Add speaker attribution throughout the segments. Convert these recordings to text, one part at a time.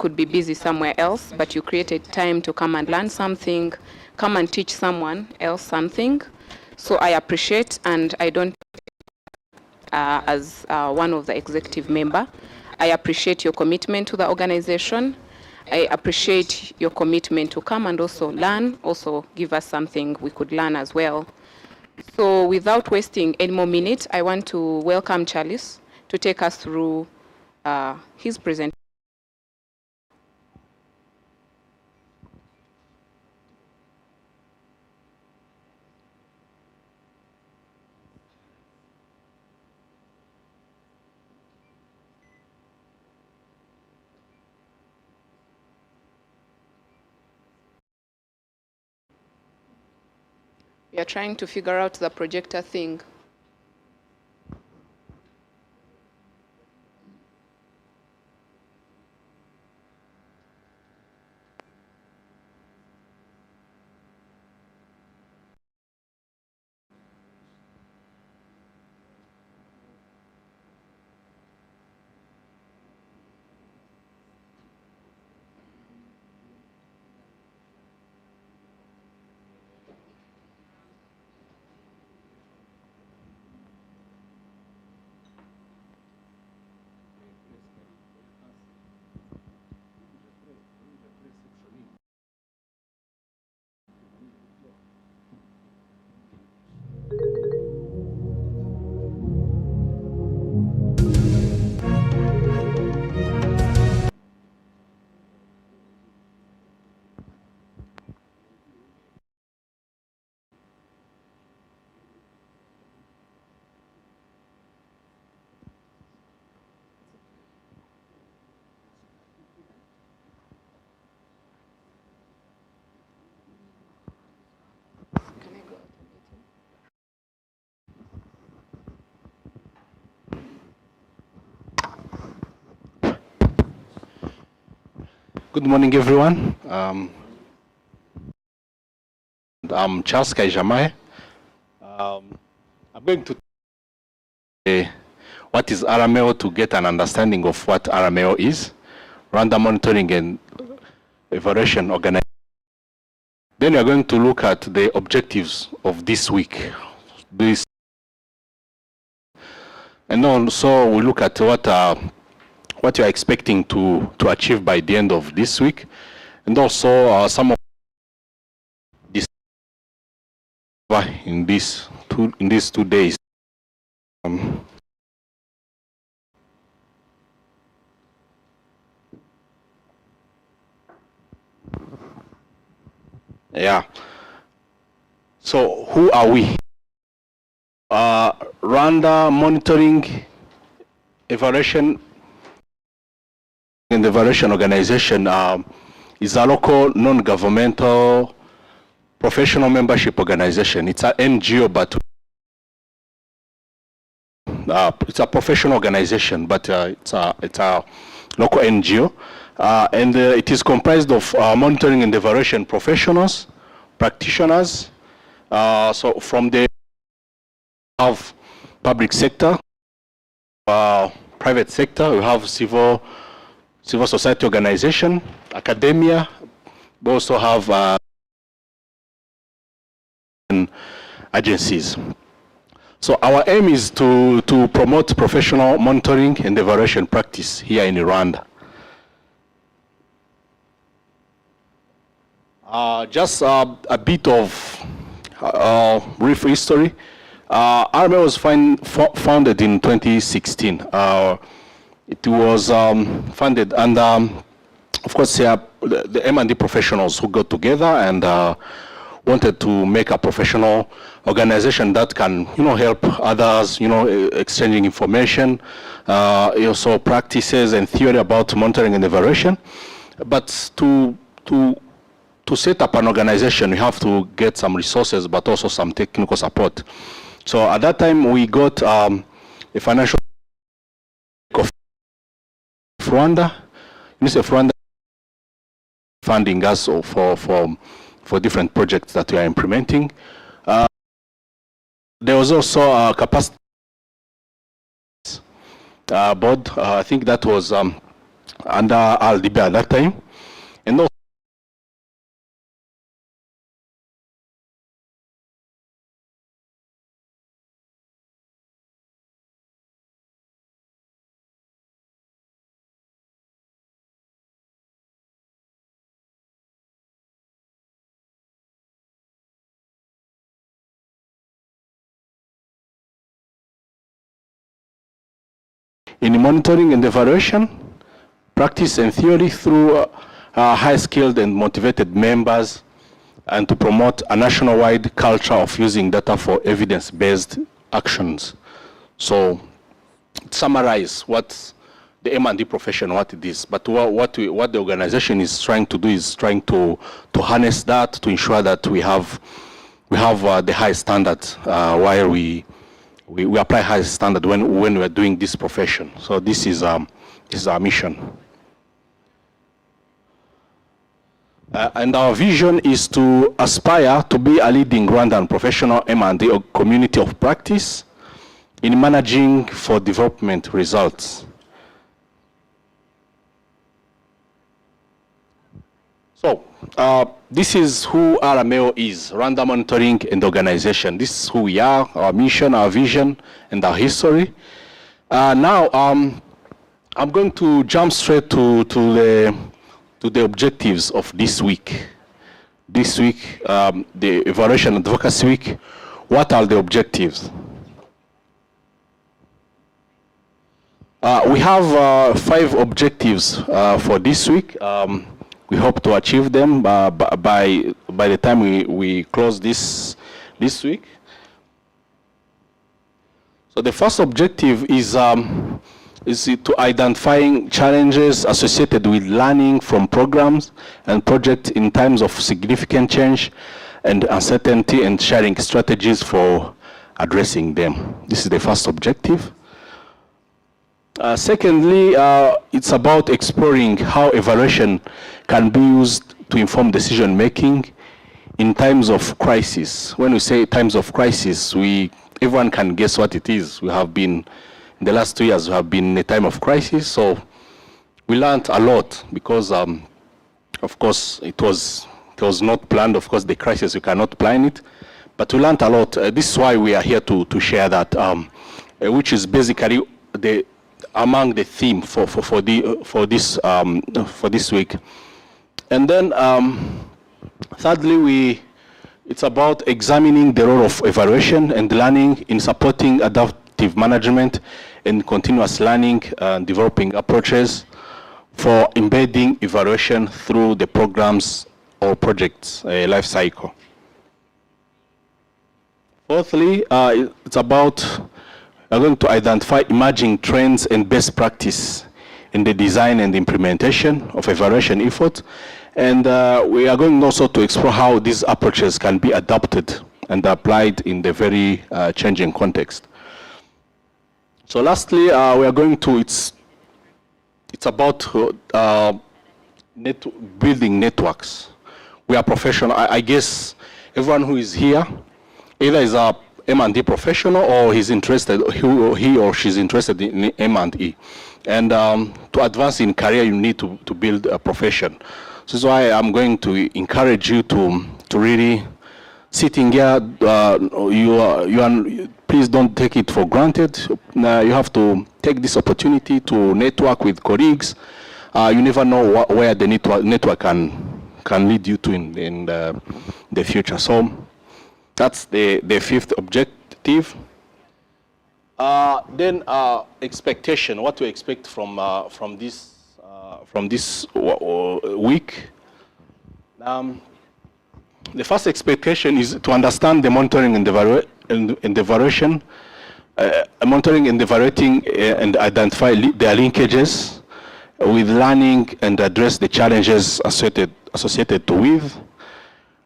Speaker 1: could be busy somewhere else, but you created time to come and learn something, come and teach someone else something. So I appreciate, and I don't, as one of the executive member, I appreciate your commitment to the organization. I appreciate your commitment to come and also learn, also give us something we could learn as well. So without wasting any more minutes, I want to welcome Charles to take us through his presentation. We are trying to figure out the projector thing.
Speaker 2: Good morning, everyone. I'm Charles Kaijamae. I'm going to what is RMO to get an understanding of what RMO is, Rwanda Monitoring and Evaluation Organization. Then we are going to look at the objectives of this week. And also we look at what you are expecting to achieve by the end of this week, and also some of this in these 2 days. Yeah. So who are we? Rwanda Monitoring, Evaluation and Evaluation Organization is a local non-governmental professional membership organization. It's an NGO, but it's a professional organization, but it's a local NGO, and it is comprised of monitoring and evaluation professionals, practitioners. So from the have public sector, private sector, we have civil society organization, academia. We also have agencies. So our aim is to promote professional monitoring and evaluation practice here in Rwanda. Just a bit of brief history. RMA was founded in 2016. It was funded under, of course, the M&D professionals who got together and wanted to make a professional organization that can, help others, exchanging information, also practices and theory about monitoring and evaluation. But to set up an organization, you have to get some resources, but also some technical support. So at that time, we got a financial of Rwanda, UNICEF Rwanda, funding us for different projects that we are implementing. There was also a capacity board. I think that was under RDB at that time. And also in monitoring and evaluation, practice and theory through high-skilled and motivated members, and to promote a national-wide culture of using data for evidence-based actions. So, summarize what the M&D profession, what it is, but what the organization is trying to do is trying to harness that, to ensure that we have the high standards while we apply high standard when we are doing this profession. So this is our mission. And our vision is to aspire to be a leading Rwandan professional M&D community of practice in managing for development results. So, this is who RMO is, Rwanda Monitoring and Organization. This is who we are, our mission, our vision, and our history. Now, I'm going to jump straight to the objectives of this week. This week, the Evaluation Advocacy Week. What are the objectives? We have 5 objectives for this week. We hope to achieve them by the time we close this week. So the first objective is to identifying challenges associated with learning from programs and projects in times of significant change and uncertainty, and sharing strategies for addressing them. This is the first objective. Secondly, it's about exploring how evaluation can be used to inform decision making in times of crisis. When we say times of crisis, everyone can guess what it is. We have been, in the last 2 years, we have been in a time of crisis, so we learned a lot because, of course, it was not planned. Of course, the crisis, you cannot plan it, but we learned a lot. This is why we are here to share that, which is basically among the theme for this week. And then thirdly, it's about examining the role of evaluation and learning in supporting adaptive management and continuous learning and developing approaches for embedding evaluation through the programs or projects life cycle. Fourthly, it's about we're going to identify emerging trends and best practice in the design and implementation of evaluation efforts. And we are going also to explore how these approaches can be adopted and applied in the very changing context. So lastly, we are going to, it's about building networks. We are professional. I guess everyone who is here either is a M&E professional or he's interested, he or she's interested in M&E. And to advance in career, you need to build a profession. So this is why I'm going to encourage you to really sitting here. Please don't take it for granted. You have to take this opportunity to network with colleagues. You never know where the network can lead you to in the future. So that's the fifth objective. Then expectation, what to expect from this week. The first expectation is to understand the monitoring and evaluation, monitoring and evaluating and identify their linkages with learning and address the challenges associated with.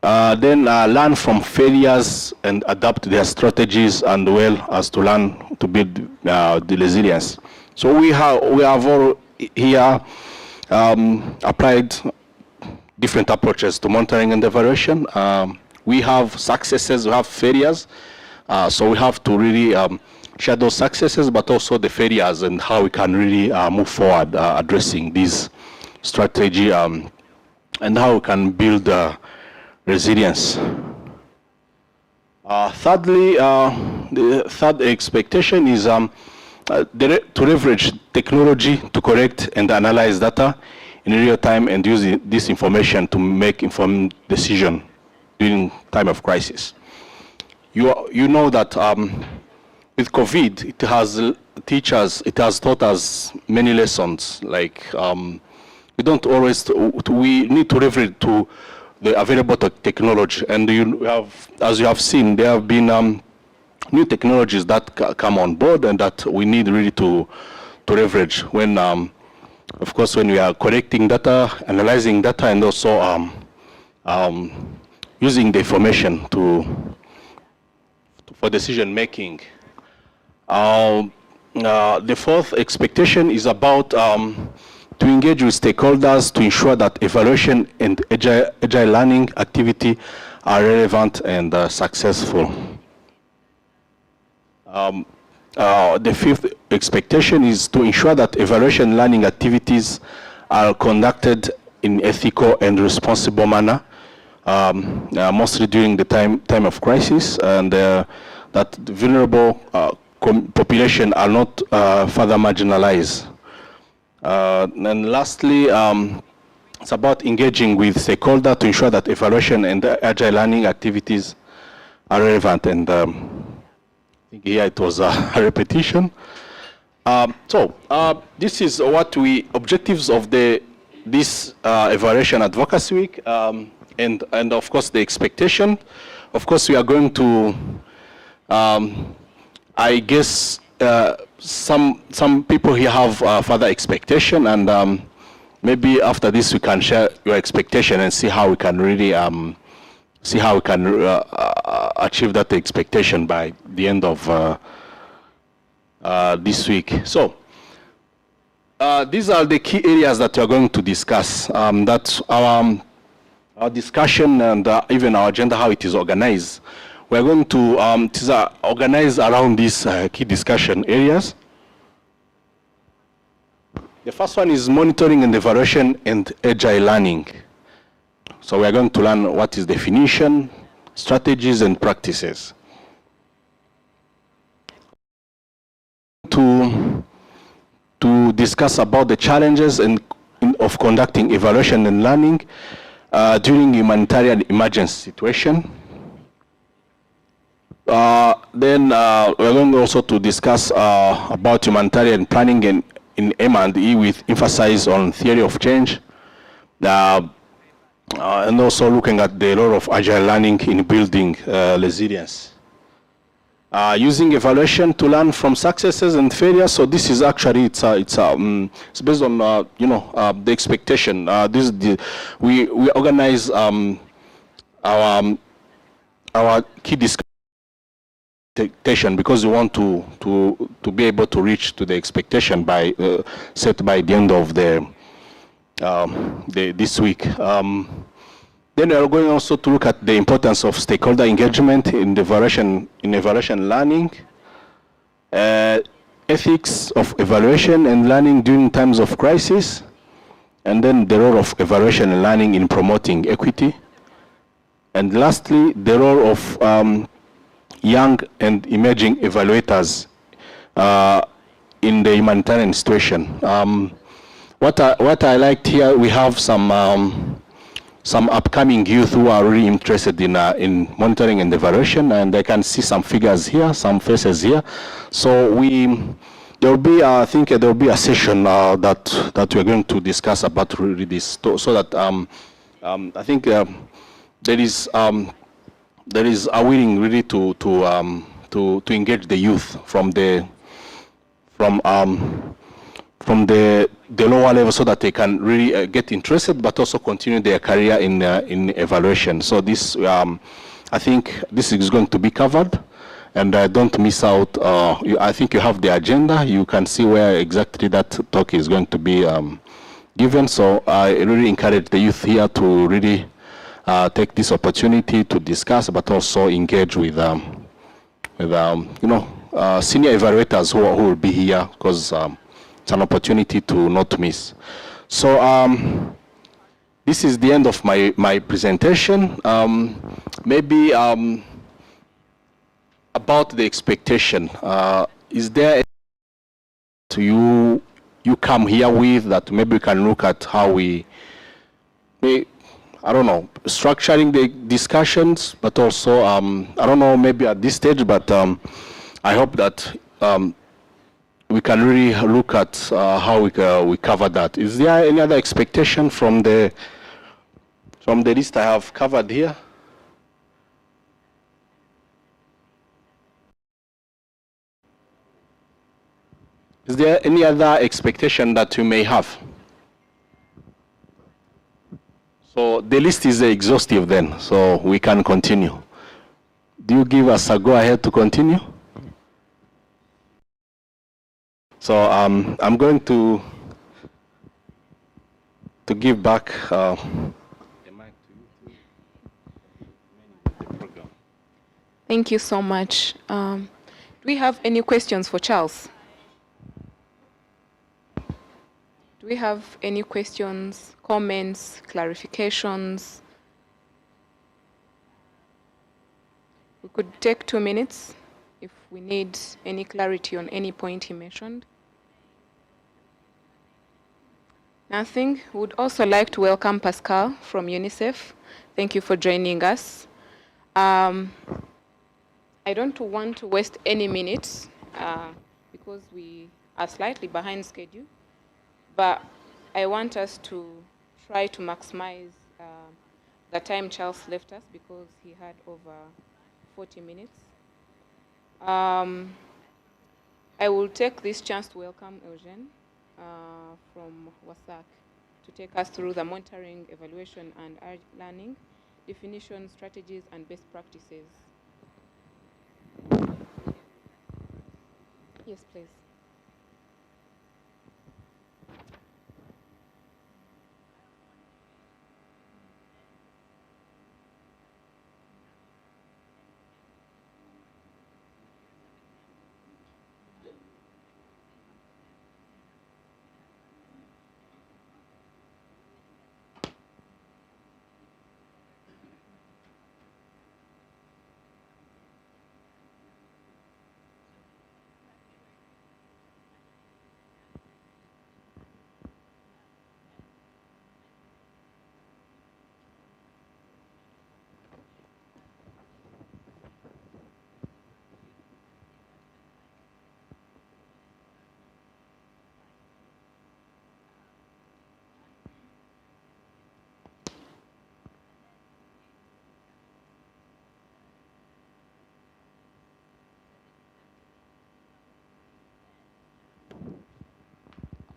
Speaker 2: Then learn from failures and adapt their strategies, and well as to learn to build the resilience. So we have all here applied different approaches to monitoring and evaluation. We have successes, we have failures. So we have to really share those successes, but also the failures and how we can really move forward addressing this strategy and how we can build resilience. Thirdly, the third expectation is to leverage technology to collect and analyze data in real time and use this information to make informed decisions during time of crisis. You know that with COVID, it has taught us many lessons. Like we don't always, we need to leverage to the available technology. And as you have seen, there have been new technologies that come on board and that we need really to leverage when, of course, when we are collecting data, analyzing data, and also using the information for decision making. The fourth expectation is about to engage with stakeholders to ensure that evaluation and agile learning activity are relevant and successful. The fifth expectation is to ensure that evaluation learning activities are conducted in ethical and responsible manner, mostly during the time of crisis, and that vulnerable population are not further marginalized. And lastly, it's about engaging with stakeholders to ensure that evaluation and agile learning activities are relevant. And I think here it was a repetition. This is what objectives of this evaluation advocacy week, and of course the expectation. Of course, we are going to, I guess, some people here have further expectation, and maybe after this we can share your expectation and see how we can really achieve that expectation by the end of this week. So these are the key areas that we are going to discuss. That's our discussion and even our agenda, how it is organized. We're going to organize around these key discussion areas. The first one is monitoring and evaluation and agile learning. So we're going to learn what is definition, strategies, and practices. To discuss about the challenges of conducting evaluation and learning during humanitarian emergency situation. Then we're going also to discuss about humanitarian planning in M&E with emphasis on theory of change, and also looking at the role of agile learning in building resilience. Using evaluation to learn from successes and failures. So this is actually it's based on the expectation. We organize our key discussion because we want to be able to reach to the expectation by set by the end of this week. Then we are going also to look at the importance of stakeholder engagement in evaluation learning, ethics of evaluation and learning during times of crisis, and then the role of evaluation and learning in promoting equity, and lastly, the role of young and emerging evaluators in the humanitarian situation. What I liked here, we have some upcoming youth who are really interested in monitoring and evaluation, and I can see some figures here, some faces here. So there will be, I think there will be a session that we're going to discuss about really this, so that I think there is a willing really to engage the youth from the lower level, so that they can really get interested, but also continue their career in evaluation. So this, I think this is going to be covered, and don't miss out. I think you have the agenda. You can see where exactly that talk is going to be given. So I really encourage the youth here to really take this opportunity to discuss, but also engage with senior evaluators who will be here, because it's an opportunity to not miss. So this is the end of my presentation. Maybe about the expectation. Is there to you come here with that maybe we can look at how we may, I don't know, structuring the discussions, but also, I don't know, maybe at this stage, but I hope that we can really look at how we cover that. Is there any other expectation from the list I have covered here? Is there any other expectation that you may have? So the list is exhaustive then, so we can continue. Do you give us a go ahead to continue? So I'm going to give back the mic to you.
Speaker 1: Thank you so much. Do we have any questions for Charles? Do we have any questions, comments, clarifications? We could take 2 minutes if we need any clarity on any point he mentioned. Nothing. Would also like to welcome Pascal from UNICEF. Thank you for joining us. I don't want to waste any minutes because we are slightly behind schedule, but I want us to try to maximize the time Charles left us because he had over 40 minutes. I will take this chance to welcome Eugene from WASAC to take us through the monitoring, evaluation, and learning, definition, strategies, and best practices. Yes, please.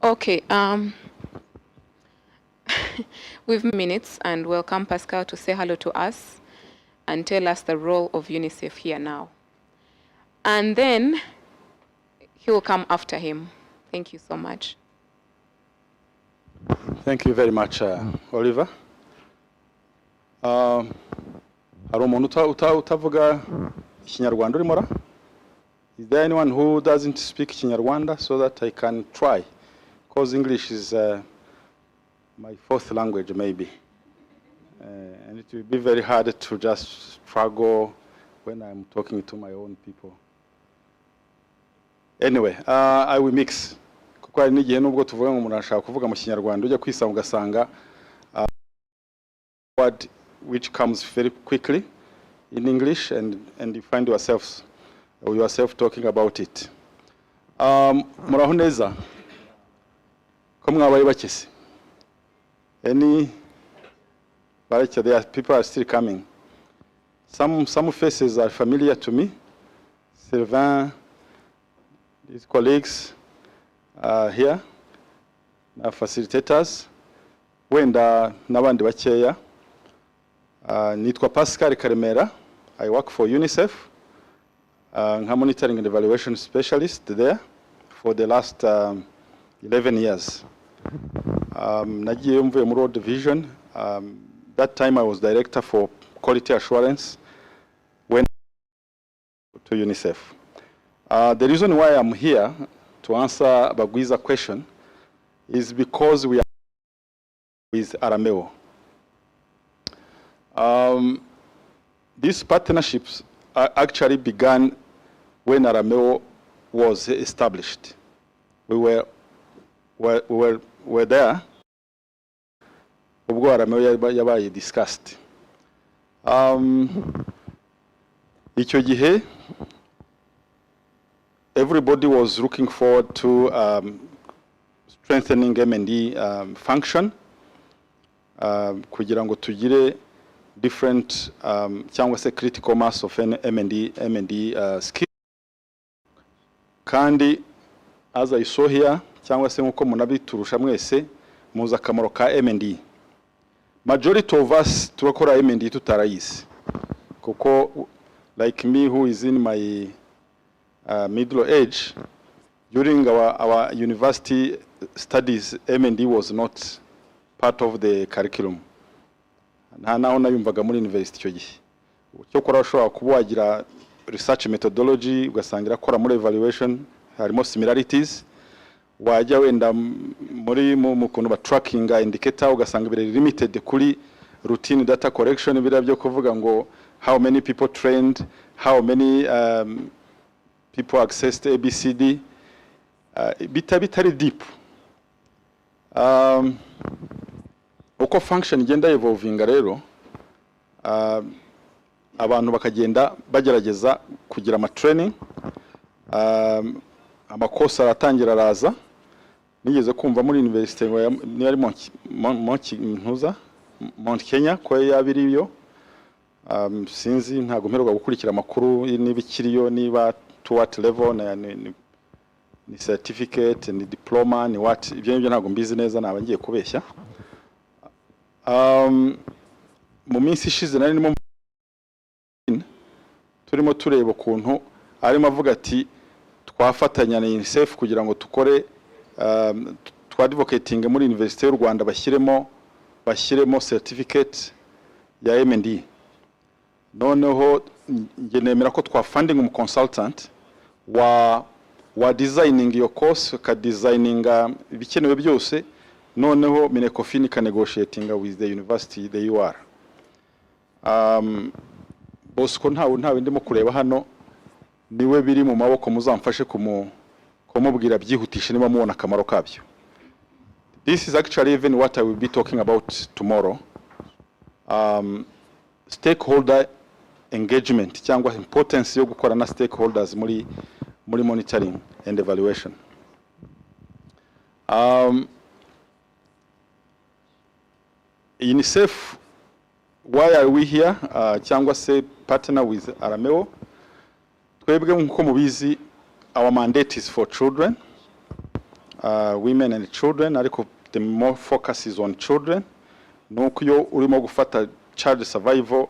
Speaker 1: Okay. We've minutes, and welcome Pascal to say hello to us and tell us the role of UNICEF here now. And then he will come after him. Thank you so much.
Speaker 3: Thank you very much, Oliver. Hari umuntu utavuga Ikinyarwanda urimo ra? Is there anyone who doesn't speak Kinyarwanda so that I can try? Because English is my fourth language, maybe. And it will be very hard to just struggle when I'm talking to my own people. Anyway, I will mix. Kuko hari n'igihe nubwo tuvuga ngo umuntu ashaka kuvuga mu Kinyarwanda ujya kwisanga ugasanga word which comes very quickly in English, and you find yourself talking about it. Muraho neza ko mwabaye bakese. Any people are still coming. Some faces are familiar to me. Sylvain, his colleagues are here, facilitators. Wenda n'abandi bakeya. Nitwa Pascal Karemera. I work for UNICEF. I'm monitoring and evaluation specialist there for the last 11 years. Nagiye mvuye muri World Division. That time I was director for quality assurance when to UNICEF. The reason why I'm here to answer Bagwiza's question is because we are with Arameo. These partnerships actually began when Arameo was established. We were there. Ubwo Arameo yabaye discussed. Icyo gihe, everybody was looking forward to strengthening M&E function kugira ngo tugire different cyangwa se critical mass of M&E skills. Kandi as I saw here, cyangwa se nkuko munabiturusha mwese muza akamaro ka M&E. Majority of us turakora M&E tutarayizi, kuko like me who is in my middle age, during our university studies, M&E was not part of the curriculum. Naho nayumvaga muri university cyo gihe. Cyo kora ushobora kuba wagira research methodology, ugasangira kora muri evaluation, harimo similarities. Wajya wenda muri mu kuntu ba tracking indicator, ugasanga bire limited kuri routine data collection, bira byo kuvuga ngo how many people trained, how many people accessed ABCD, bitari deep. Uko function igenda evolving rero, abantu bakagenda bagerageza kugira ama training, amakosa aratangira araza. Nigeze kumva muri university ni ari Mount Kenya ko yabiriyo. Sinzi ntago mperuka gukurikira amakuru n'ibikiriyo niba to what level ni certificate ni diploma ni what, ibyo ntago mbizi neza, nabangiye kubeshya. Mu minsi ishize nari turimo tureba ukuntu arimo avuga ati twafatanya na UNICEF kugira ngo tukore advocating muri University y'u Rwanda bashyiremo certificate ya M&E. Noneho nge nemera ko twa funding consultant wa designing your course, ka designing ibikenewe byose, noneho Minecofin ka negotiating with the university the UR. Bosco ntawe ndimo kureba hano, niwe biri mu maboko muzamfashe kumubwira byihutisha niba mubona akamaro kabyo. This is actually even what I will be talking about tomorrow. Stakeholder engagement cyangwa importance yo gukora na stakeholders muri monitoring and evaluation. UNICEF, why are we here? Cyangwa se partner with Arameo. Twebwe nkuko mubizi, our mandate is for children, women and children, ariko the more focus is on children. Nuko yo urimo gufata child survival,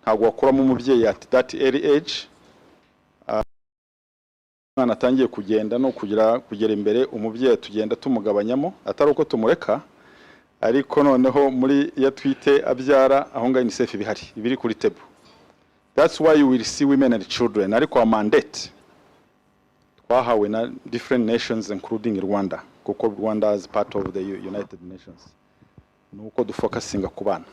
Speaker 3: ntago wakuramo umubyeyi at that early age. Mwana atangiye kugenda no kugera imbere, umubyeyi tugenda tumugabanyamo, atari uko tumureka, ariko noneho muri ya twite abyara aho nga UNICEF biri kuri table. That's why you will see women and children, ariko our mandate twahawe na different nations including Rwanda, kuko Rwanda is part of the United Nations. Nuko dufocusinga ku bana.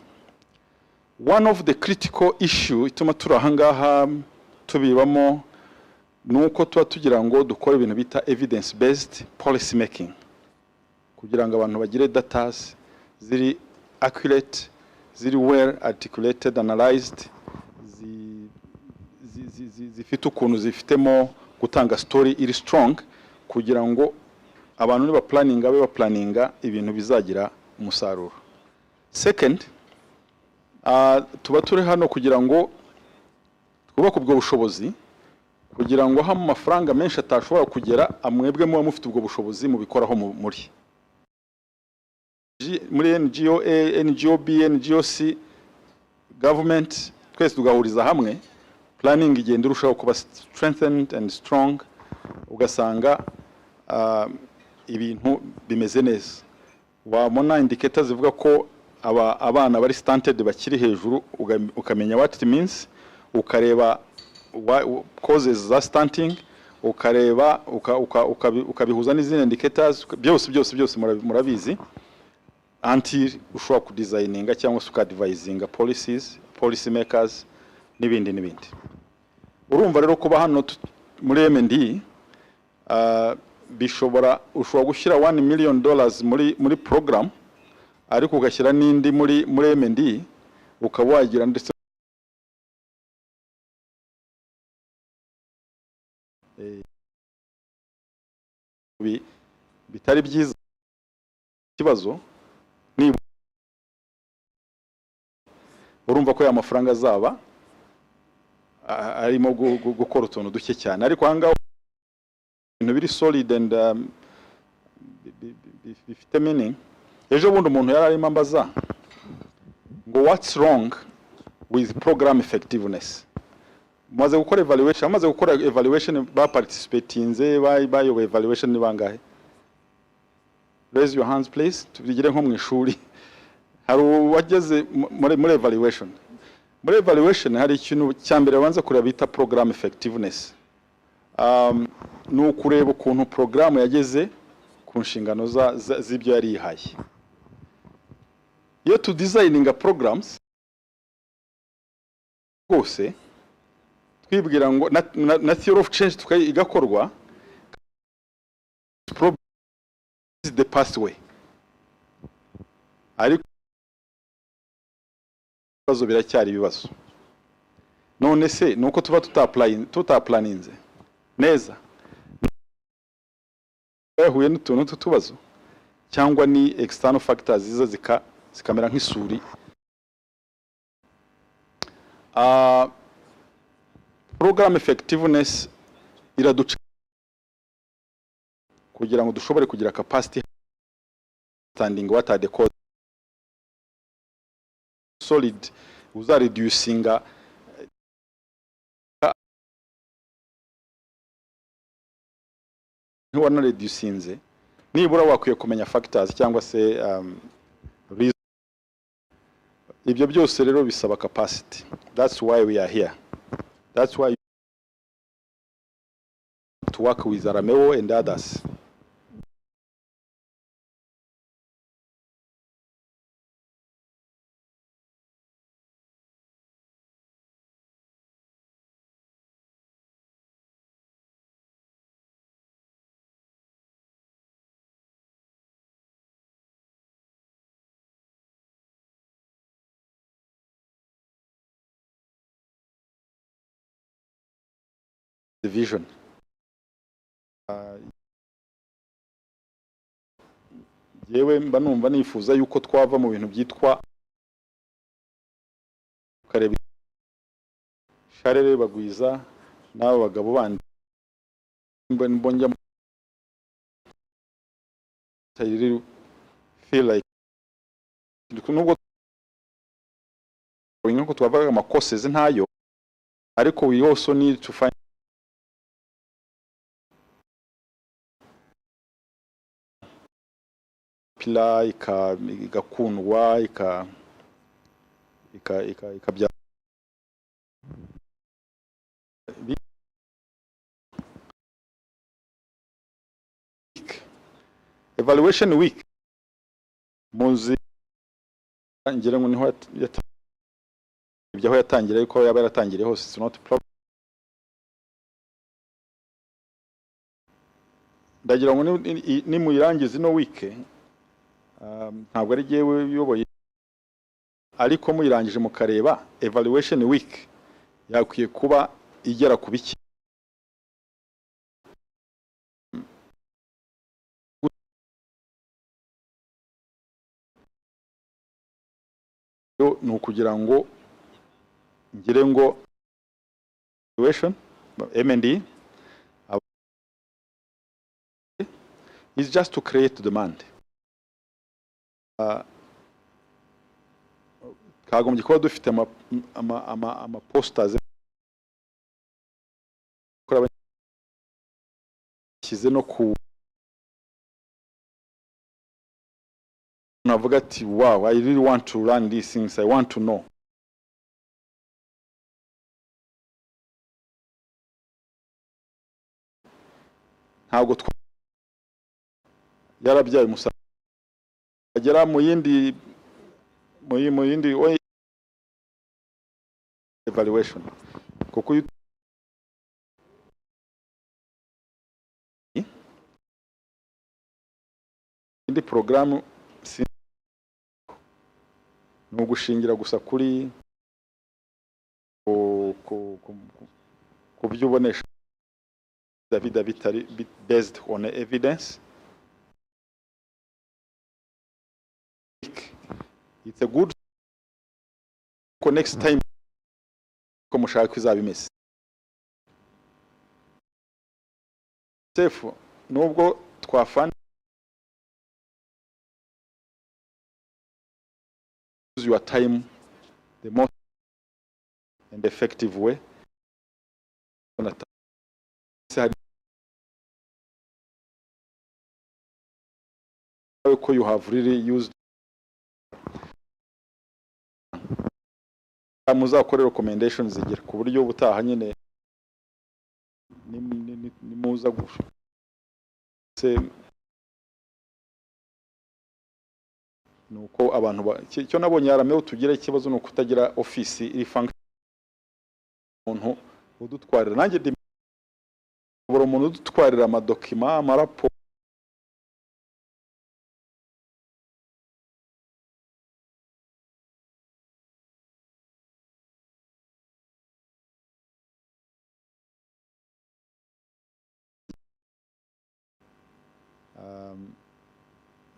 Speaker 3: One of the critical issue ituma turahangaha tubibamo nuko tugira ngo dukore ibintu bita evidence based policy making, kugira ngo abantu bagire data ziri accurate, ziri well articulated, analyzed, zifite ukuntu zifitemo gutanga story iri strong, kugira ngo abantu ni ba planninga ibintu bizagira umusaruro. Second, tuba turi hano kugira ngo twubake ubwo bushobozi, kugira ngo ha mu mafaranga menshi atashobora kugera, amwebwe muba mufite ubwo bushobozi mu bikoraho muri NGO A, NGO B, NGO C, government, twese tugahuriza hamwe, planning igenda irushaho kuba strengthened and strong, ugasanga ibintu bimeze neza. Wabona indicators zivuga ko abana bari stunted bakiri hejuru, ukamenya what it means, ukareba causes za stunting, ukareba ukabihuza n'izindi indicators byose murabizi until ushobora kudesigninga cyangwa se ukadvisinga policy makers n'ibindi. Urumva rero kuba hano muri M&E ushobora gushyira $1 million muri program ariko ugashyira n'indi muri M&E ukaba wagira ndetse bitari byiza kibazo ni urumva ko ya mafaranga azaba arimo gukora utuntu duke cyane ariko hanga ibintu biri solid and bifite meaning. Ejo bundi umuntu yari arimo ambaza ngo what's wrong with program effectiveness. Maze gukora evaluation ba participatinze bayoboye evaluation ni bangahe? Raise your hands please. Tubigire nko mu ishuri. Hari wageze muri evaluation. Muri evaluation hari ikintu cyambere banza kureba bita program effectiveness. No ukureba ukuntu program yageze ku nshingano z'ibyo yari yihaye. Iyo to designinga programs rwose twibwira ngo na theory of change igakorwa is the pathway ariko ibibazo biracyari ibibazo. None se nuko tuba tutaplaninze neza yahuye n'utuntu tubazo cyangwa ni external factors ziza zikamera nk'isuri. Program effectiveness iraduca kugira ngo dushobore kugira capacity standing what are the cause solid uza reducinga ntiwana reducinze nibura wakwiye kumenya factors cyangwa se ibyo byose rero bisaba capacity. That's why we are here. That's why to work with Arameo and others. The vision. Yewe mba numva nifuza yuko twava mu bintu byitwa karebe sharere bagwiza n'abo bagabo bandi mbonja feel like nubwo ko twavaga amakoseze ntayo ariko we also need to find pila igakundwa ikabya evaluation week muzi ngira ngo niho ibyaho yatangira yuko yaba yaratangiriye hose it's not problem. Ndagira ngo ni muyirangize no week ntabwo ari jewe uyoboye ariko muyirangije mukareba evaluation week yakwiye kuba igera ku biki no kugira ngo ngire ngo evaluation M&E is just to create demand. Kagombye kuba dufite ama posters kize no ku navuga ati wow, I really want to learn these things, I want to know. ntabwo yarabyaye umusaruro agera mu yindi evaluation kuko indi programu ni ugushingira gusa kuri ku byubonesha bitari based on evidence. It's a good next time ko mushaka izabimeze safe nubwo twafana use your time the most and effective way you have really used muzakore recommendations zigira ku buryo butaha nyine ni muza se nuko abantu cyo nabonye yarameho tugira ikibazo no kutagira office iri function umuntu udutwarira nanjye buri umuntu udutwarira amadokima amarapo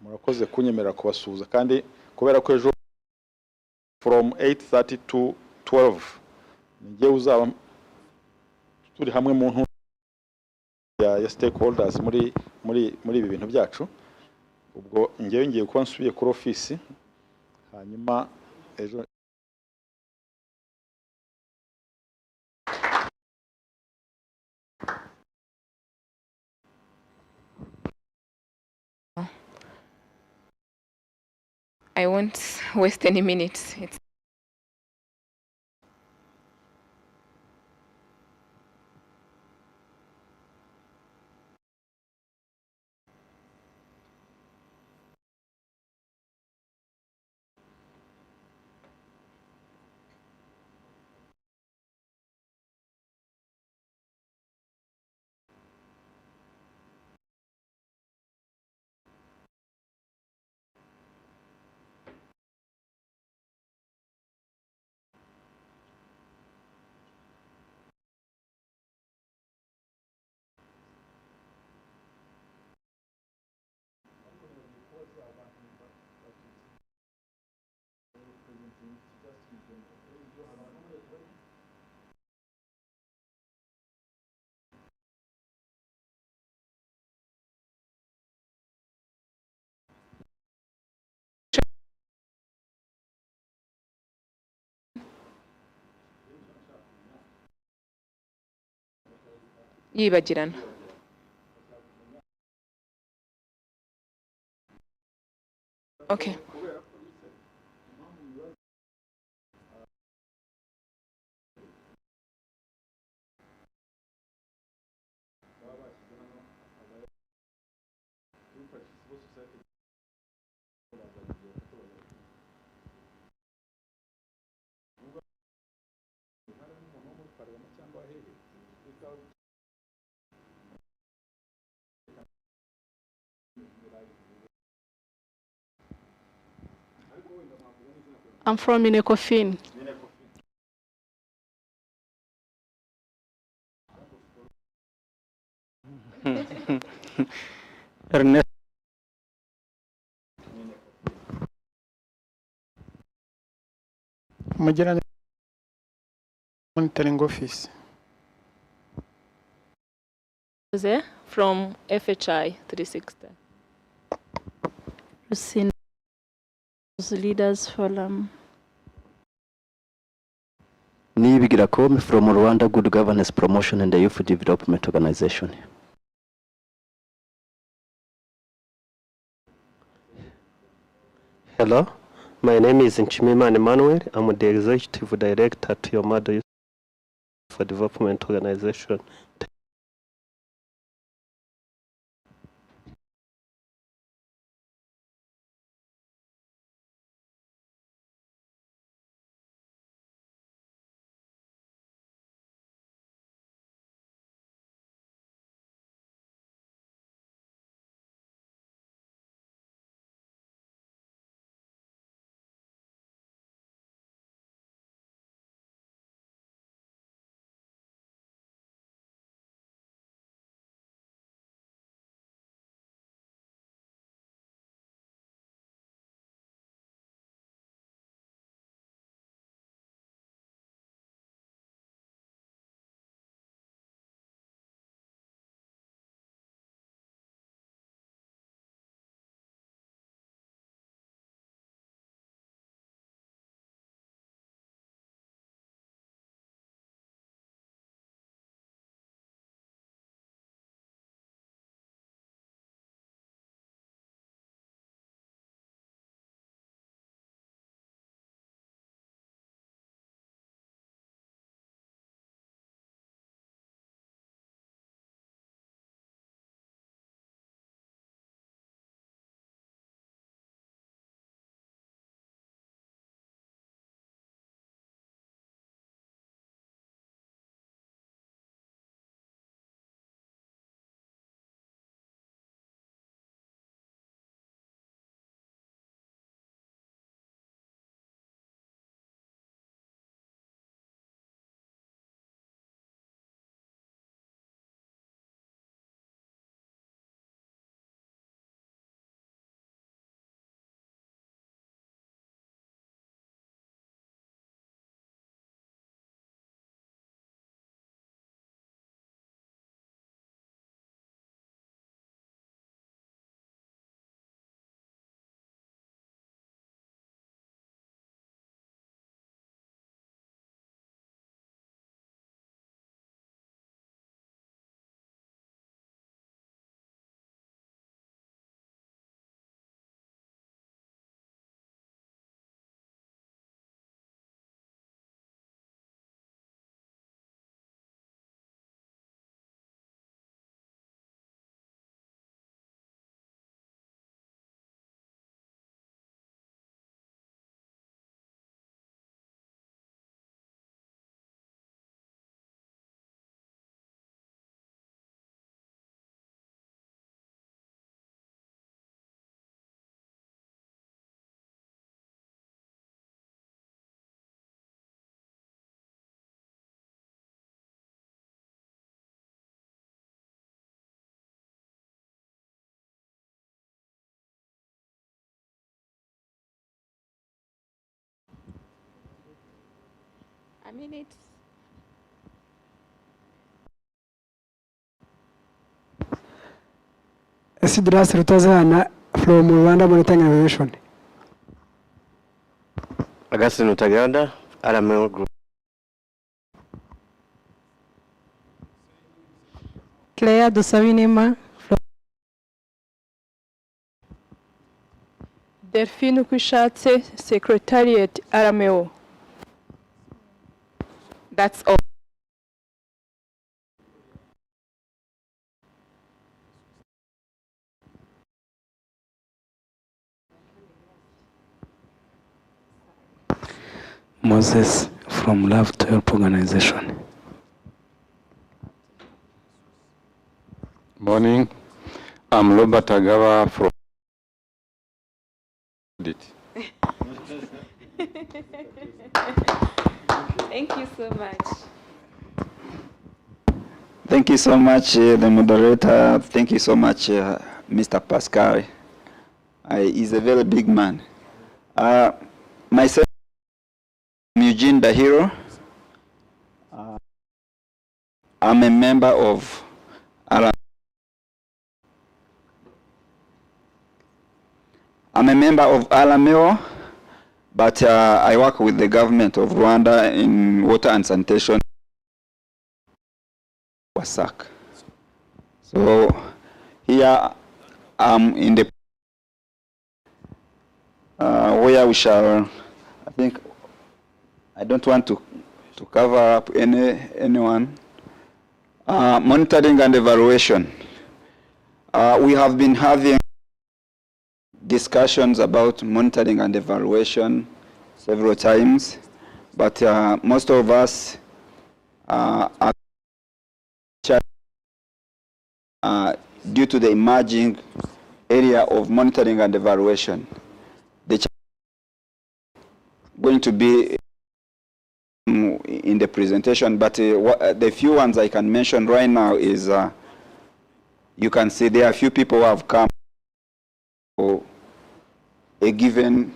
Speaker 3: murakoze kunyemerera kubasuhuza kandi kubera ko ejo from 8:30 to 12 ngiye uzaba turi hamwe mu ya stakeholders muri ibi bintu byacu ubwo ngiye kuba nsubiye kuri office hanyuma ejo
Speaker 1: I won't waste any minutes. Yibagirana. Okay.
Speaker 4: I'm from Minecofin.
Speaker 5: Ernest.
Speaker 4: Majorana monitoring office.
Speaker 6: Jose from FHI 360.
Speaker 7: Lucina, Leaders Forum.
Speaker 5: Nibigira from Rwanda Good Governance Promotion and the Youth Development Organization.
Speaker 8: Hello, my name is Nchimimana Emmanuel. I'm the Executive Director to Yomado Youth for Development Organization.
Speaker 6: minute.
Speaker 4: Sidras Rutazana from Rwanda Monitoring and Evaluation.
Speaker 9: Augustine Utaganda, RML Group.
Speaker 7: Claire Dosavinema.
Speaker 6: Delphine Kushatse, Secretariat, RMO.
Speaker 1: That's all.
Speaker 10: Moses from Love to Help Organization.
Speaker 3: Morning. I'm Robert Agawa from
Speaker 1: Thank you so much.
Speaker 11: Thank you so much, the moderator. Thank you so much, Mr. Pascal. He's a very big man. Myself, I'm Eugene Dahiro. I'm a member of Alameo, but I work with the government of Rwanda in water and sanitation. WASAC. So here I'm in the where we shall, I think, I don't want to cover up anyone. Monitoring and evaluation. We have been having discussions about monitoring and evaluation several times, but most of us are due to the emerging area of monitoring and evaluation. The going to be in the presentation, but the few ones I can mention right now is you can see there are a few people who have come for a given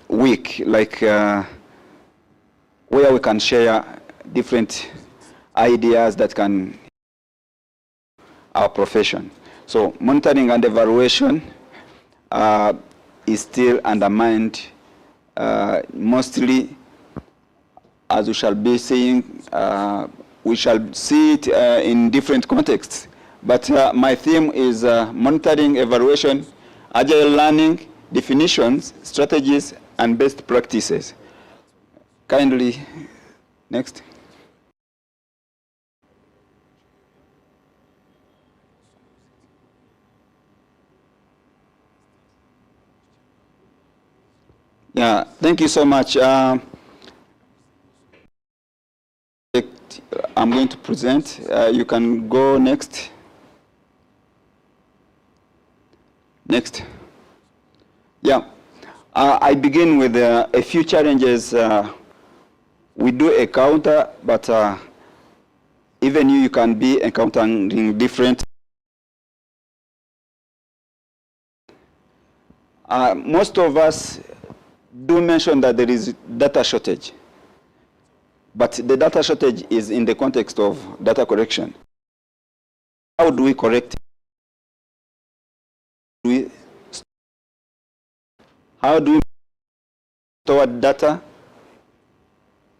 Speaker 11: week, like where we can share different ideas that can our profession. So monitoring and evaluation is still undermined, mostly, as we shall be seeing, we shall see it in different contexts. But my theme is monitoring, evaluation, agile learning, definitions, strategies, and best practices. Kindly, next. Yeah, thank you so much. I'm going to present. You can go next. Next. Yeah, I begin with a few challenges. We do encounter, but even you can be encountering different. Most of us do mention that there is data shortage, but the data shortage is in the context of data correction. How do we correct it? How do we store data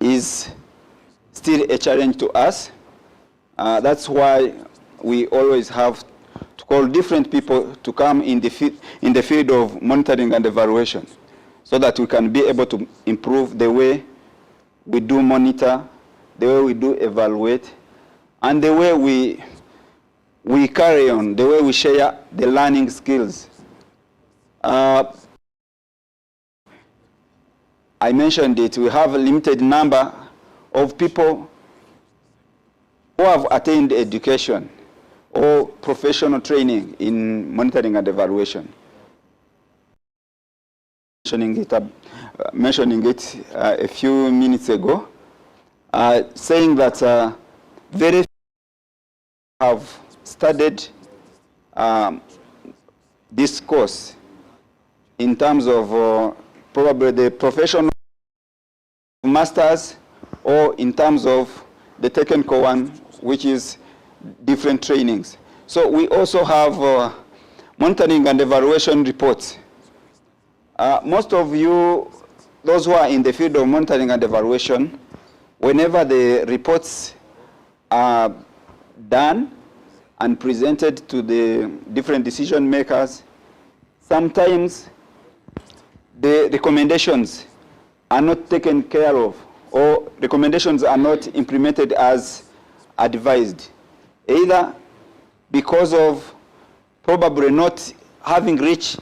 Speaker 11: is still a challenge to us. That's why we always have to call different people to come in the field of monitoring and evaluation, so that we can be able to improve the way we do monitor, the way we do evaluate, and the way we carry on, the way we share the learning skills. I mentioned it, we have a limited number of people who have attained education or professional training in monitoring and evaluation. Mentioning it a few minutes ago, saying that very few have studied this course in terms of probably the professional masters, or in terms of the technical one, which is different trainings. So we also have monitoring and evaluation reports. Most of you, those who are in the field of monitoring and evaluation, whenever the reports are done and presented to the different decision makers, sometimes the recommendations are not taken care of, or recommendations are not implemented as advised, either because of probably not having rich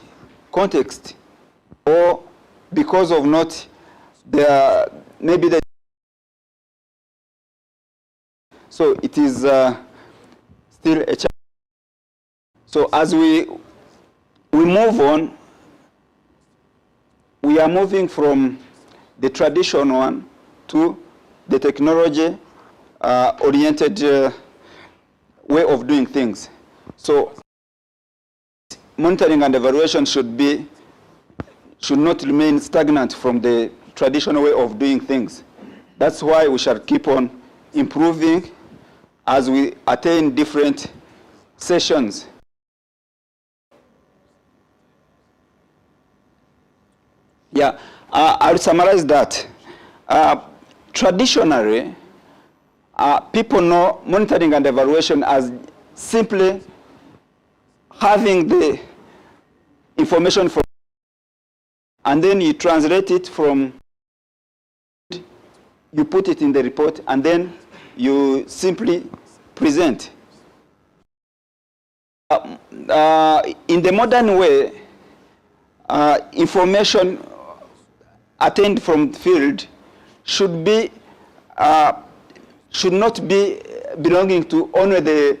Speaker 11: context, or because of not maybe the. So it is still a challenge. So as we move on, we are moving from the traditional one to the technology oriented way of doing things. So monitoring and evaluation should not remain stagnant from the traditional way of doing things. That's why we shall keep on improving as we attain different sessions. Yeah, I'll summarize that. Traditionally, people know monitoring and evaluation as simply having the information from, and then you translate it from, you put it in the report, and then you simply present. In the modern way, information attained from field should not be belonging to only the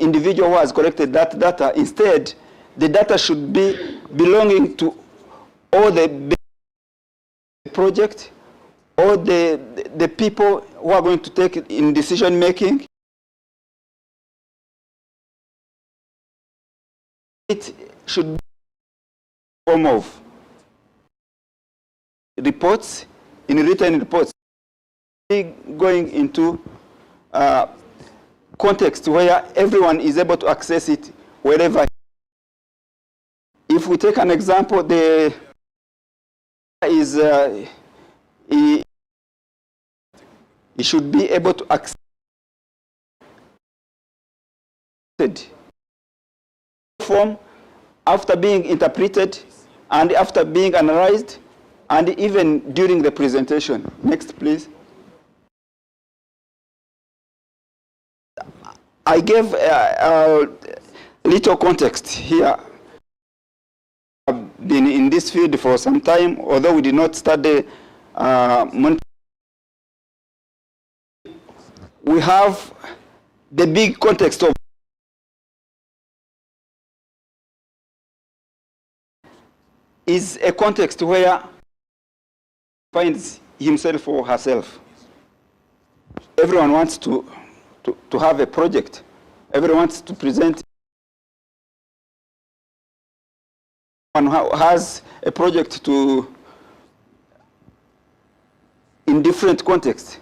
Speaker 11: individual who has collected that data. Instead, the data should be belonging to all the project, all the people who are going to take it in decision making. It should be form of reports, in written reports, going into context where everyone is able to access it wherever. If we take an example, the is he should be able to access form after being interpreted and after being analyzed, and even during the presentation. Next, please. I gave a little context here. I've been in this field for some time, although we did not study we have the big context of is a context where finds himself or herself. Everyone wants to have a project. Everyone wants to present. One has a project in different contexts,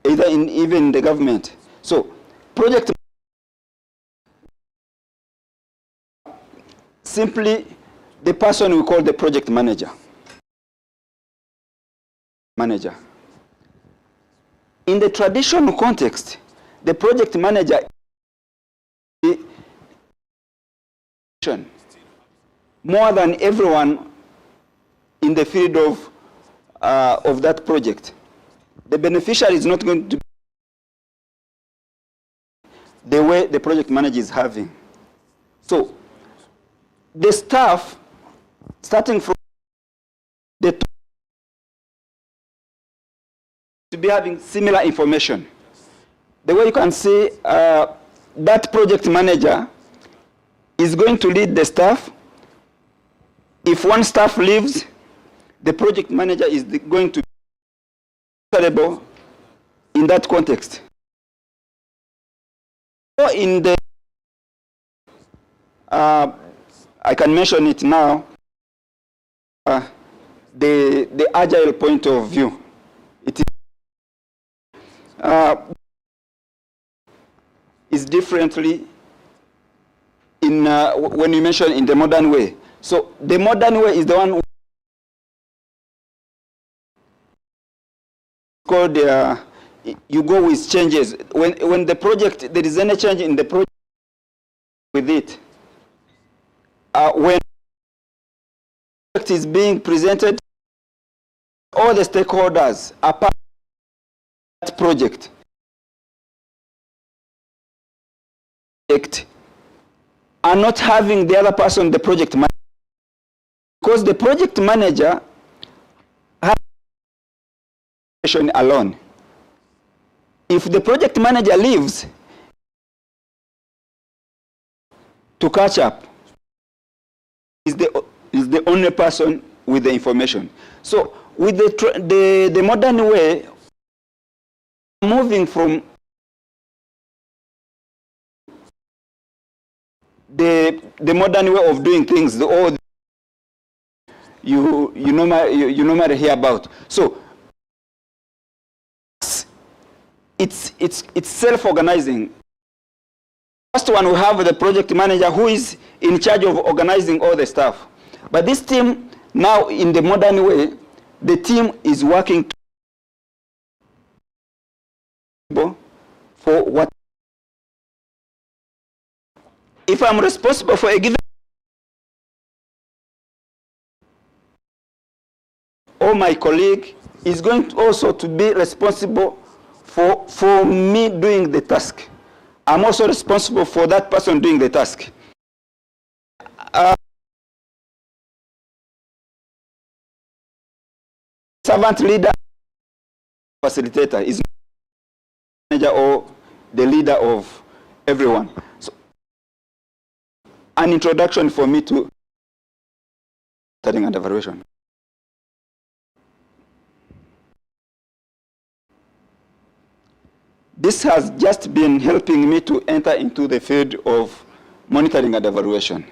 Speaker 11: either even the government. So project simply the person we call the project manager. In the traditional context, the project manager is more than everyone in the field of that project. The beneficiary is not going to be the way the project manager is having. So the staff, starting from the top, to be having similar information. The way you can see, that project manager is going to lead the staff. If one staff leaves, the project manager is going to be answerable in that context. So in the, I can mention it now, the Agile point of view. is differently in when you mention in the modern way. So the modern way is the one called you go with changes. When the project, there is any change in the project with it. When the project is being presented, all the stakeholders are part of that project. Are not having the other person, the project manager, because the project manager has alone. If the project manager leaves to catch up, is the only person with the information. So with the modern way, moving from the modern way of doing things, you normally hear about. So it's self-organizing. First one, we have the project manager who is in charge of organizing all the stuff. But this team now, in the modern way, the team is working for what. If I'm responsible for a given, or my colleague is going to also to be responsible for me doing the task. I'm also responsible for that person doing the task. Servant leader, facilitator is manager or the leader of everyone. So, an introduction for me to studying and evaluation. This has just been helping me to enter into the field of monitoring and evaluation.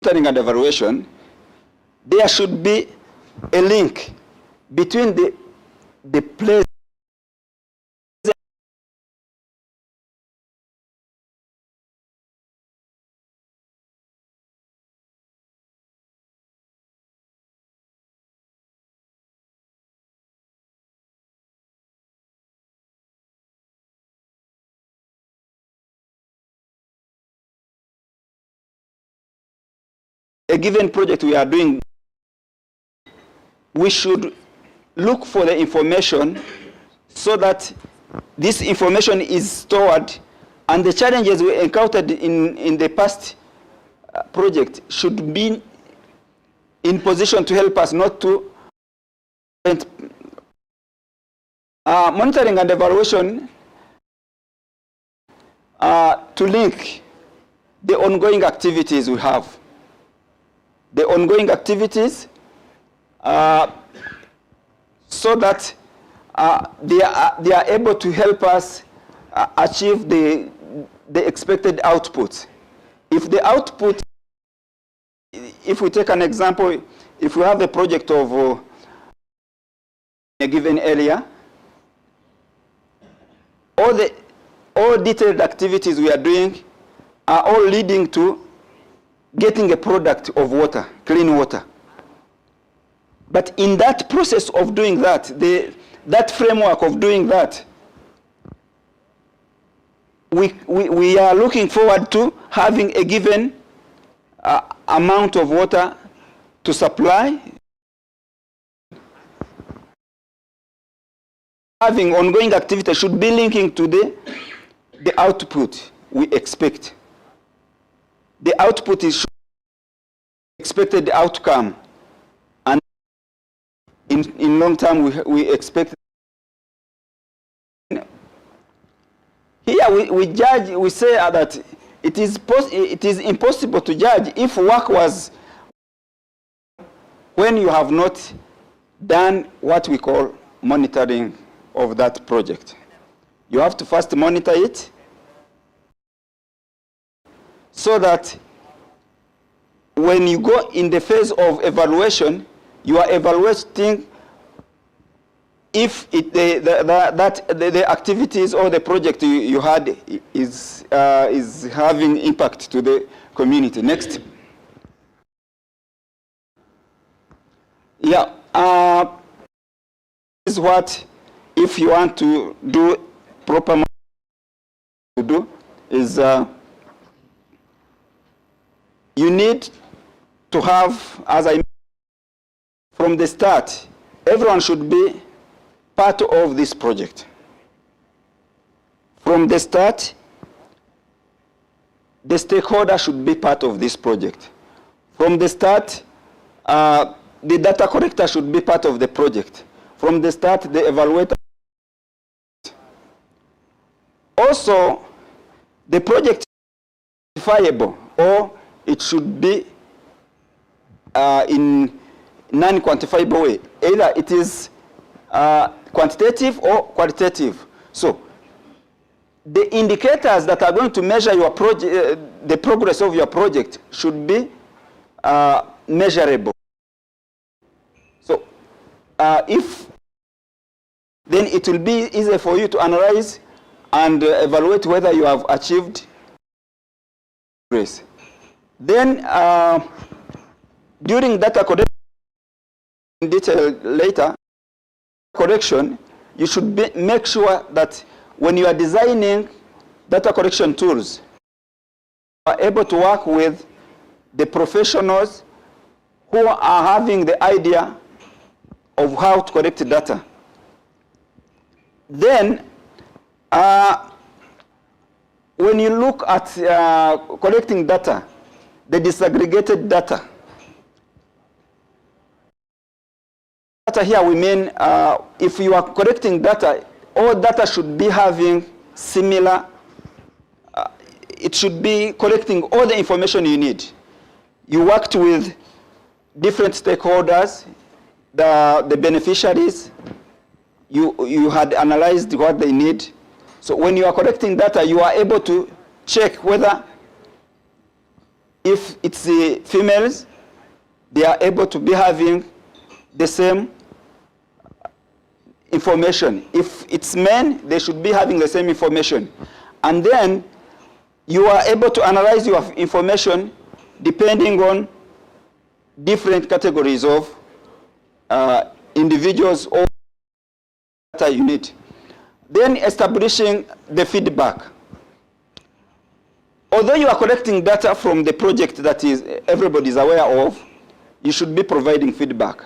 Speaker 11: Monitoring and evaluation, there should be a link between the place a given project we are doing. We should look for the information so that this information is stored, and the challenges we encountered in the past project should be in position to help us not to. Monitoring and evaluation to link the ongoing activities we have. The ongoing activities so that they are able to help us achieve the expected output. If the output, if we take an example, if we have a project of a given area, all detailed activities we are doing are all leading to getting a product of water, clean water. But in that process of doing that, that framework of doing that, we are looking forward to having a given amount of water to supply. Having ongoing activity should be linking to the output we expect. The output is expected outcome, and in long term we expect. Here we judge. We say that it is impossible to judge if work was when you have not done what we call monitoring of that project. You have to first monitor it, so that when you go in the phase of evaluation, you are evaluating if the activities or the project you had is having impact to the community. Next. Yeah, this is what, if you want to do proper to do, is you need to have, as I mentioned, from the start, everyone should be part of this project. From the start, the stakeholder should be part of this project. From the start, the data collector should be part of the project. From the start, the evaluator. Also, the project is verifiable, or it should be in non-quantifiable way. Either it is quantitative or qualitative. So, the indicators that are going to measure your project, the progress of your project, should be measurable. So, then it will be easier for you to analyze and evaluate whether you have achieved progress. Then, during data collection, in detail later, collection, you should make sure that when you are designing data collection tools, you are able to work with the professionals who are having the idea of how to collect data. Then, when you look at collecting data, the disaggregated data, here we mean if you are collecting data, all data should be having similar, it should be collecting all the information you need. You worked with different stakeholders, the beneficiaries, you had analyzed what they need. So when you are collecting data, you are able to check whether, if it's the females, they are able to be having the same information. If it's men, they should be having the same information. And then you are able to analyze your information depending on different categories of individuals or data you need. Then establishing the feedback. Although you are collecting data from the project that is everybody is aware of, you should be providing feedback.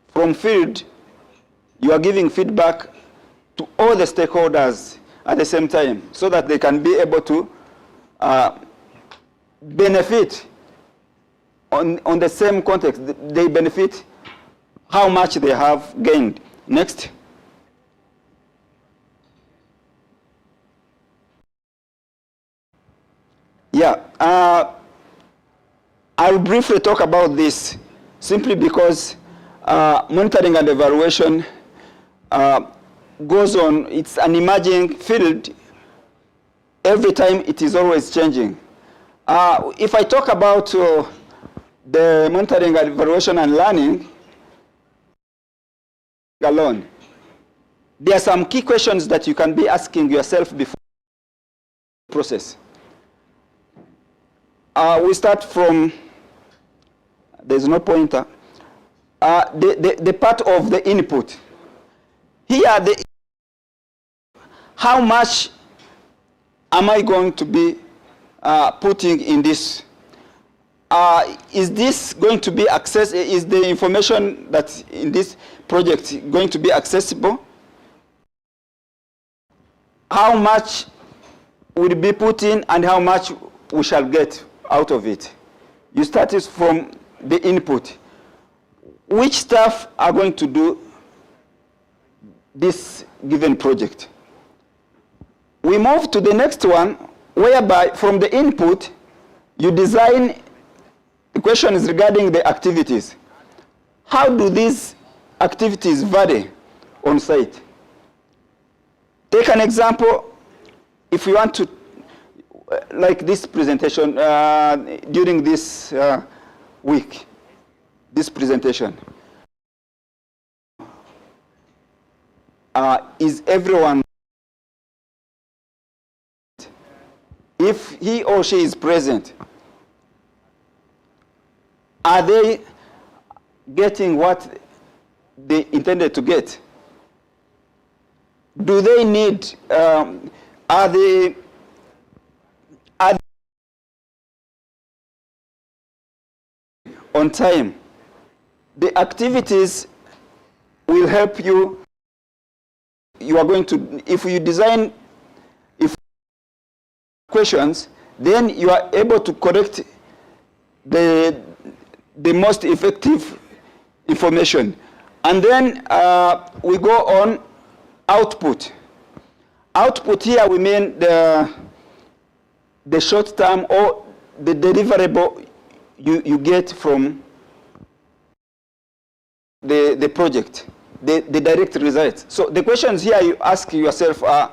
Speaker 11: From field, you are giving feedback to all the stakeholders at the same time so that they can be able to benefit on the same context. They benefit how much they have gained. Next. Yeah, I'll briefly talk about this simply because monitoring and evaluation goes on. It's an emerging field. Every time it is always changing. If I talk about the monitoring and evaluation and learning alone, there are some key questions that you can be asking yourself before the process. We start from, there's no pointer, the part of the input. Here, how much am I going to be putting in this? Is this going to be is the information that's in this project going to be accessible? How much will be put in and how much we shall get out of it? You start it from the input. Which staff are going to do this given project? We move to the next one, whereby from the input, you design questions regarding the activities. How do these activities vary on site? Take an example, if you want to, like this presentation, during this week, this presentation. is everyone, if he or she is present, are they getting what they intended to get? Do they need, are they on time? The activities will help you. You are going to, if you design questions, then you are able to correct the most effective information. And then we go on output. Output here we mean the short term or the deliverable you get from the project, the direct results. So the questions here you ask yourself are,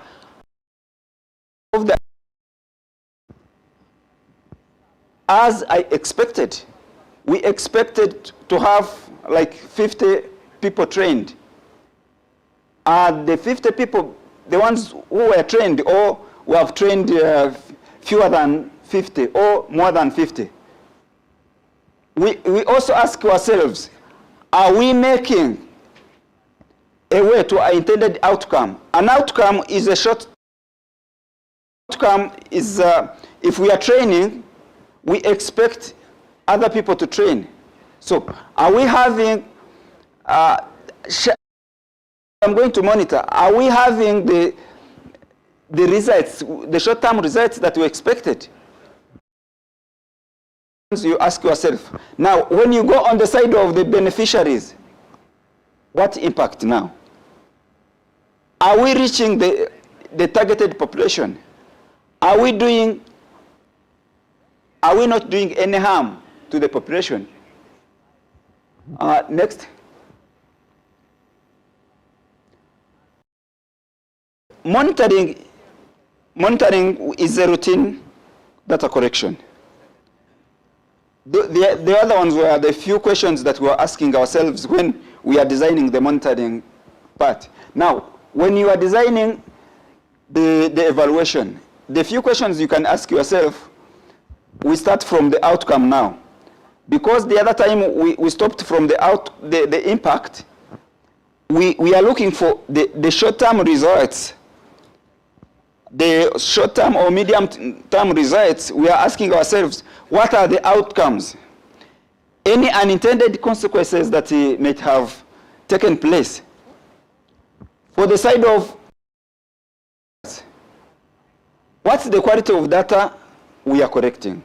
Speaker 11: of the, as I expected, we expected to have like 50 people trained. Are the 50 people the ones who were trained, or who have trained fewer than 50 or more than 50? We also ask ourselves, are we making a way to our intended outcome? An outcome is a short outcome is if we are training, we expect other people to train. So are we having, I'm going to monitor, are we having the results, the short-term results that we expected? You ask yourself. Now, when you go on the side of the beneficiaries, what impact now? Are we reaching the targeted population? Are we not doing any harm to the population? Next. Monitoring is a routine data collection. The other ones were the few questions that we are asking ourselves when we are designing the monitoring part. Now, when you are designing the evaluation, the few questions you can ask yourself, we start from the outcome now. Because the other time we stopped from the impact, we are looking for the short-term results. The short-term or medium-term results, we are asking ourselves, what are the outcomes? Any unintended consequences that might have taken place? For the side of, what's the quality of data we are collecting?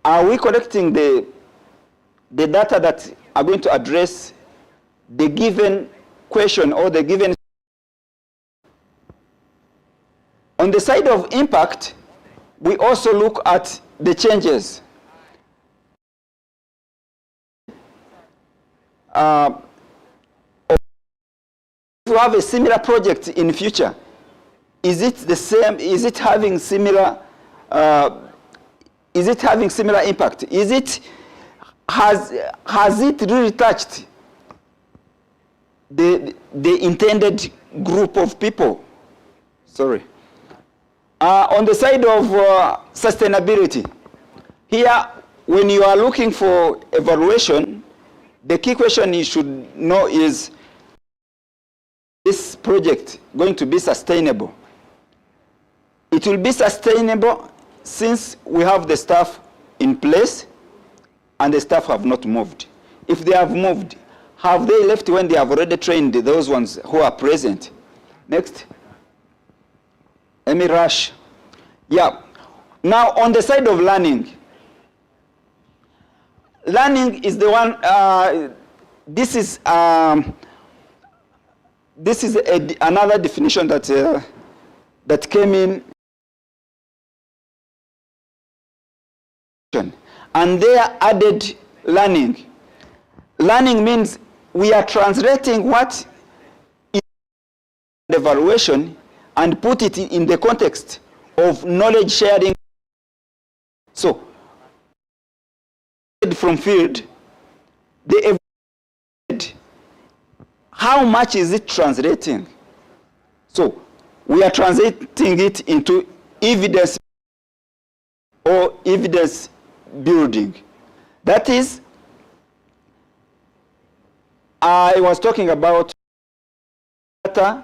Speaker 11: Are we collecting the data that are going to address the given question or the given? On the side of impact, we also look at the changes. If you have a similar project in the future, is it the same? Is it having similar? Is it having similar impact? Is it has it really touched the intended group of people? Sorry. On the side of sustainability, here, when you are looking for evaluation, the key question you should know is, this project going to be sustainable? It will be sustainable since we have the staff in place and the staff have not moved. If they have moved, have they left when they have already trained those ones who are present? Next. Let me rush. Yeah. Now, on the side of learning, learning is the one, this is another definition that came in, and they added learning. Learning means we are translating what is the evaluation and put it in the context of knowledge sharing. So, from field, they evaluated how much is it translating? So we are translating it into evidence or evidence building. That is, I was talking about data,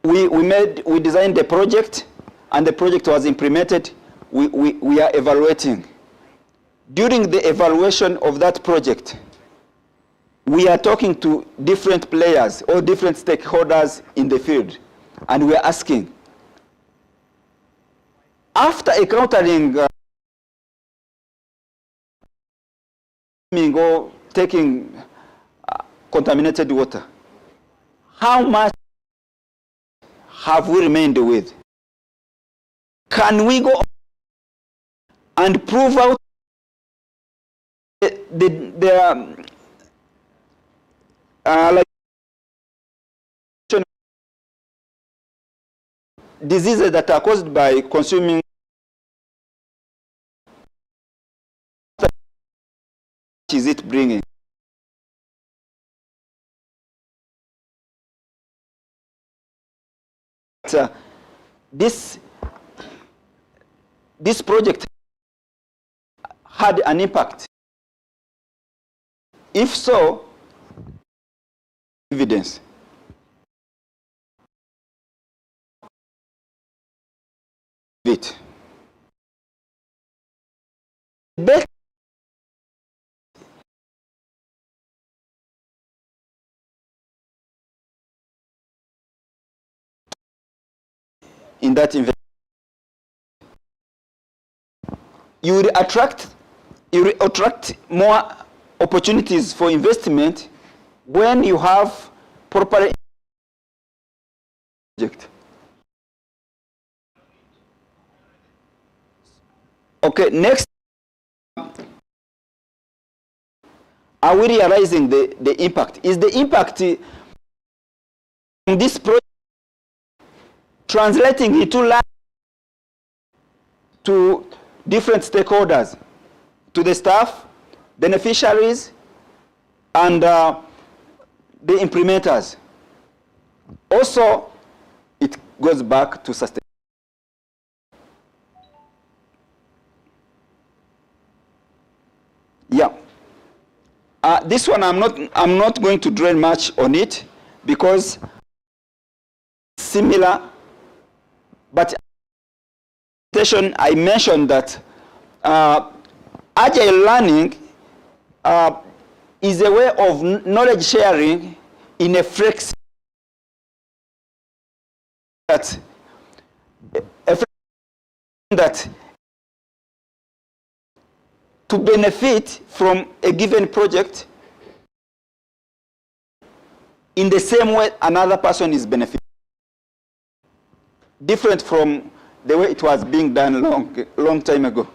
Speaker 11: we designed the project, and the project was implemented. We are evaluating. During the evaluation of that project, we are talking to different players or different stakeholders in the field, and we are asking, after encountering or taking contaminated water, how much have we remained with? Can we go and prove out like diseases that are caused by consuming is it bringing? This project had an impact. If so, evidence. It. Best in that investment, you will attract more opportunities for investment when you have proper project. Okay, next, are we realizing the impact? Is the impact in this project translating into to different stakeholders, to the staff, beneficiaries, and the implementers? Also, it goes back to sustainability. Yeah. This one I'm not going to dwell much on it because similar, but I mentioned that Agile learning is a way of knowledge sharing in a flexible that to benefit from a given project in the same way another person is benefiting. Different from the way it was being done long time ago.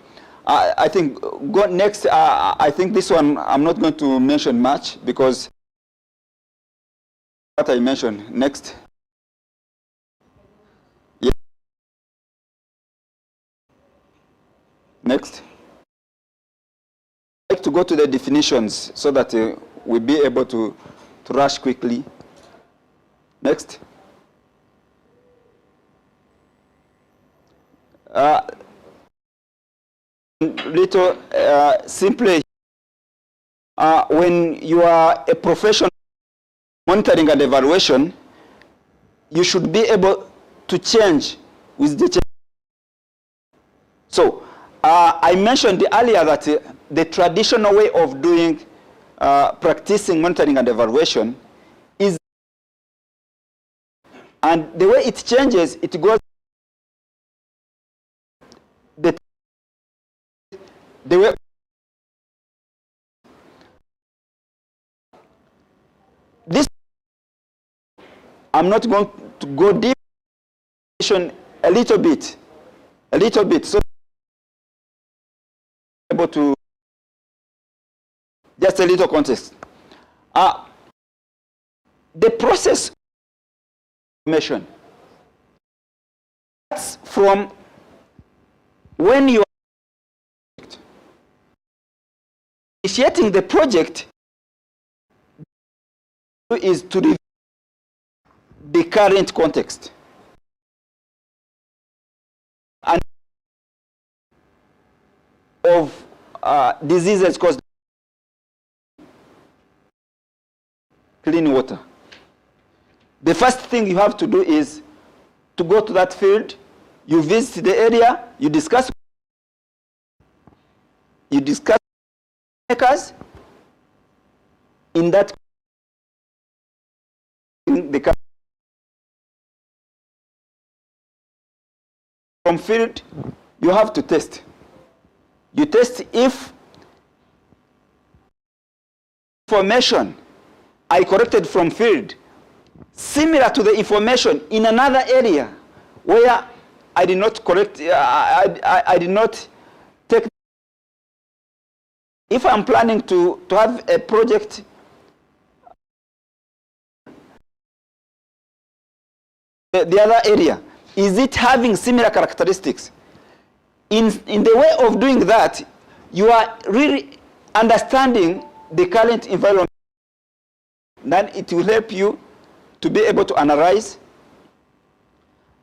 Speaker 11: I think go next. I think this one I'm not going to mention much because what I mentioned. Next. Yeah. Next. I'd like to go to the definitions so that we'll be able to rush quickly. Next. Simply, when you are a professional monitoring and evaluation, you should be able to change with the change. So, I mentioned earlier that the traditional way of doing practicing monitoring and evaluation is, and the way it changes, it goes the way this. I'm not going to go deep a little bit, so able to just a little context. The process information from when you are initiating the project, is to review the current context and of diseases caused clean water. The first thing you have to do is to go to that field, you visit the area, you discuss makers in that the from field, you have to test. You test if information I corrected from field similar to the information in another area where I did not correct, I did not take. If I'm planning to have a project the other area, is it having similar characteristics? In the way of doing that, you are really understanding the current environment. Then it will help you to be able to analyze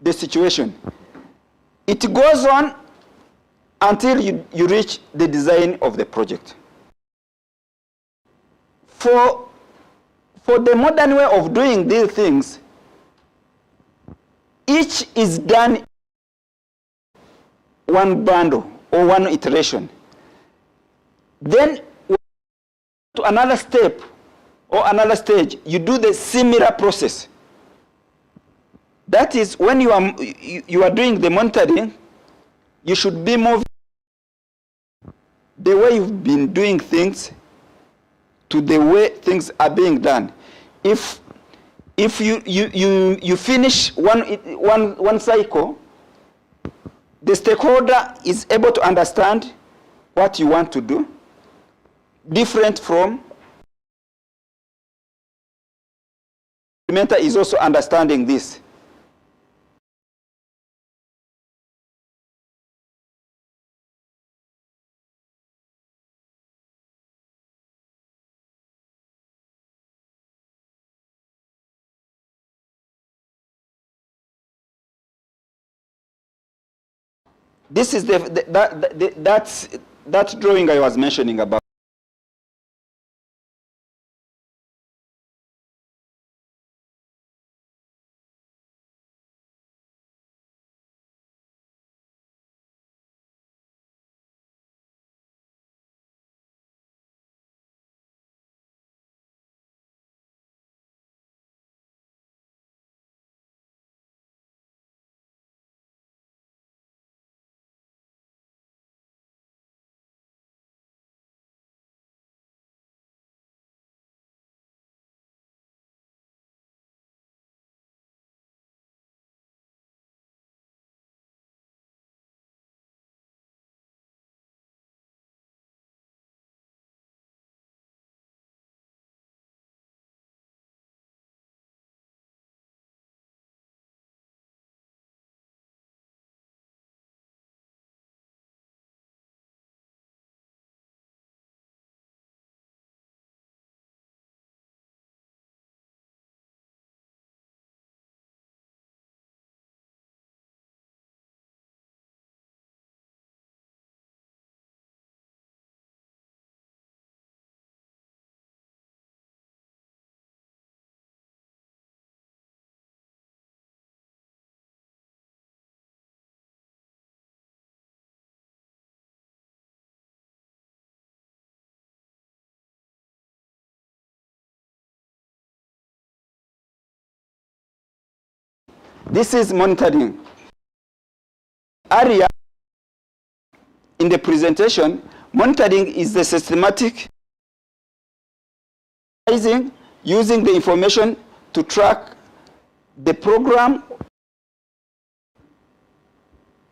Speaker 11: the situation. It goes on until you reach the design of the project. For the modern way of doing these things, each is done one bundle or one iteration. Then to another step or another stage, you do the similar process. That is when you are doing the monitoring, you should be moving the way you've been doing things to the way things are being done. If you finish one cycle, the stakeholder is able to understand what you want to do, different from the implementer is also understanding this. This is that drawing I was mentioning about. This is monitoring. Area in the presentation, monitoring is the systematic using the information to track the program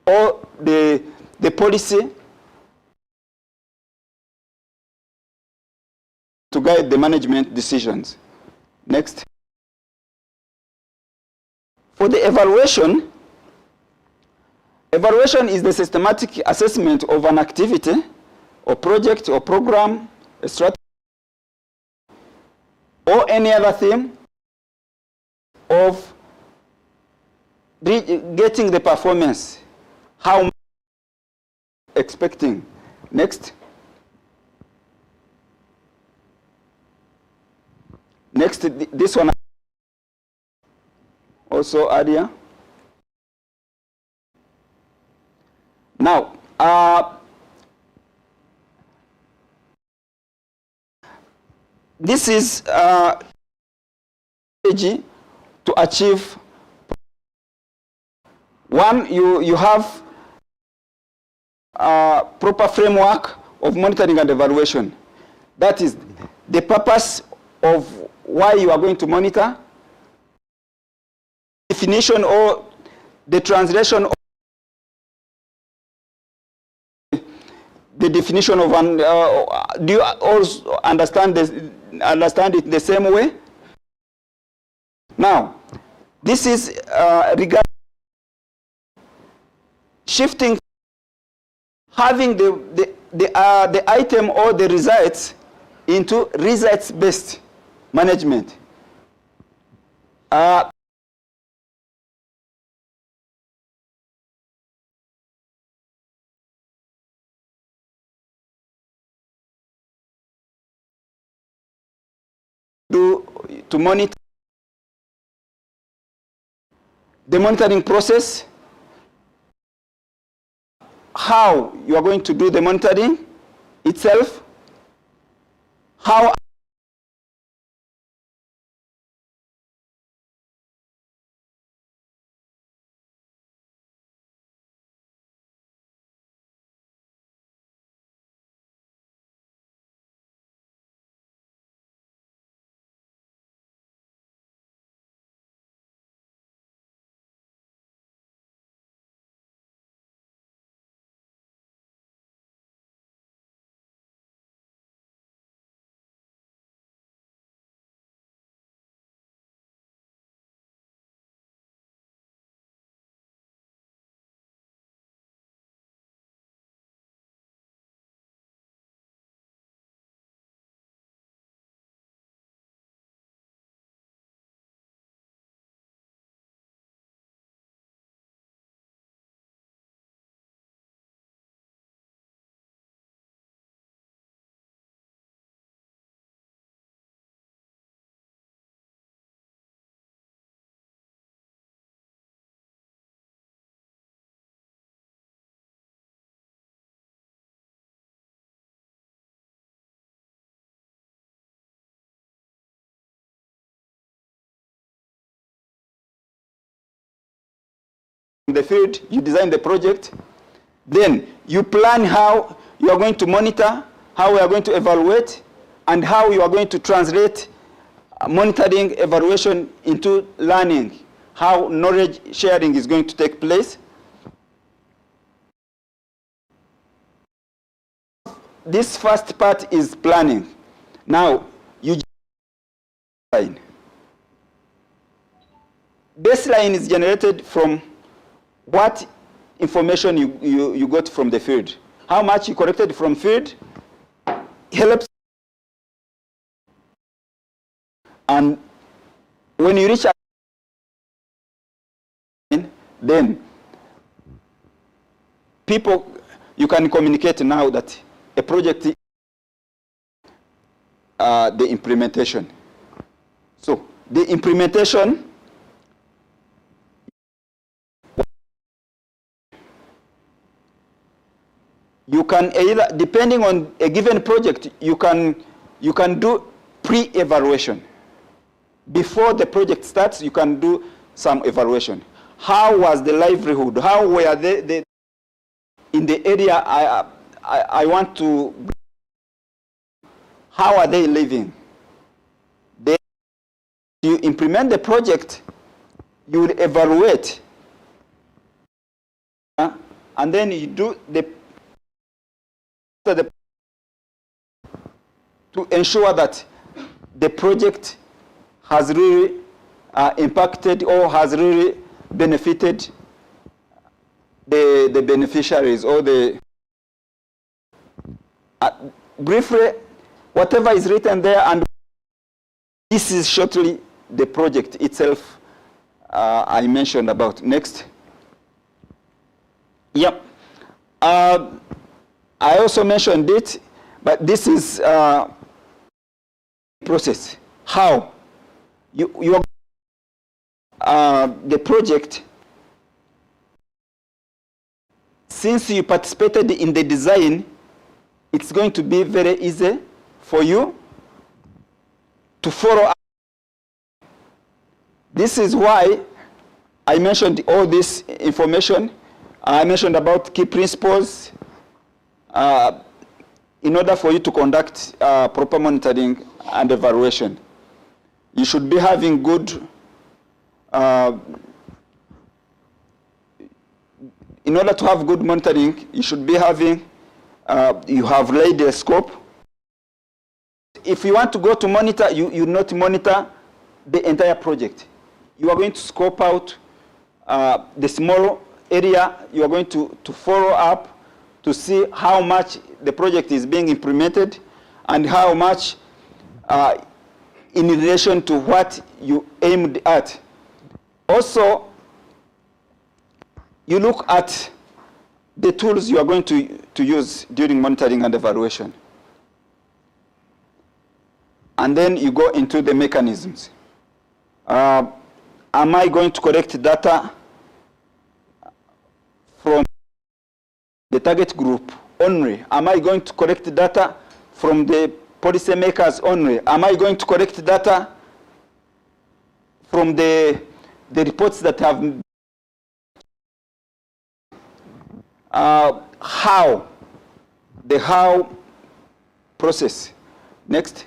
Speaker 11: or the policy to guide the management decisions. Next. For the evaluation evaluation is the systematic assessment of an activity or project or program, a strategy, or any other theme of getting the performance, how expecting. Next. Next, this one also earlier. Now, this is strategy to achieve. One, you have a proper framework of monitoring and evaluation. That is the purpose of why you are going to monitor, definition or the translation of the definition of an, do you also understand it the same way? Now, this is regarding shifting, having the item or the results into results-based management. To monitor the monitoring process, how you are going to do the monitoring itself, how in the field, you design the project, then you plan how you are going to monitor, how we are going to evaluate, and how you are going to translate monitoring evaluation into learning, how knowledge sharing is going to take place. This first part is planning. Now, you baseline. Baseline is generated from what information you got from the field. How much you collected from field helps. And when you reach then people, you can communicate now that a project, the implementation. So the implementation, you can either, depending on a given project, you can do pre-evaluation. Before the project starts, you can do some evaluation. How was the livelihood? How were they in the area I want to, how are they living? Then you implement the project, you will evaluate, and then you do to ensure that the project has really impacted or has really benefited the beneficiaries or the briefly whatever is written there, and this is shortly the project itself I mentioned about. Next. Yep. I also mentioned it, but this is process. How you the project, since you participated in the design, it's going to be very easy for you to follow up. This is why I mentioned all this information. I mentioned about key principles in order for you to conduct proper monitoring and evaluation. You should be having good, in order to have good monitoring, you should be having, you have laid a scope. If you want to go to monitor, you not monitor the entire project. You are going to scope out the small area. You are going to follow up to see how much the project is being implemented and how much in relation to what you aimed at. Also, you look at the tools you are going to use during monitoring and evaluation. And then you go into the mechanisms. Am I going to collect data from the target group only? Am I going to collect data from the policymakers only? Am I going to collect data from the reports that have how? The how process. Next.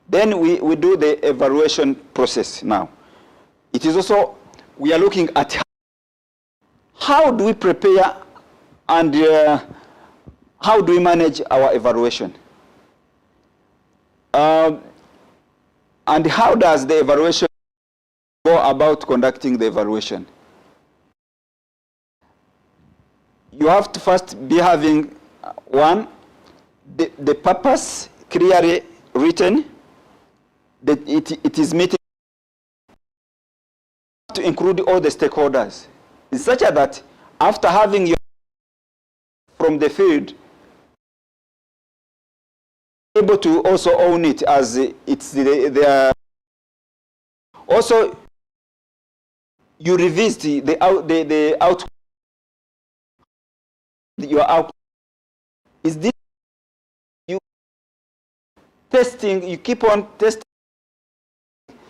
Speaker 11: Then we do the evaluation process now. It is also, we are looking at how do we prepare and how do we manage our evaluation? And how does the evaluation go about conducting the evaluation? You have to first be having, one, the purpose clearly written, that it is meeting to include all the stakeholders. It's such that after having your from the field, able to also own it as it's the also you revisit the outcome. Your outcome is this, you testing, you keep on testing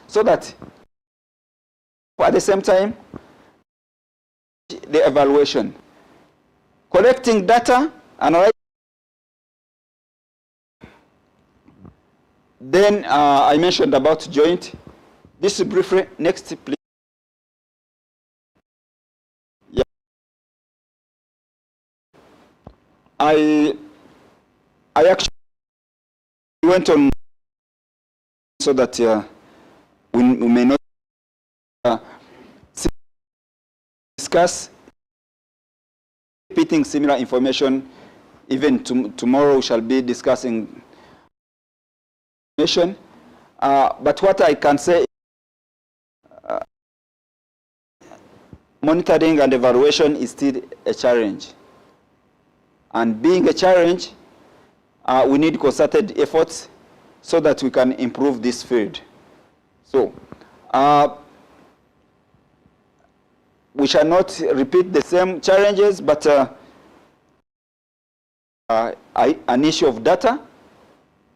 Speaker 11: so that at the same time the evaluation, collecting data, analyzing. Then I mentioned about joint. This is briefly. Next, please. Yeah. I actually went on so that we may not discuss repeating similar information. Even tomorrow we shall be discussing information. But what I can say is monitoring and evaluation is still a challenge. And being a challenge, we need concerted efforts so that we can improve this field. So, we shall not repeat the same challenges, but an issue of data.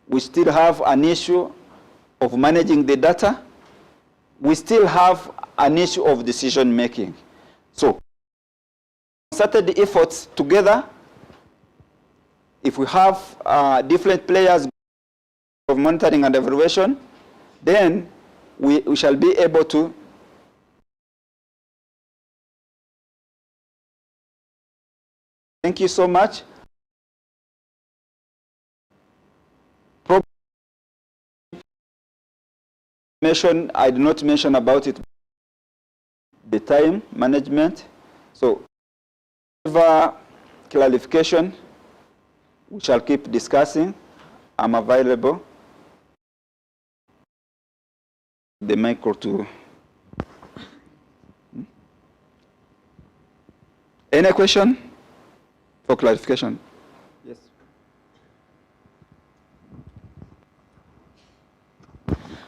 Speaker 11: We still have an issue of managing the data. We still have an issue of decision making. So, concerted efforts together, if we have different players of monitoring and evaluation, then we shall be able to thank you so much. I did not mention about it, the time management. So Clarification, we shall keep discussing. I'm available. The micro to. Any question for clarification? Yes.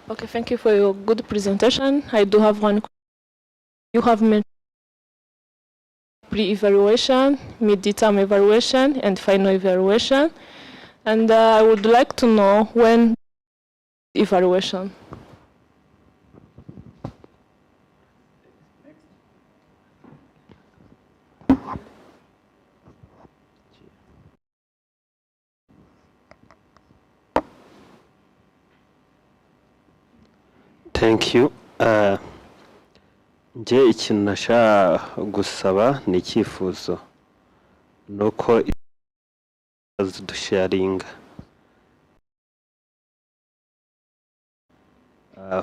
Speaker 6: Okay, thank you for your good presentation. I do have one. You have mentioned pre-evaluation, mid-term evaluation, and final evaluation. And I would like to know when evaluation.
Speaker 8: Thank you. Nje ikintu nashaka gusaba ni icyifuzo nuko dusharinga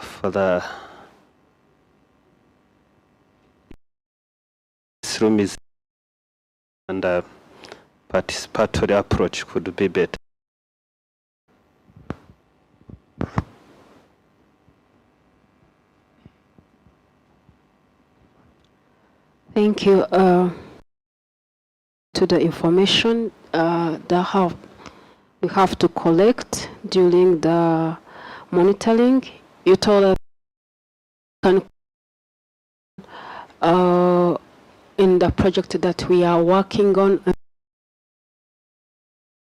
Speaker 8: for the room is and participatory approach could be better.
Speaker 7: Thank you to the information that we have to collect during the monitoring. You told us in the project that we are working on.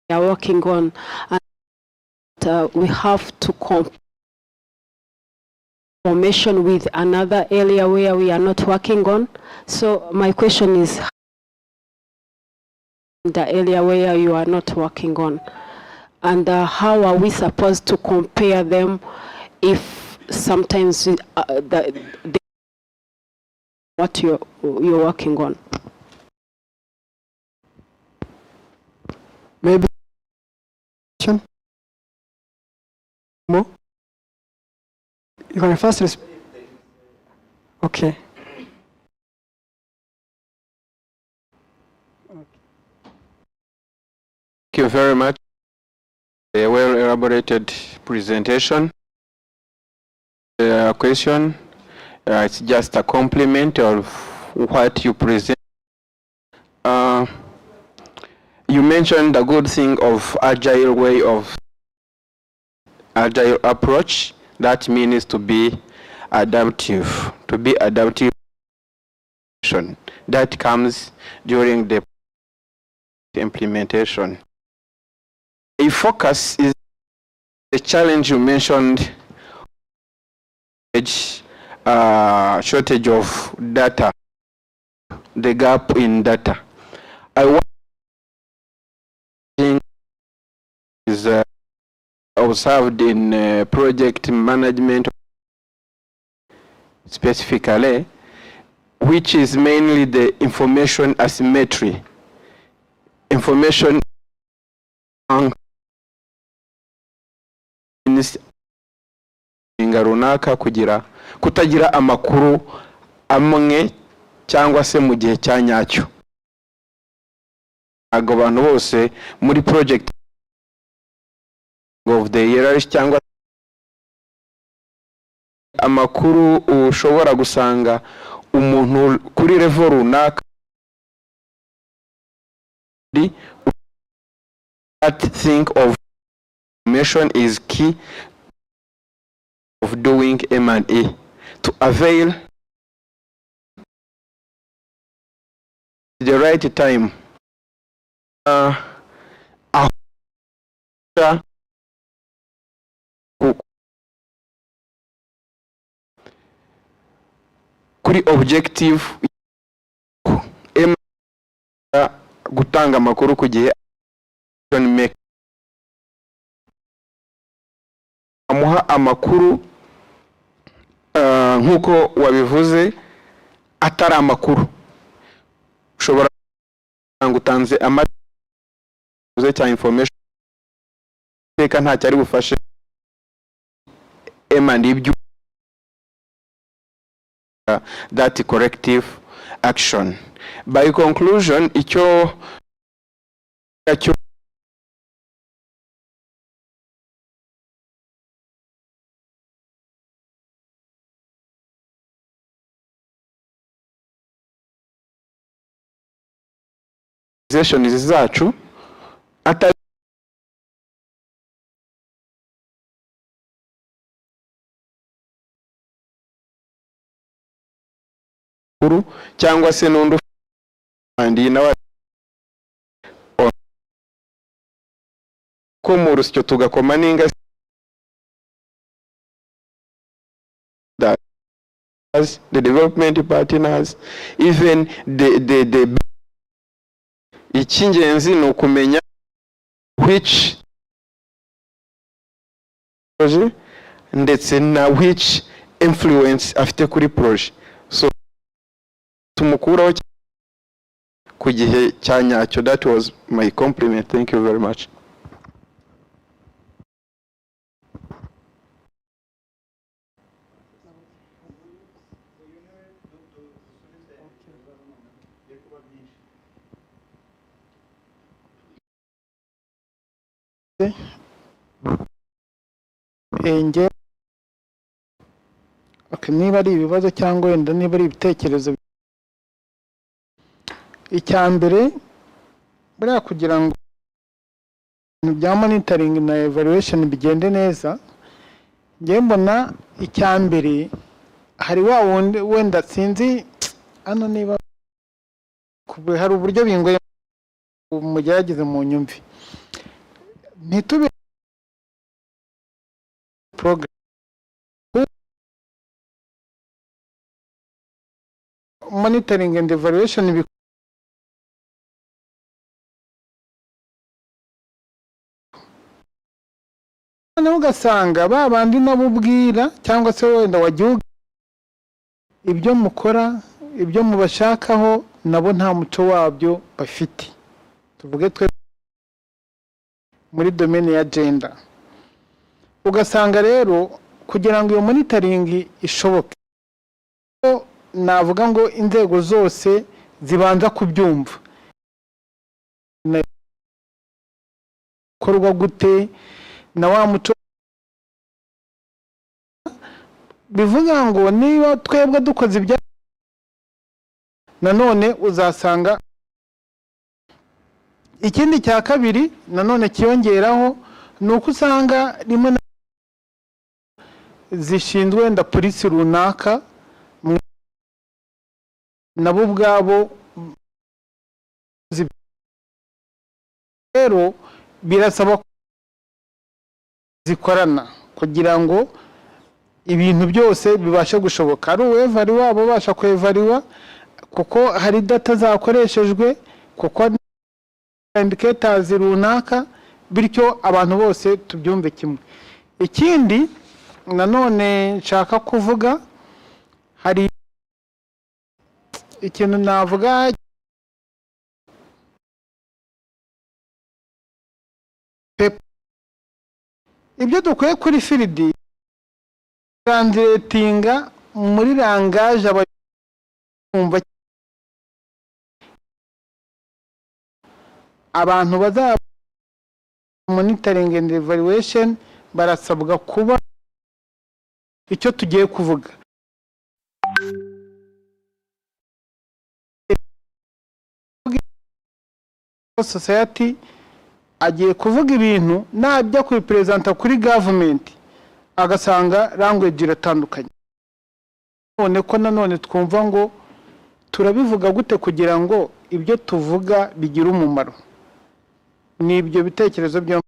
Speaker 7: And we have to compare information with another area where we are not working on. So my question is, the area where you are not working on, and how are we supposed to compare them if sometimes what you're working on?
Speaker 4: Maybe more. You can first okay.
Speaker 12: Thank you very much. A well elaborated presentation. Question, it's just a compliment of what you present. You mentioned the good thing of agile way of agile approach. That means to be adaptive, that comes during the implementation. A focus is the challenge you mentioned, shortage of data, the gap in data. I want is observed in project management specifically, which is mainly the information asymmetry. Information runaka kutagira amakuru amwe cyangwa se mu gihe cya nyacyo. Ntabwo abantu bose muri project of the year cyangwa amakuru ushobora gusanga umuntu kuri level runaka that think of information is key of doing M&A to avail the right time. Kuri objective gutanga amakuru ku gihe amuha amakuru nkuko wabivuze atari amakuru ushobora gutanze amaze cya information teka nta cyari bufashe M&A that corrective action. By conclusion, icyo zacu atari cyangwa se n'undi andi nawe ko mu rusyo tugakoma n'inga the development partners, even the icy'ingenzi ni ukumenya which project ndetse na which influence afite kuri project, so tumukuraho ku gihe cya nyacyo. That was my compliment. Thank you very much.
Speaker 13: niba ari ibibazo cyangwa wenda niba ari ibitekerezo, icya mbere buriya kugira ngo ibintu bya monitoring na evaluation bigende neza, njye mbona icya mbere hari wa wundi wenda sinzi hano niba hari uburyo bingoye mugerageze mu nyumvi, ntitube program monitoring and evaluation ugasanga ba bandi nabo ubwira cyangwa se wenda wagihugu ibyo mukora ibyo mubashakaho nabo nta muco wabyo bafite. Tuvuge twe muri domaine ya gender, ugasanga rero kugira ngo iyo monitoring ishoboke, navuga ngo inzego zose zibanza kubyumva korwa gute na wa muco. Bivuga ngo niba twebwe dukoze ibya nanone uzasanga ikindi cya kabiri nanone kiyongeraho nuko usanga rimwe zishinzwe nda polisi runaka nabo ubwabo rero birasaba zikorana kugira ngo ibintu byose bibashe gushoboka. Ari uwevariwa wabo basha kwevariwa kuko hari data zakoreshejwe, kuko indicators runaka, bityo abantu bose tubyumve kimwe. Ikindi nanone nshaka kuvuga, hari ikintu navuga ibyo dukwiye kuri field translatinga muri langage abumva abantu baza monitoring and evaluation barasabwa kuba icyo tugiye kuvuga. Society agiye kuvuga ibintu najya kubipresenta kuri government agasanga language iratandukanye, none ko nanone twumva ngo turabivuga gute kugira ngo ibyo tuvuga bigira umumaro. Ni ibyo bitekerezo byo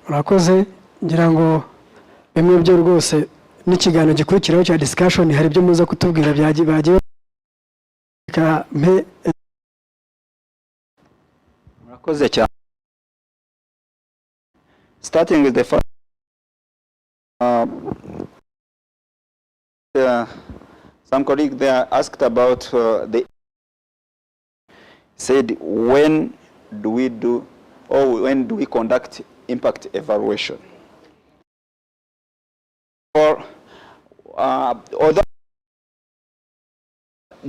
Speaker 4: urakoze. Ngira ngo bimwe byo rwose n'ikiganiro gikurikiraho cya discussion hari ibyo muza kutubwira bagiye
Speaker 11: murakoze cyane. Starting with the first some colleagues there asked about the said when do we do or when do we conduct impact evaluation. For although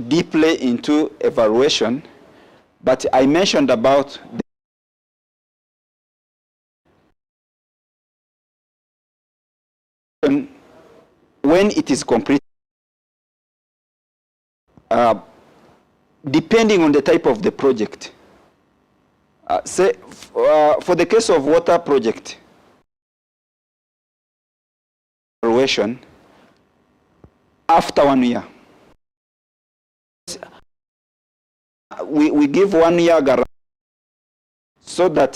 Speaker 11: deeply into evaluation, but I mentioned about when it is complete, depending on the type of the project. Say, for the case of water project, evaluation after 1 year. We give 1 year guarantee so that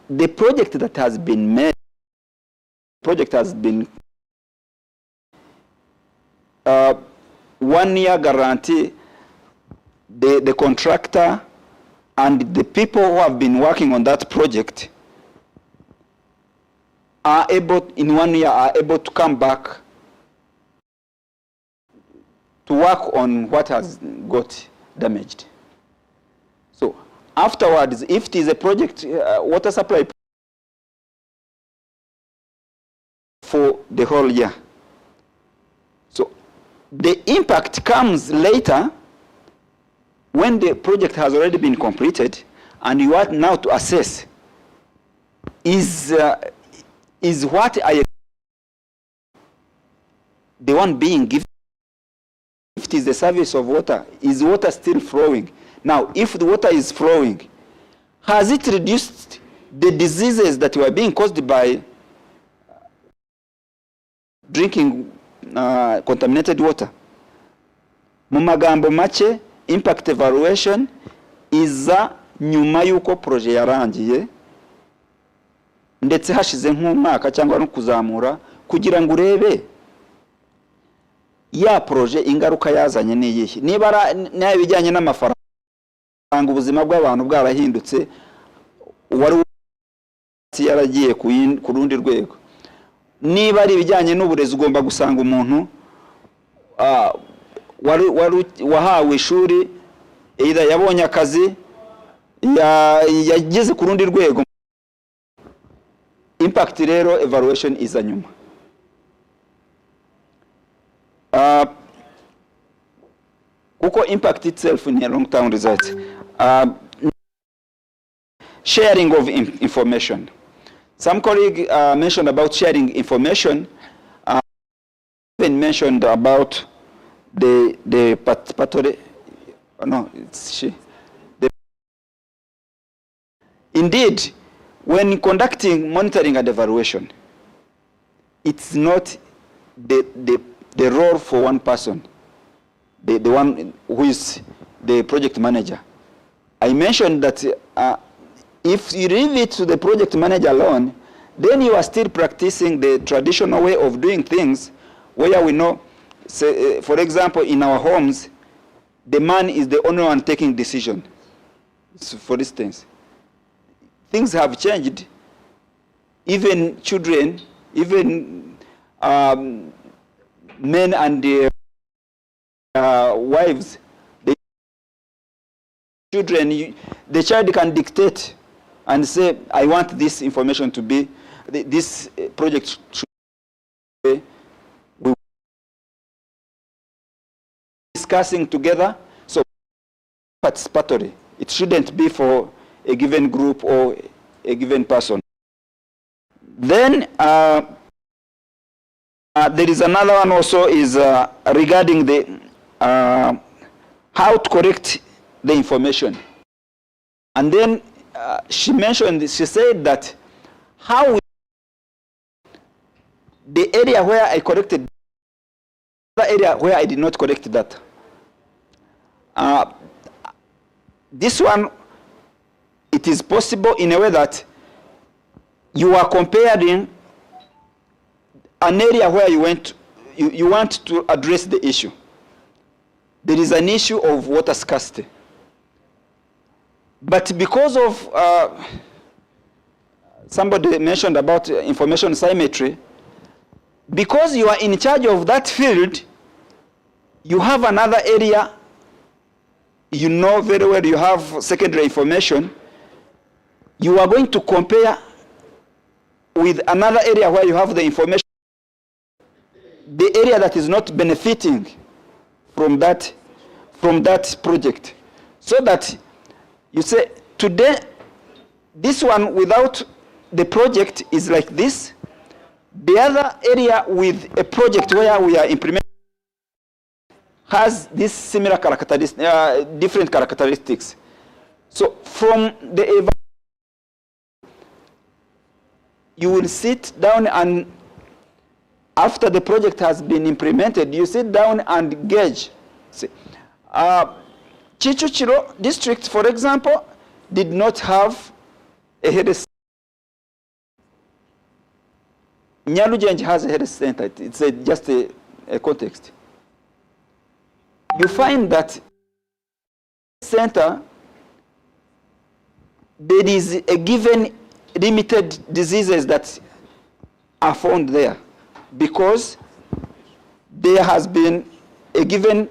Speaker 11: the project that has been made, project has been 1 year guarantee, the contractor and the people who have been working on that project are able, in 1 year, are able to come back to work on what has got damaged. So afterwards, if it is a project, water supply for the whole year, so the impact comes later when the project has already been completed and you want now to assess is what the one being given. If it is the service of water, is water still flowing? Now, if the water is flowing, has it reduced the diseases that were being caused by drinking contaminated water? Mu magambo make, impact evaluation iza nyuma yuko projet yarangiye ndetse hashize nk'umwaka cyangwa no kuzamura kugira ngo urebe ya projet ingaruka yazanye niyihe. Niba nayo bijyanye n'amafaranga, ubuzima bw'abantu bwarahindutse, wari yaragiye ku rundi rwego. Niba ari bijyanye n'uburezi, ugomba gusanga umuntu wahawe ishuri, either yabonye akazi, yageze ku rundi rwego. Impact rero evaluation iza nyuma. Kuko impact itself in a long term results. Sharing of information. Some colleague mentioned about sharing information. Even mentioned about the participatory. No, it's she. Indeed, when conducting monitoring and evaluation, it's not the role for one person, the one who is the project manager. I mentioned that if you leave it to the project manager alone, then you are still practicing the traditional way of doing things, where we know, say, for example, in our homes, the man is the only one taking decision. So for instance, things have changed. Even children, even men and their wives, the child can dictate and say, I want this information to be, this project should be, we discussing together. So participatory. It shouldn't be for a given group or a given person. Then there is another one also is regarding the how to correct the information. And then she said that how the area where I corrected, the area where I did not correct that. This one, it is possible in a way that you are comparing an area where you want to address the issue. There is an issue of water scarcity. But because of, somebody mentioned about information symmetry, because you are in charge of that field, you have another area, you know very well, you have secondary information, you are going to compare with another area where you have the information. the area that is not benefiting from that project. So that you say, today, this one without the project is like this. The other area with a project where we are implementing has this similar characteristics, different characteristics. So from the you will sit down, and after the project has been implemented, you sit down and gauge. See, Chichuchiro district, for example, did not have a health center. Nyarujenji has a health center. It's just a context. You find that center, there is a given limited diseases that are found there because there has been a given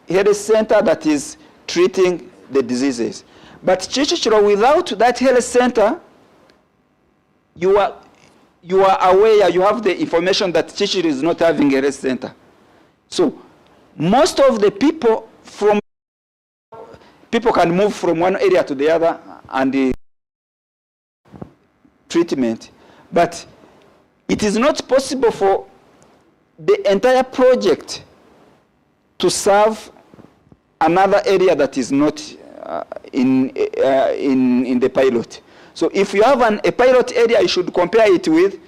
Speaker 11: health center that is treating the diseases. But Chichichiro, without that health center, you are aware, you have the information that Chichichiro is not having a health center. So most of the people can move from one area to the other and the treatment, but it is not possible for the entire project to serve another area that is not in the pilot. So if you have a pilot area, you should compare it with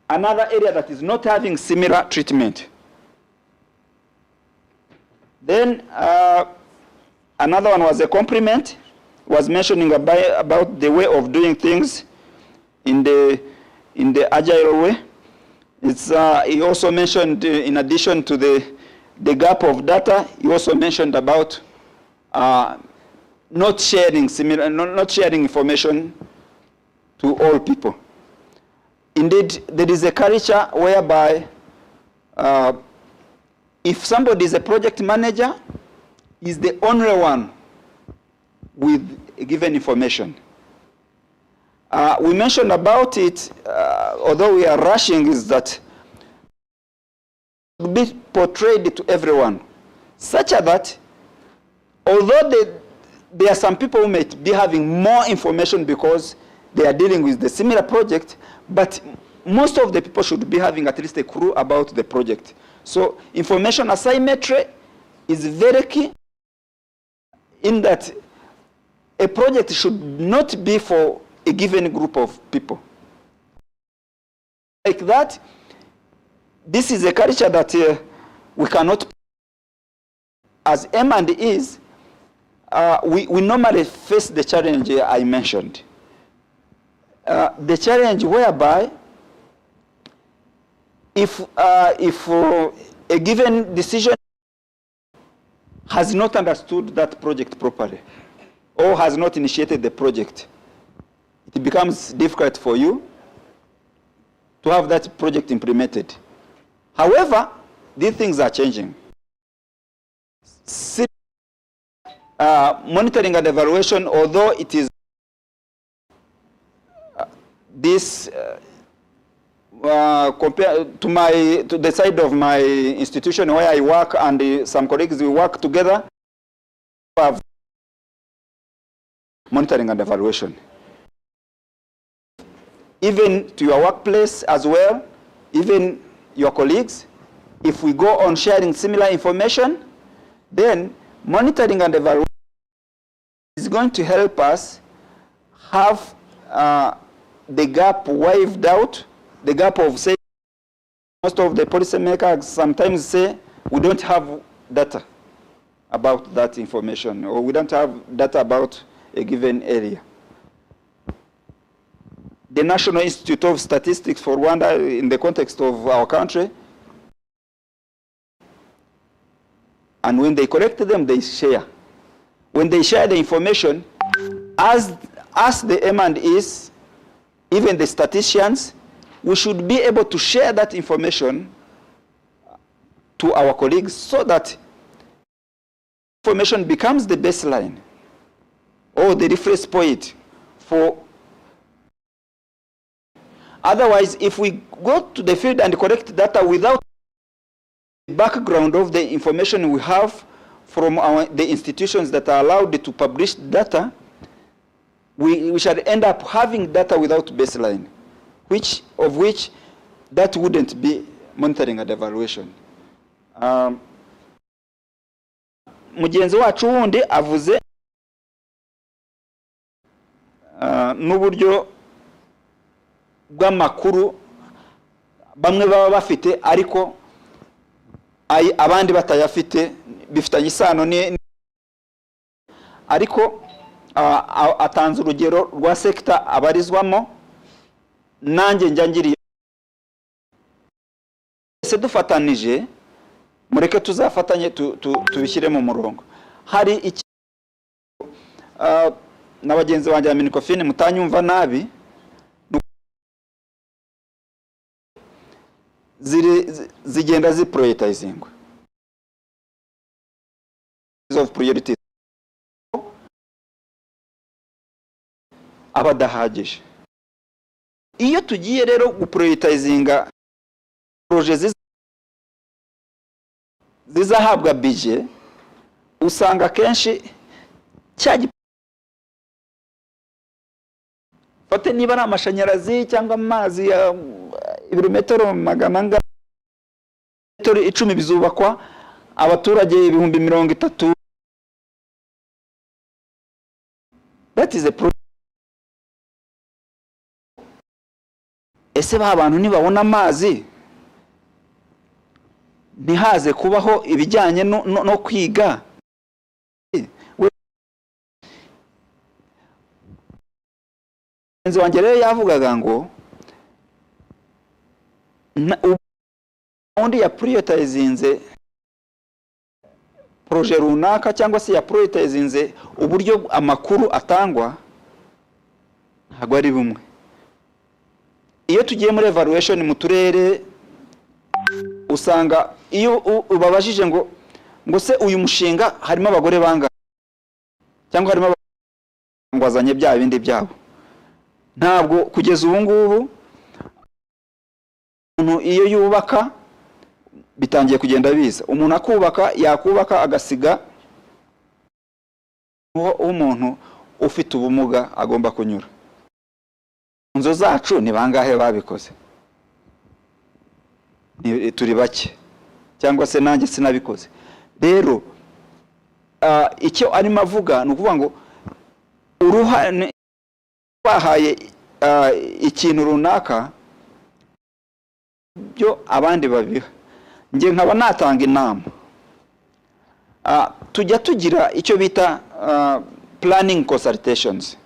Speaker 11: another area that is not having similar treatment. Then another one was a complement, was mentioning about the way of doing things in the Agile way. He also mentioned, in addition to the gap of data, he also mentioned about not sharing information to all people. Indeed, there is a culture whereby if somebody is a project manager, is the only one with given information. We mentioned about it, although we are rushing, is that it be portrayed to everyone, such that although there are some people who might be having more information because they are dealing with the similar project, but most of the people should be having at least a clue about the project. So information asymmetry is very key in that a project should not be for a given group of people. Like that, this is a culture that we cannot, as M and is, we normally face the challenge I mentioned. The challenge whereby if a given decision has not understood that project properly or has not initiated the project, it becomes difficult for you to have that project implemented. However, these things are changing. Monitoring and evaluation, although it is this compared to the side of my institution where I work and some colleagues we work together, have monitoring and evaluation. Even to your workplace as well, even your colleagues, if we go on sharing similar information, then monitoring and evaluation is going to help us have the gap wiped out, the gap of, say, most of the policymakers sometimes say, we don't have data about that information, or we don't have data about a given area. The National Institute of Statistics for Rwanda, in the context of our country, and when they collect them, they share. When they share the information, as the M&Es, even the statisticians, we should be able to share that information to our colleagues so that information becomes the baseline or the reference point for. Otherwise, if we go to the field and collect data without background of the information we have from the institutions that are allowed to publish data, we shall end up having data without baseline, which that wouldn't be monitoring and evaluation. Mugenzi wacu wundi avuze n'uburyo bw'amakuru bamwe baba bafite ariko abandi batayafite, bifitanye isano ariko atanze urugero rwa sekta abarizwamo. Nanjye njyangiriye ese dufatanije, mureke tuzafatanye tubishyire mu murongo. Hari iki na bagenzi banjye ya Minicofin mutanyumva nabi, zigenda ziprioritizing of priorities abadahagije. Iyo tugiye rero guprioritizinga project zizahabwa budget, usanga kenshi fate niba ari amashanyarazi cyangwa amazi ya ibirometero magana anga 10 bizubakwa, abaturage 30,000. That is a problem. Ese ba abantu nibabona amazi ntihaze kubaho ibijyanye no kwiga. Enzo wanjye rero yavugaga ngo undi ya prioritizinze projet runaka cyangwa se ya prioritizinze uburyo amakuru atangwa, ntabwo ari bumwe. Iyo tugiye muri evaluation mu turere, usanga iyo ubabajije ngo se uyu mushinga harimo abagore banga cyangwa harimo abangwazanye bya bindi byabo, ntabwo kugeza ubu ngubu umuntu iyo yubaka bitangiye kugenda biza. Umuntu akubaka yakubaka agasiga umuntu ufite ubumuga agomba kunyura. Inzo zacu ni bangahe babikoze? Turi bake, cyangwa se nanjye sinabikoze. Rero icyo arimo avuga ni ukuvuga ngo uruhane bahaye ikintu runaka byo abandi babiha. Nge nkaba natanga inama, tujya tugira icyo bita planning consultations,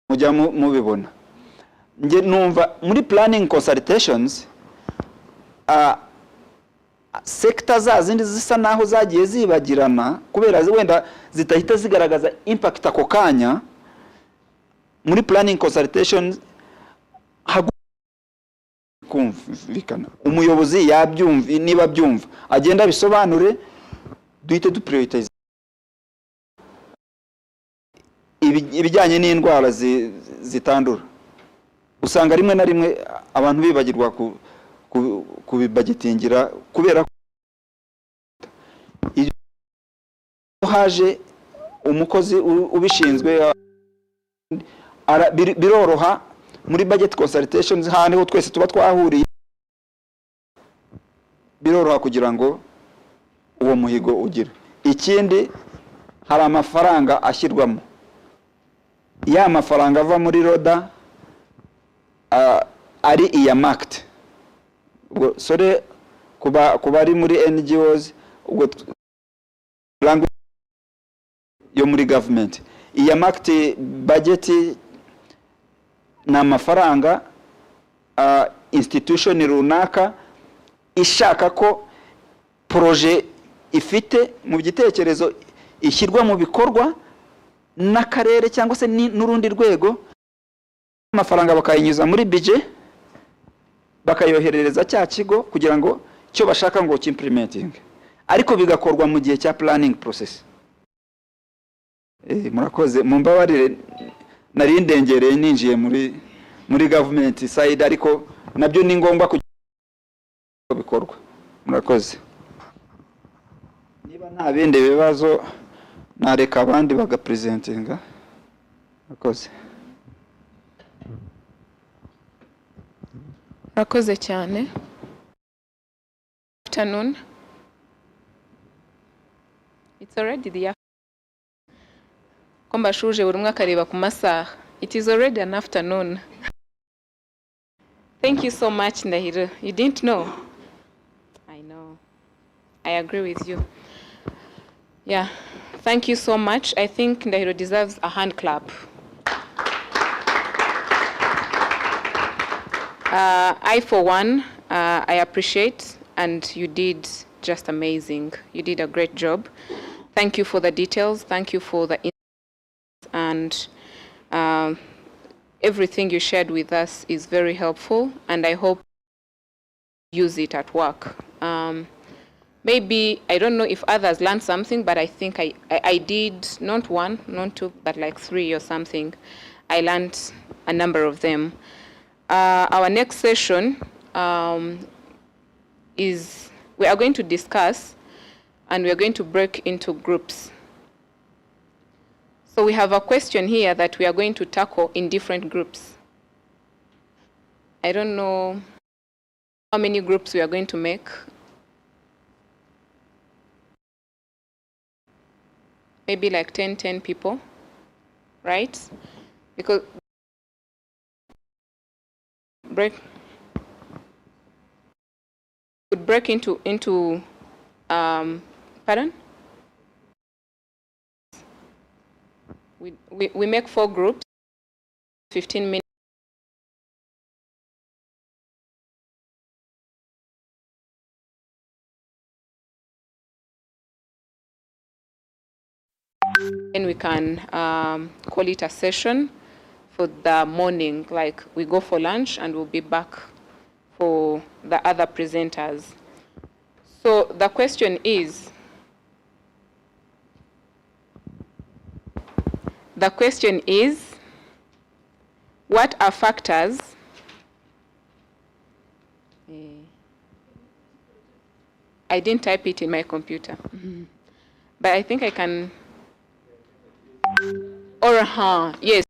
Speaker 11: mujya mubibona. Nge numva muri planning consultations sector zazindi zisa naho zagiye zibagirana kubera wenda zitahita zigaragaza impact ako kanya. Muri planning consultations kumvikana, umuyobozi yabyumva, niba byumva agenda bisobanure, duhite duprioritize ibijyanye n'indwara zitandura. Usanga rimwe na rimwe abantu bibagirwa kubibagetingira kubera haje umukozi ubishinzwe. Biroroha muri budget consultations hano twese tuba twahuriye, biroroha kugira ngo uwo muhigo ugire. Ikindi, hari amafaranga ashyirwamo, ya mafaranga ava muri roda ari earmarked. Ubwo sore kuba ari muri NGOs, ubwo language yo muri government, earmarked budget na mafaranga institution runaka ishaka ko projet ifite mu gitekerezo ishyirwa mu bikorwa n'akarere cyangwa se n'urundi rwego. Amafaranga bakayinyuza muri budget bakayoherereza cya kigo kugira ngo cyo bashaka ngo implementing, ariko bigakorwa mu gihe cya planning process. Murakoze, mumbabarire nari ndengereye ninjiye muri government side, ariko nabyo ni ngombwa bikorwa. murakoze. Niba nta bindi bibazo nareka abandi bagapresentinga. Murakoze.
Speaker 1: Murakoze cyane. Afternoon. It's already the ko mbashuje buri umwe akareba ku masaha. It is already an afternoon. Thank you so much, Ndahiro. You didn't know? I know. I agree with you. Yeah. Thank you so much. I think Ndahiro deserves a hand clap. I, for one, I appreciate, and you did just amazing. You did a great job. Thank you for the details. Thank you for the and everything you shared with us is very helpful, and I hope you use it at work. Maybe, I don't know if others learned something, but I think I did, not one, not two, but like 3 or something. I learned a number of them. Our next session is, we are going to discuss, and we are going to break into groups. So we have a question here that we are going to tackle in different groups. I don't know how many groups we are going to make. Maybe like 10 people, right? Because could break into pardon? We make 4 groups, 15 minutes. And we can call it a session for the morning, like we go for lunch and we'll be back for the other presenters. So the question is, what are factors I didn't type it in my computer, but I think I can, yes.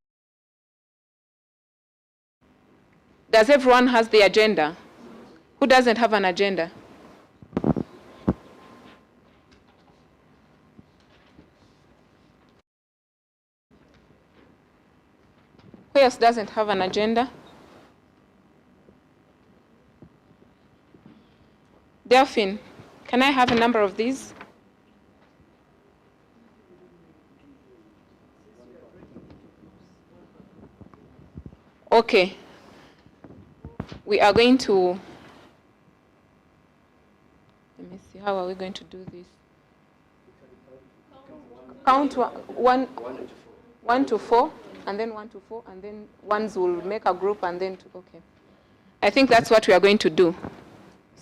Speaker 1: Does everyone has the agenda? Who doesn't have an agenda? Who else doesn't have an agenda? Delphine, can I have a number of these? Okay. We are going to, let me see, how are we going to do this? Count 1 to 4, and then 1 to 4, and then ones will make a group, and then okay. I think that's what we are going to do.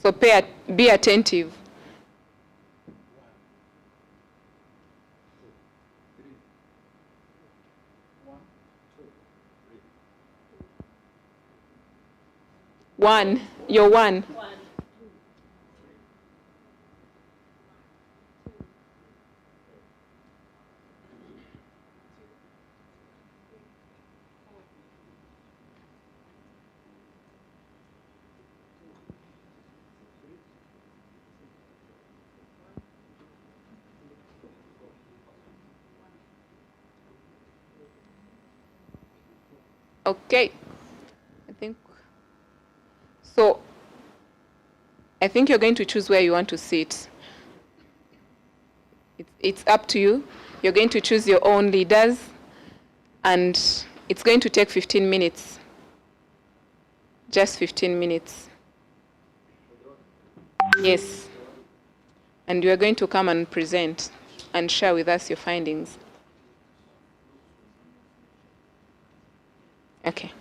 Speaker 1: So be attentive. One, you're one. Okay, I think you're going to choose where you want to sit. It's up to you. You're going to choose your own leaders, and it's going to take 15 minutes. Just 15 minutes. Yes. And you are going to come and present and share with us your findings. Okay.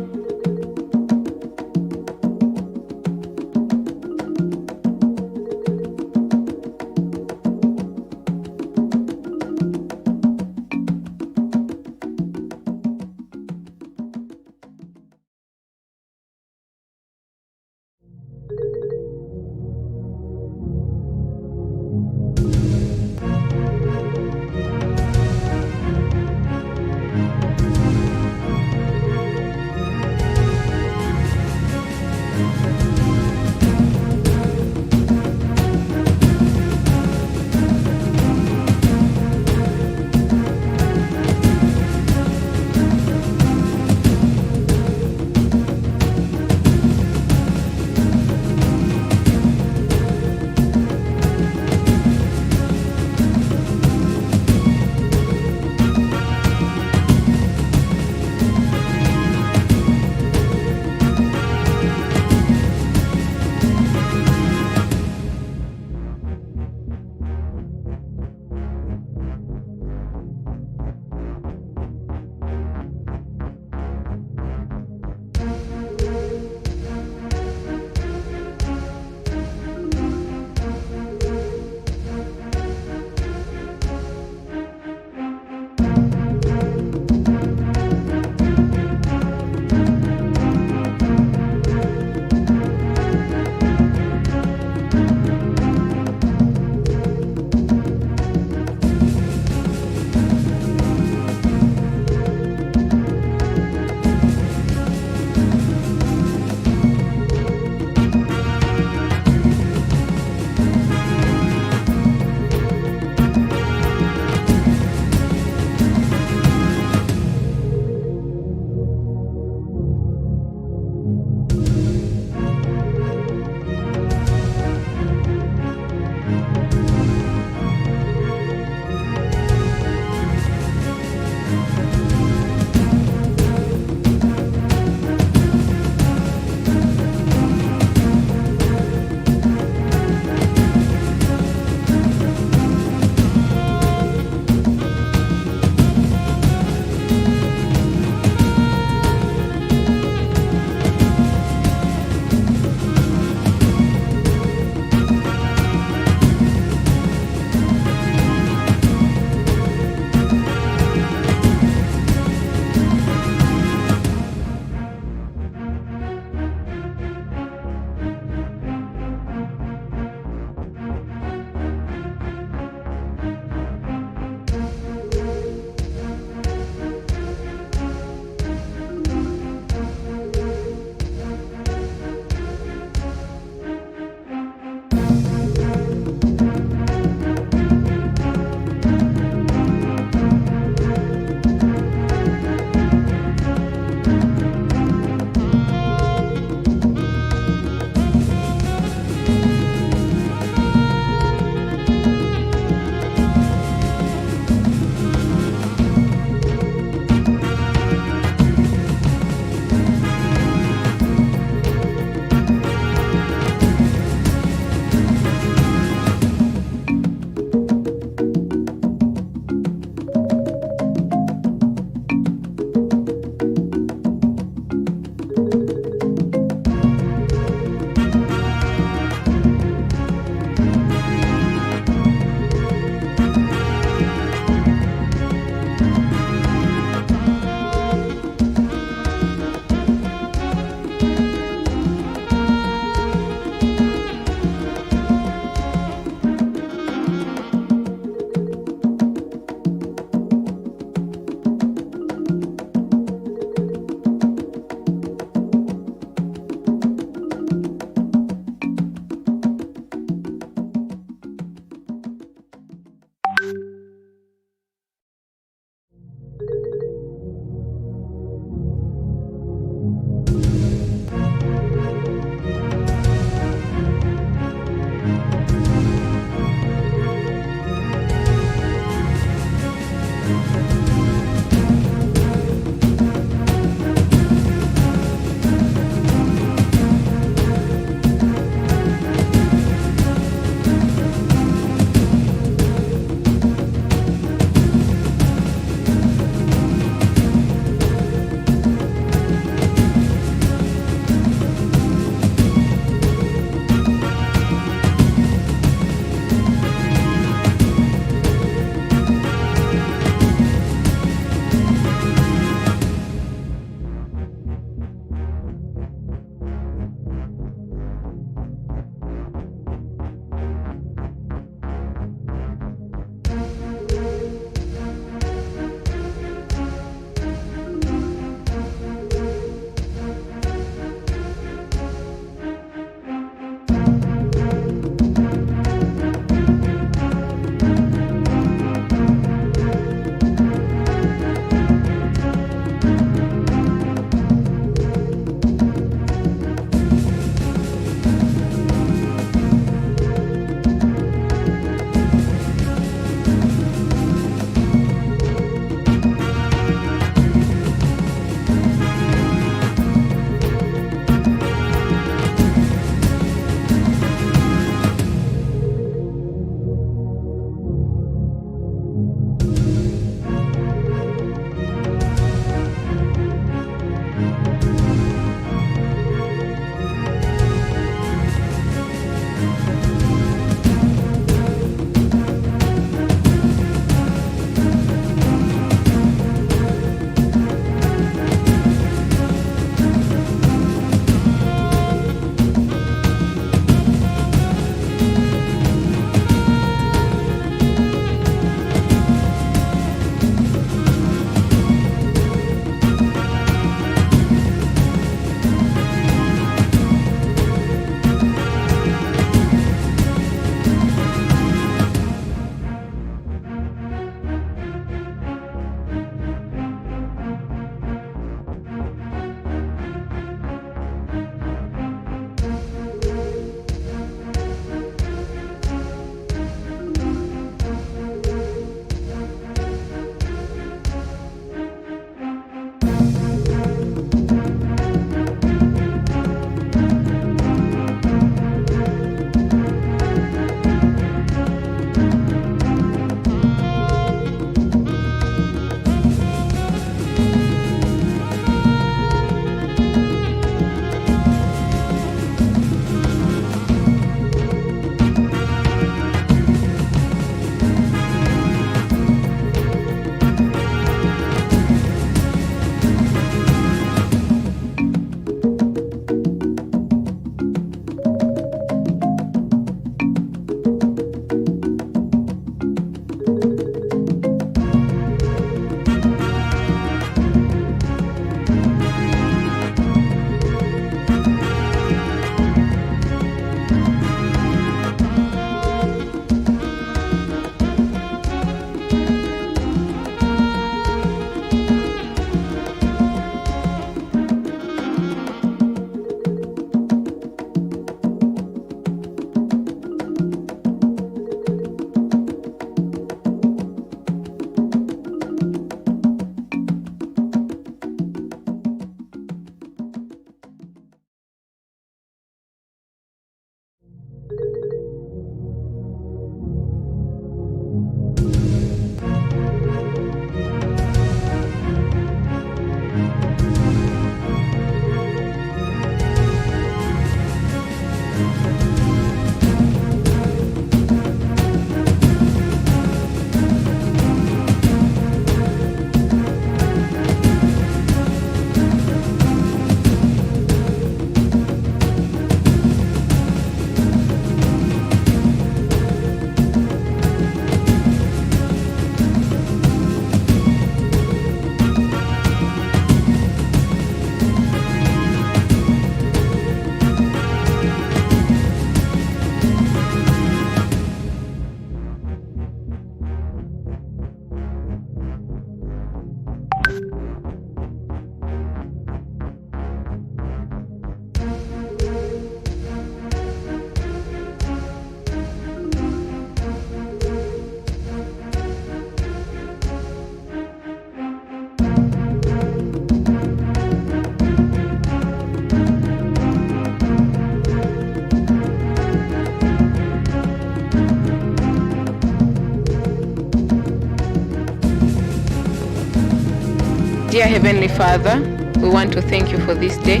Speaker 1: Dear Heavenly Father, we want to thank you for this day.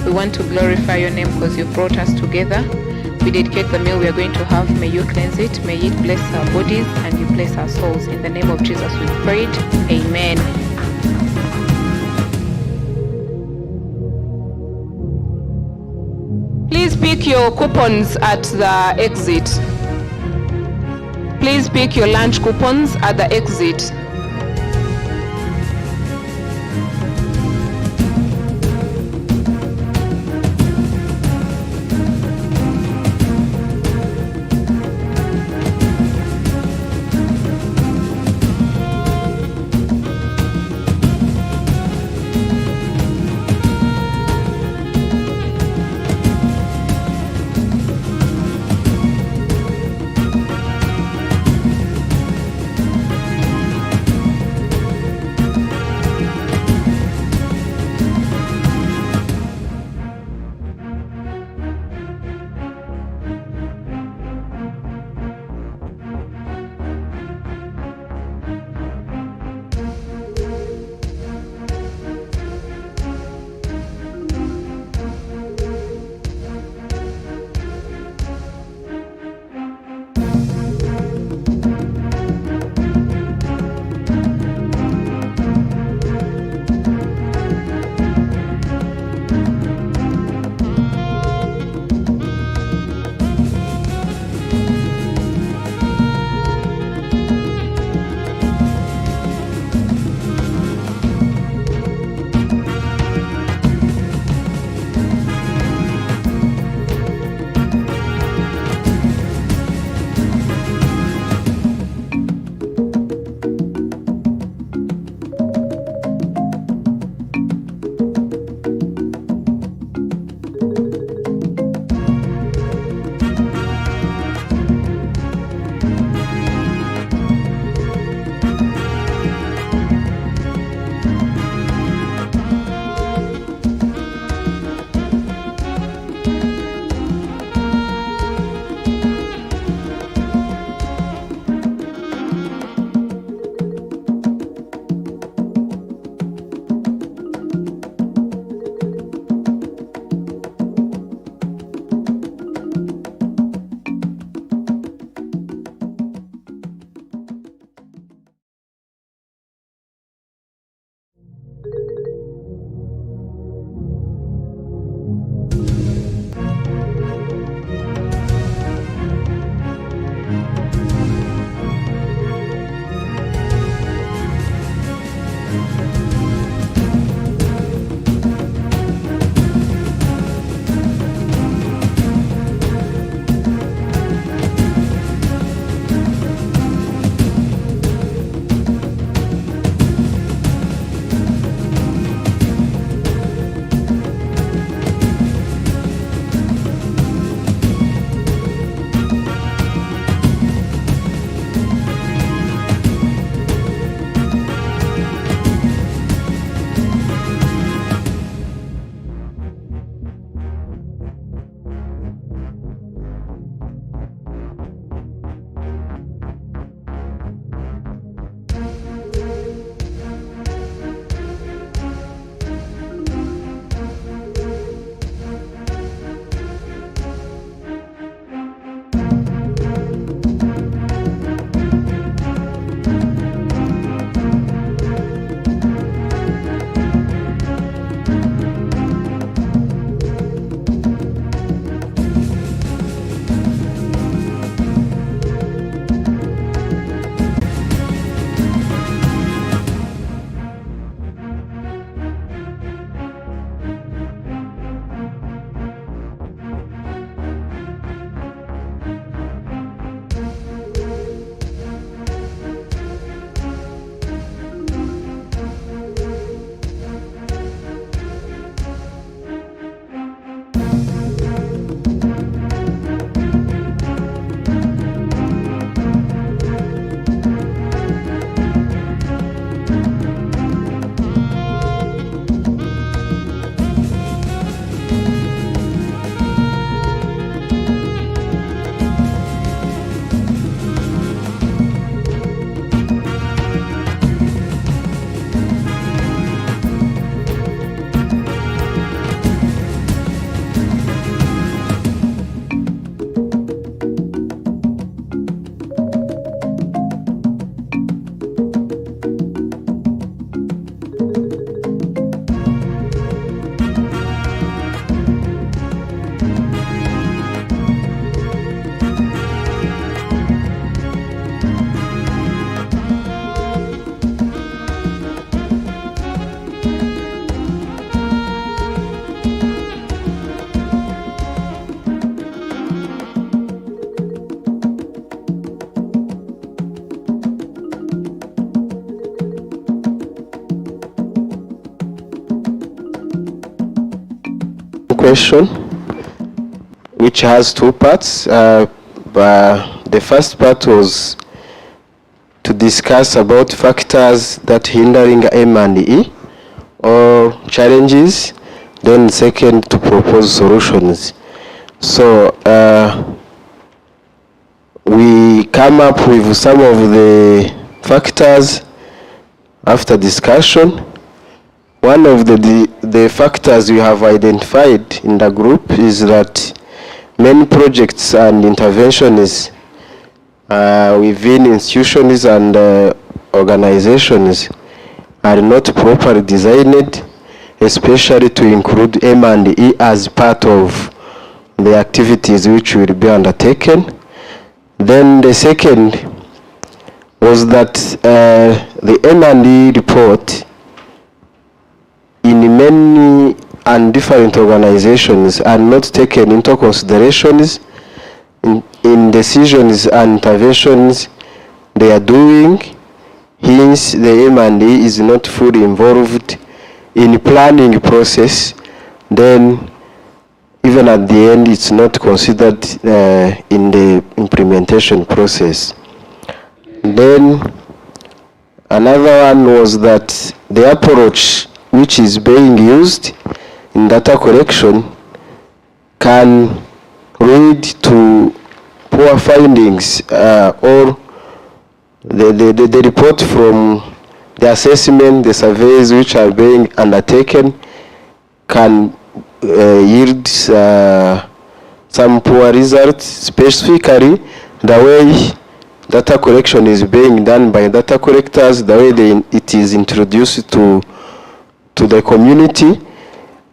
Speaker 1: We want to glorify your name because you've brought us together. We dedicate the meal we are going to have. May you cleanse it. May it bless our bodies and you bless our souls. In the name of Jesus we prayed. Amen. Please pick your coupons at the exit. Please pick your lunch coupons at the exit.
Speaker 9: question, which has two parts. But the first part was to discuss about factors that hindering M&E or challenges. Then second, to propose solutions. So we come up with some of the factors after discussion. One of the factors we have identified in the group is that many projects and interventions within institutions and organizations are not properly designed, especially to include M&E as part of the activities which will be undertaken. Then the second was that the M&E report in many and different organizations are not taken into considerations in decisions and interventions they are doing. Hence, the M&E is not fully involved in planning process. Then, even at the end, it's not considered in the implementation process. Then, another one was that the approach which is being used in data collection can lead to poor findings or the report from the assessment, the surveys which are being undertaken can yield some poor results, specifically the way data collection is being done by data collectors, the way it is introduced to the community.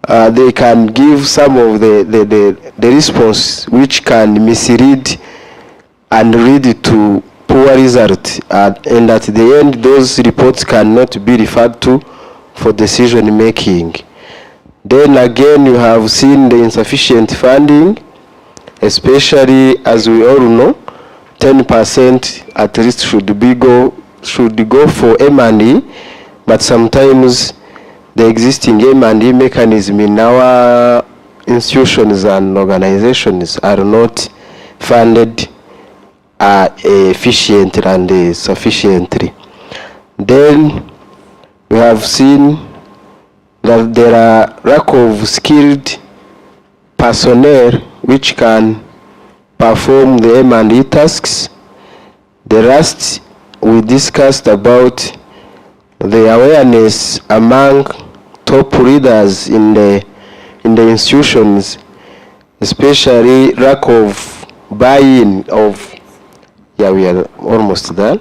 Speaker 9: They can give some of the response which can mislead and lead to poor result, and at the end those reports cannot be referred to for decision making. Then again, you have seen the insufficient funding, especially as we all know, 10% at least should go for M&E, but sometimes the existing M&E mechanism in our institutions and organizations are not funded efficiently and sufficiently. Then we have seen that there are lack of skilled personnel which can perform the M&E tasks. The last we discussed about the awareness among top leaders in the institutions, especially lack of buy-in of, we are almost done,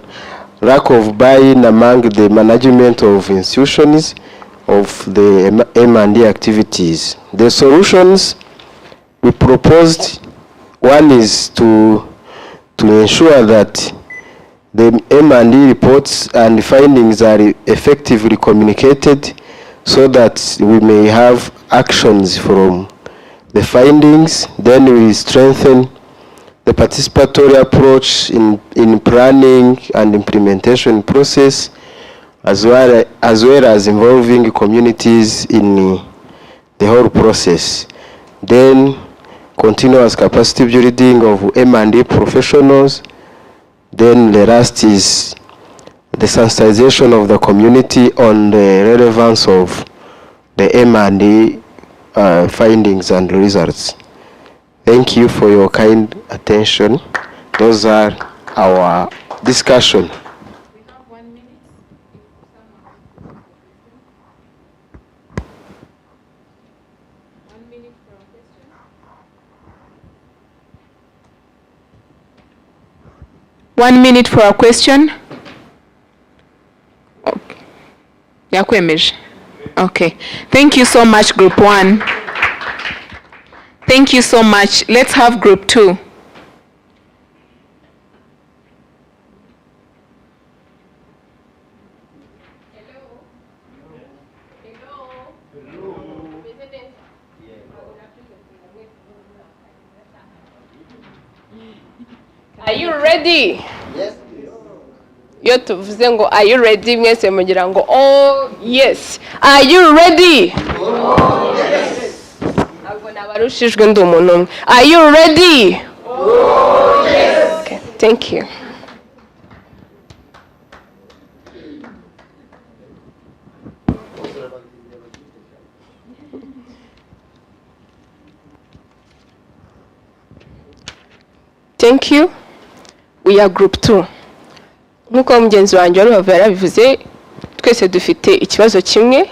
Speaker 9: lack of buy-in among the management of institutions of the M&E activities. The solutions we proposed, one is to ensure that the M&E reports and findings are effectively communicated so that we may have actions from the findings. Then we strengthen the participatory approach in planning and implementation process, as well as involving communities in the whole process. Then continuous capacity building of M&E professionals. Then the last is the sensitization of the community on the relevance of the M&E findings and results. Thank you for your kind attention. Those are our discussion.
Speaker 1: We have 1 minute. 1 minute for a question. 1 minute for a question. Okay. Yakwemeje. Okay. Thank you so much, Group 1. Thank you so much. Let's have Group 2.
Speaker 14: Are you ready? Yes. Yo tuvuze ngo are you ready mwese mugira ngo oh yes. Are you ready? Oh yes. Nabarushijwe ndi umuntu umwe. Are you ready? Oh, yes. Okay, thank you. Thank you. We are group 2. Nkuko mugenzi wanjye wari wava yarabivuze, twese dufite ikibazo kimwe.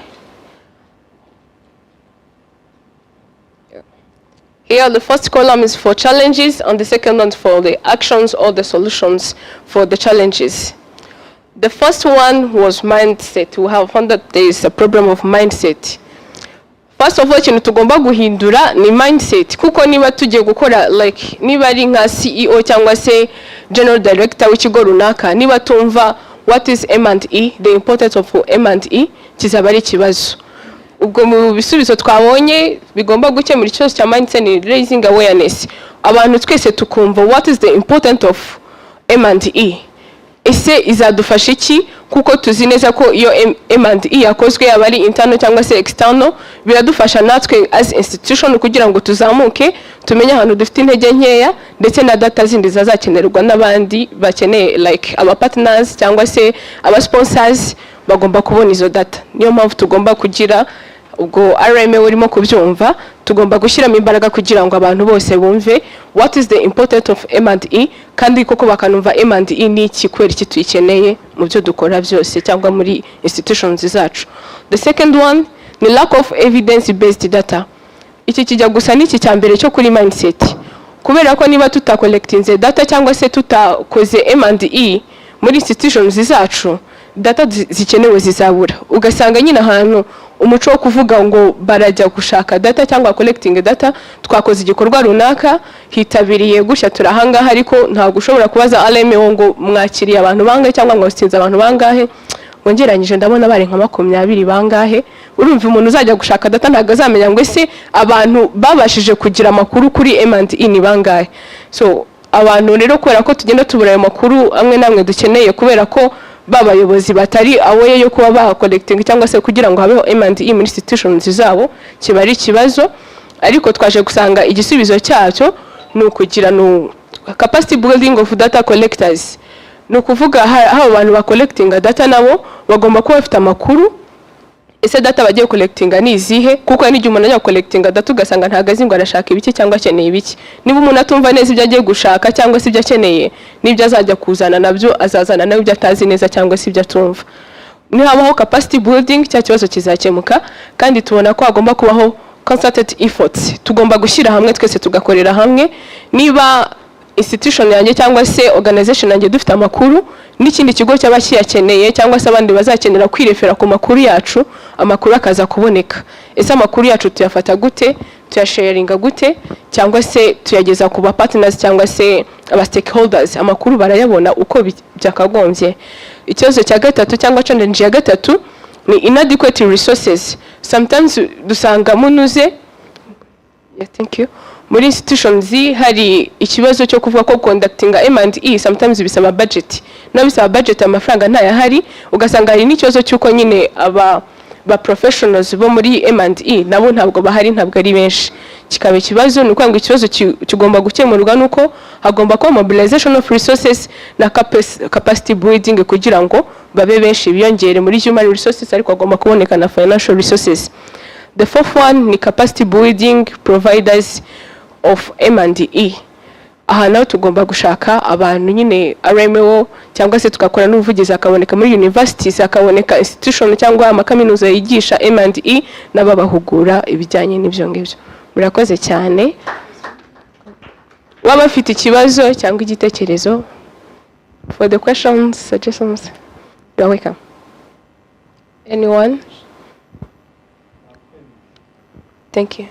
Speaker 14: Here the first column is for challenges and the second one for the actions or the solutions for the challenges. The first one was mindset. We have found that there is a problem of mindset. First of all, ikintu tugomba guhindura ni mindset, kuko niba tugiye gukora like niba ari nka CEO cyangwa se general director w'ikigo runaka, niba tumva what is M&E, the importance of M&E, kizaba ari ikibazo. Ubwo mu bisubizo twabonye bigomba gukemura ikibazo cya mindset ni raising awareness. Abantu twese tukumva what is the importance of M&E. Ese izadufasha iki, kuko tuzi neza ko iyo M&E yakozwe yaba ari internal cyangwa se external, biradufasha natwe as institution kugira ngo tuzamuke, tumenye ahantu dufite intege nkeya, ndetse na data zindi zazakenerwa n'abandi bakeneye like aba partners cyangwa se aba sponsors bagomba kubona izo data. Niyo mpamvu tugomba kugira ubwo RMA urimo kubyumva, tugomba gushyiramo imbaraga kugira ngo abantu bose bumve what is the importance of M&E, kandi koko bakanumva M&E ni iki, kwera iki tuyikeneye mu byo dukora byose cyangwa muri institutions zacu. The second one ni lack of evidence based data. Iki kijya gusa n'iki cya mbere cyo kuri mindset, kubera ko niba tutacollectinze data cyangwa se tutakoze M&E muri institutions zacu, data zikenewe zizabura. Ugasanga nyine ahantu umuco wo kuvuga ngo barajya gushaka data cyangwa collecting data, twakoze igikorwa runaka, hitabiriye gutya turahangaha, ariko ntabwo ushobora kubaza RMO ngo mwakiriye abantu bangahe cyangwa mwastinze abantu bangahe, ngeranyije ndabona bari nka 20 bangahe. Urumva umuntu uzajya gushaka data ntabwo azamenya ngo ese abantu babashije kugira amakuru kuri M&E ni bangahe. So abantu rero kubera ko tugenda tubura ayo makuru amwe namwe dukeneye, kubera ko babayobozi batari aware yo kuba ba collecting cyangwa se kugira ngo habeho M&E muri institutions zabo, kiba ari ikibazo. Ariko twaje gusanga igisubizo cyacyo ni ukugira no capacity building of data collectors. ni ukuvuga haba abantu ba collecting data nabo bagomba kuba bafite amakuru. Ese data bagiye collectinga ni izihe? Kuko n'igihe umuntu ajya collectinga data ugasanga ntagazi ngo arashaka ibiki cyangwa akeneye ibiki. Niba umuntu atumva neza ibyo agiye gushaka cyangwa se ibyo akeneye, n'ibyo azajya kuzana nabyo azazana nawe ibyo atazi neza cyangwa se ibyo atumva. Ni habaho capacity building, cya kibazo kizakemuka, kandi tubona ko hagomba kubaho concerted efforts. Tugomba gushyira hamwe twese tugakorera hamwe. Niba institution yanjye cyangwa se organization yanjye dufite amakuru, n'ikindi kigo cy'abakiyakeneye cyangwa se abandi bazakenera kwirefera ku makuru yacu, amakuru akaza kuboneka. Ese amakuru yacu tuyafata gute, tuyasharinga gute, cyangwa se tuyageza ku ba partners cyangwa se aba stakeholders, amakuru barayabona uko byakagombye. Ikibazo cya gatatu cyangwa challenge ya gatatu ni inadequate resources. Sometimes dusanga munuze, thank you, muri institutions hari ikibazo cyo kuvuga ko conducting M&E sometimes bisaba budget. No bisaba budget, amafaranga ntayahari, ugasanga hari n'ikibazo cyuko nyine ba professionals bo muri M&E nabo ntabwo bahari, ntabwo ari benshi. Kikaba ikibazo nuko ngo ikibazo kigomba gukemurwa nuko hagomba kuba mobilization of resources na capacity building kugira ngo babe benshi biyongere muri human resources, ariko hagomba kuboneka na financial resources. The fourth one ni capacity building providers of M&E. Aha naho tugomba gushaka abantu nyine RMO cyangwa se tukakora n'ubuvugizi, akaboneka muri universities, akaboneka institution cyangwa amakaminuza yigisha M&E n'ababahugura ibijyanye n'ibyo ngibyo. Murakoze cyane. Waba afite ikibazo cyangwa igitekerezo? For the questions, suggestions, you are welcome. Anyone? Thank you.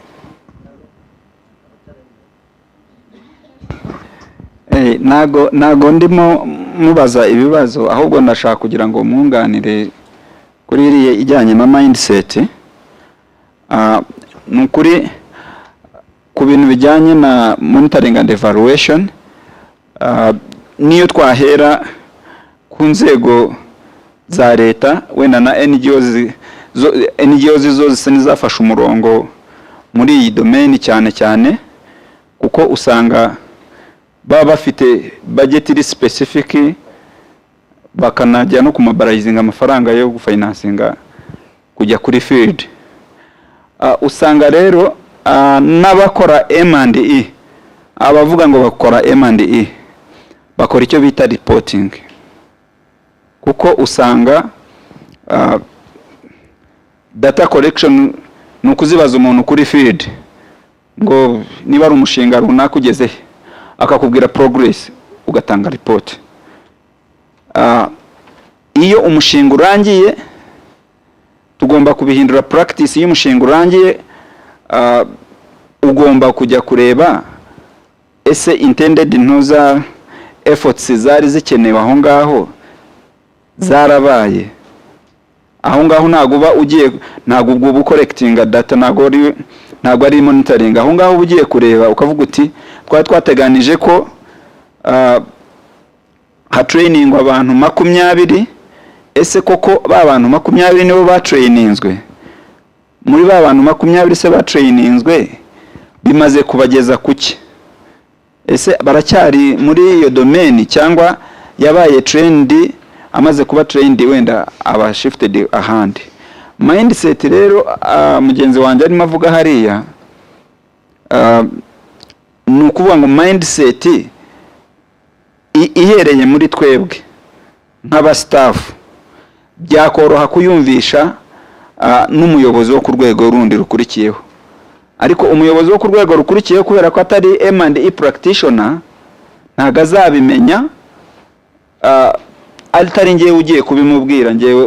Speaker 15: Nago ndimo mubaza ibibazo, ahubwo ndashaka kugira ngo mwunganire kuri iriye ijyanye na mindset. Nukuri ku bintu bijyanye na monitoring and evaluation, niyo twahera ku nzego za leta wenda na NGOs zose nizafasha umurongo muri iyi domain cyane cyane kuko usanga baba bafite budget iri specific bakanajya no kumabarayizinga amafaranga yo gufinansinga kujya kuri field. Usanga rero n'abakora M&E abavuga ngo bakora M&E bakora icyo bita reporting kuko usanga data collection nukuzibaza umuntu kuri field ngo niba ari umushinga runaka ugeze akakubwira progress ugatanga report. Iyo umushinga urangiye tugomba kubihindura practice. Iyo umushinga urangiye ugomba kujya kureba ese intended ntuza efforts zari zikenewe aho ngaho zarabaye. Aho ngaho ntago uba ugiye ntago ubwo collecting data ntago ari monitoring. Aho ngaho ugiye kureba ukavuga uti twateganije ko ha training abantu 20. Ese koko ba bantu 20 nibo ba traininzwe? Muri ba bantu 20 se ba traininzwe bimaze kubageza kuki? Ese baracyari muri iyo domain cyangwa yabaye trend amaze kuba trend wenda aba shifted ahandi? Mindset rero mugenzi wanjye arimo avuga hariya nukuvuga ngo mindset ihereye muri twebwe nk'aba staff byakoroha kuyumvisha n'umuyobozi wo ku rwego rundi rukurikiyeho. Ariko umuyobozi wo ku rwego rukurikiyeho kubera ko atari M&E practitioner ntago azabimenya atari ngewe ugiye kubimubwira ngewe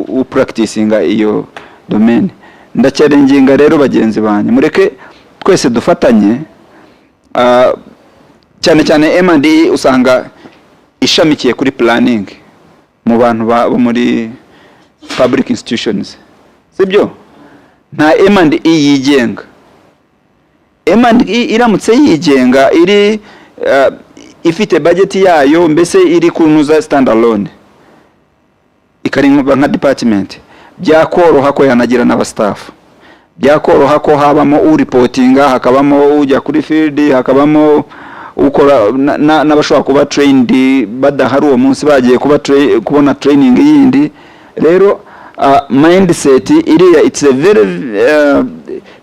Speaker 15: upracticinga iyo domain. Ndacyarenginga rero bagenzi banyu mureke twese dufatanye cyane cyane M&E usanga ishamikiye kuri planning mu bantu bo muri public institutions, sibyo? Nta M&E yigenga. M&E iramutse yigenga iri ifite budget yayo mbese iri kunuza standalone ikaringa nka department byakoroha ko yanagira n'aba staff, byakoroha ko habamo reportinga, hakabamo ujya kuri field, hakabamo ukora n'abashobora kuba trained badahari uwo munsi bagiye kubona training yindi. Rero mindset iriya it's a very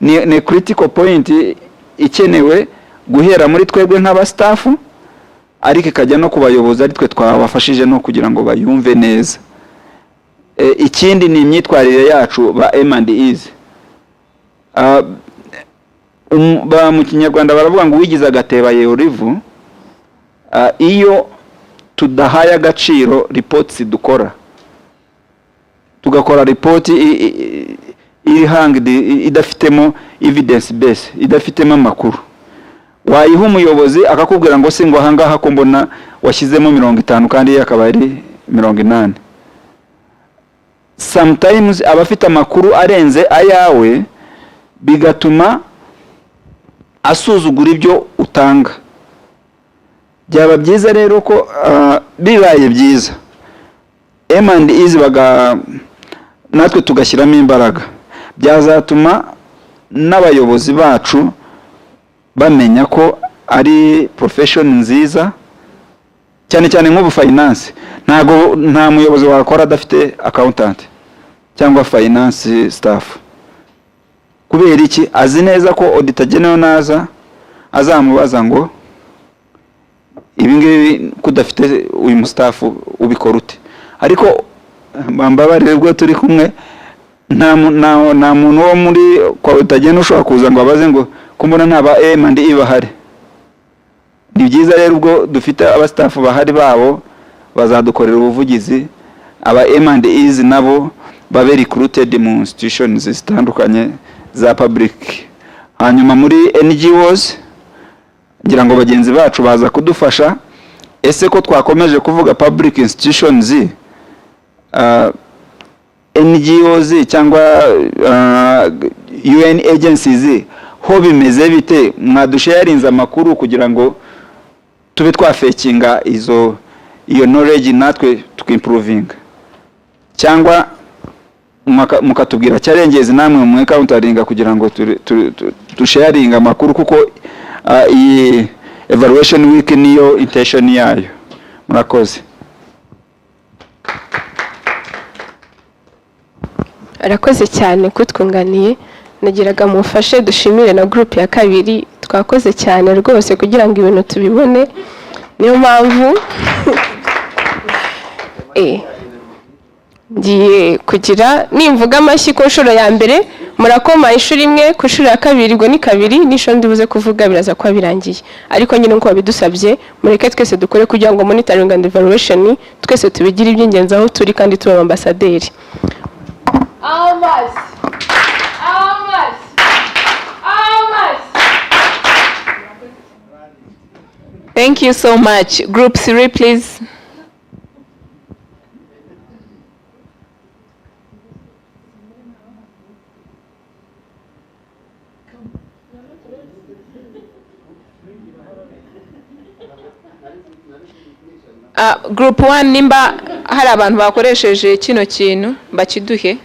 Speaker 15: ne critical point ikenewe guhera muri twebwe nk'aba staff ariko ikajya no kubayoboza ari twe twabafashije no kugira ngo bayumve neza. Ikindi ni imyitwarire yacu ba M&Es. Ba mu Kinyarwanda baravuga ngo wigize agateba yeurivu. Iyo tudahaye agaciro reports dukora tugakora report idafitemo evidence base, idafitemo amakuru, wayiha umuyobozi akakubwira ngo se ngo ahangaha ko mbona washyizemo 50 kandi yakaba ari 80. Sometimes abafite amakuru arenze ayawe bigatuma asuzugura ibyo utanga. Byaba byiza rero ko bibaye byiza M&Es natwe tugashyiramo imbaraga, byazatuma n'abayobozi bacu bamenya ko ari profession nziza cyane cyane nk'ubu finance. Nta muyobozi wakora adafite accountant cyangwa finance staff. Kubera iki? Azi neza ko auditor general naza azamubaza ngo ibingibi kudafite uyu staff ubikora ute. Ariko bambabarire rwo turi kumwe nta muntu wo muri kwa auditor general ushobora kuza ngo abaze ngo kumbona ntaba M&E bahari. Ni byiza rero ubwo dufite aba staff bahari babo bazadukorera ubuvugizi. Aba M&Es nabo babe recruited mu institutions zitandukanye za public. Hanyuma muri NGOs ngira ngo bagenzi bacu baza kudufasha. Ese ko twakomeje kuvuga public institutions, NGOs cyangwa UN agencies ho bimeze bite? Mwadusharinza amakuru kugira ngo tube twafekinga iyo knowledge natwe tukimproving. Cyangwa mukatubwira challenges namwe mu countelinga kugira ngo tusharing amakuru kuko iyi evaluation week niyo intention yayo. Murakoze.
Speaker 14: Arakoze cyane kutwunganiye. Nagiraga mufashe dushimire na group ya kabiri, twakoze cyane rwose kugira ngo ibintu tubibone. Niyo mpamvu ngiye kugira nimvuga amashyi ku nshuro ya mbere murakoma ishuri imwe, ku nshuro ya kabiri ubwo ni kabiri, nisho ndibuze kuvuga biraza kwa birangiye. Ariko nyine uko babidusabye mureke twese dukore kugira ngo monitoring and evaluation twese tubigira iby'ingenzi aho turi kandi tuba ambasaderi.
Speaker 1: Thank you so much. Group 3, please. Group 1 nimba hari abantu bakoresheje kino kintu bakiduhe.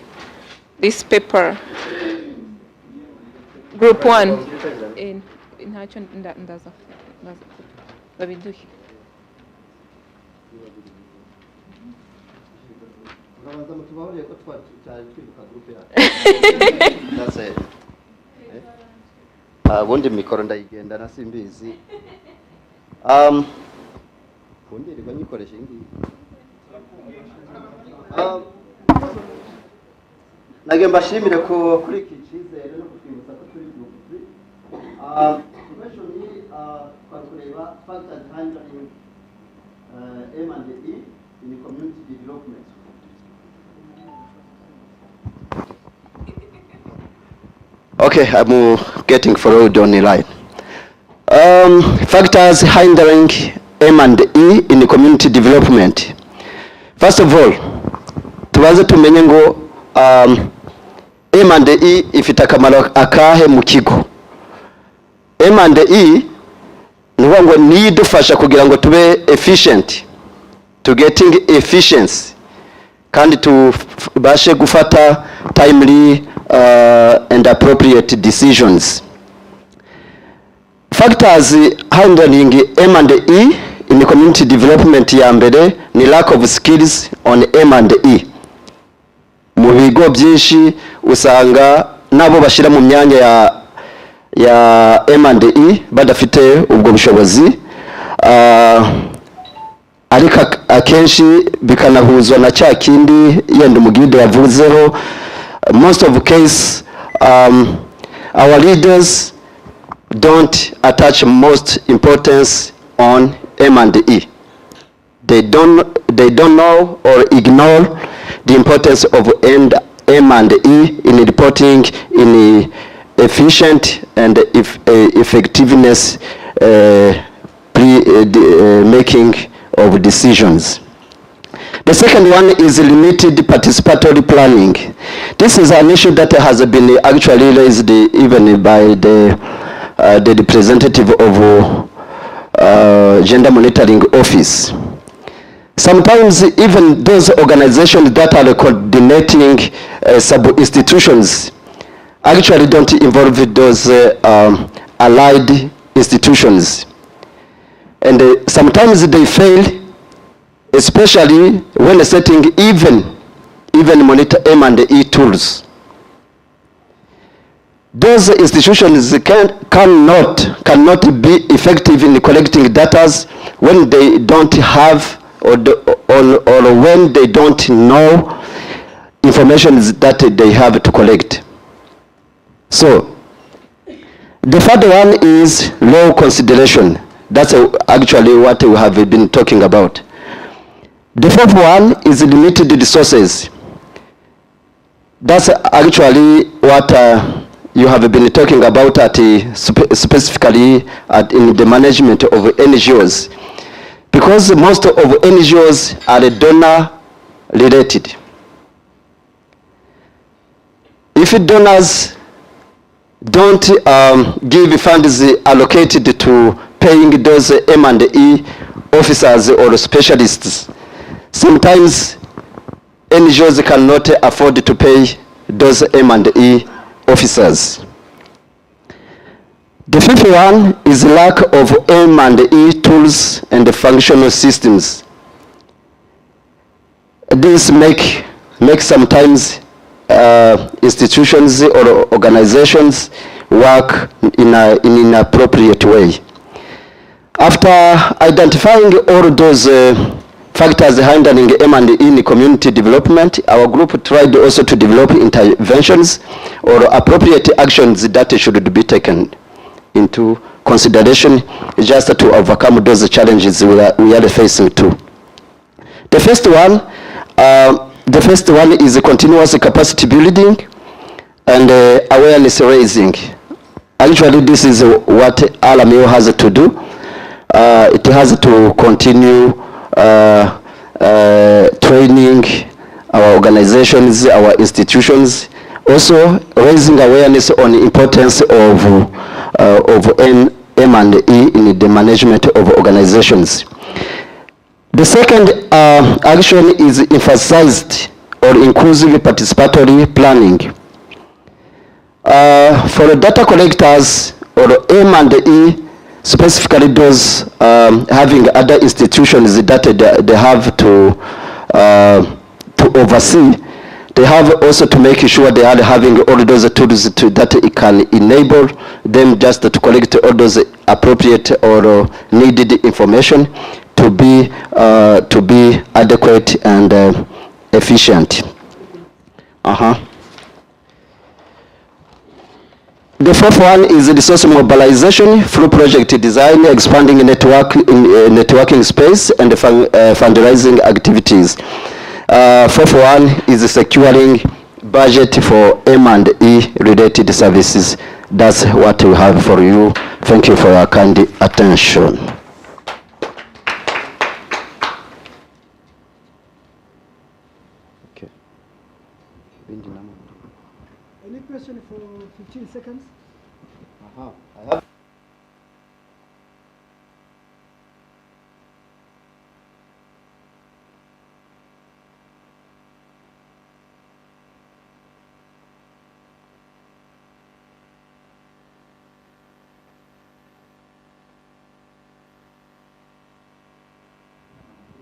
Speaker 1: This paper. Group 1. Ntacyo ndaza babiduhe.
Speaker 5: Ubundi mikoro ndayigenda nasimbizi. Kundirirwa nyikoresha ingi. Nage mbashimire ko kuri iki cyizere no kutwibutsa ko turi group 3. Question ni kureba factors handling M&E in community development. Okay, I'm getting followed on the line. Factors hindering M&E in community development. First of all, tubaze tumenye ngo M&E ifite akamaro akahe mu kigo. M&E nuvuga ngo ni idufasha kugira ngo tube efficient, to getting efficiency, kandi tubashe gufata timely and appropriate decisions. Factors handling M&E in the community development ya mbere ni lack of skills on M&E. Mu bigo byinshi usanga nabo bashira mu myanya ya M&E badafite ubwo bushobozi, ariko akenshi bikanahuzwa na cya kindi yenda umugide yavuzeho. Most of the case our leaders don't attach most importance on M&E. They don't know or ignore the importance of M&E in reporting, in efficient and effectiveness making of decisions. The second one is limited participatory planning. This is an issue that has been actually raised even by the representative of Gender Monitoring Office. Sometimes even those organizations that are coordinating sub-institutions actually don't involve those allied institutions. And sometimes they fail, especially when setting even monitor M&E tools. Those institutions cannot be effective in collecting data when they don't have or when they don't know information that they have to collect. So the third one is low consideration. That's actually what we have been talking about. The fourth one is limited resources. That's actually what you have been talking about specifically in the management of NGOs. Because most of NGOs are donor related. If donors don't give funds allocated to paying those M&E officers or specialists, sometimes NGOs cannot afford to pay those M&E officers. The fifth one is lack of M&E tools and functional systems. This make sometimes institutions or organizations work in an inappropriate way. After identifying all those factors hindering M&E in community development, our group tried also to develop interventions or appropriate actions that should be taken into consideration just to overcome those challenges we are facing too. The first one is continuous capacity building and awareness raising. Actually, this is what RMO has to do. It has to continue training our organizations, our institutions, also raising awareness on the importance of M&E in the management of organizations. The second action is emphasized or inclusive participatory planning. For data collectors or M&E, specifically those having other institutions that they have to oversee, they have also to make sure they are having all those tools that it can enable them just to collect all those appropriate or needed information to be adequate and efficient. The fourth one is resource mobilization through project design, expanding networking space, and fundraising activities. Fourth one is securing budget for M&E related services. That's what we have for you. Thank you for your kind attention.
Speaker 4: Any question for 15 seconds?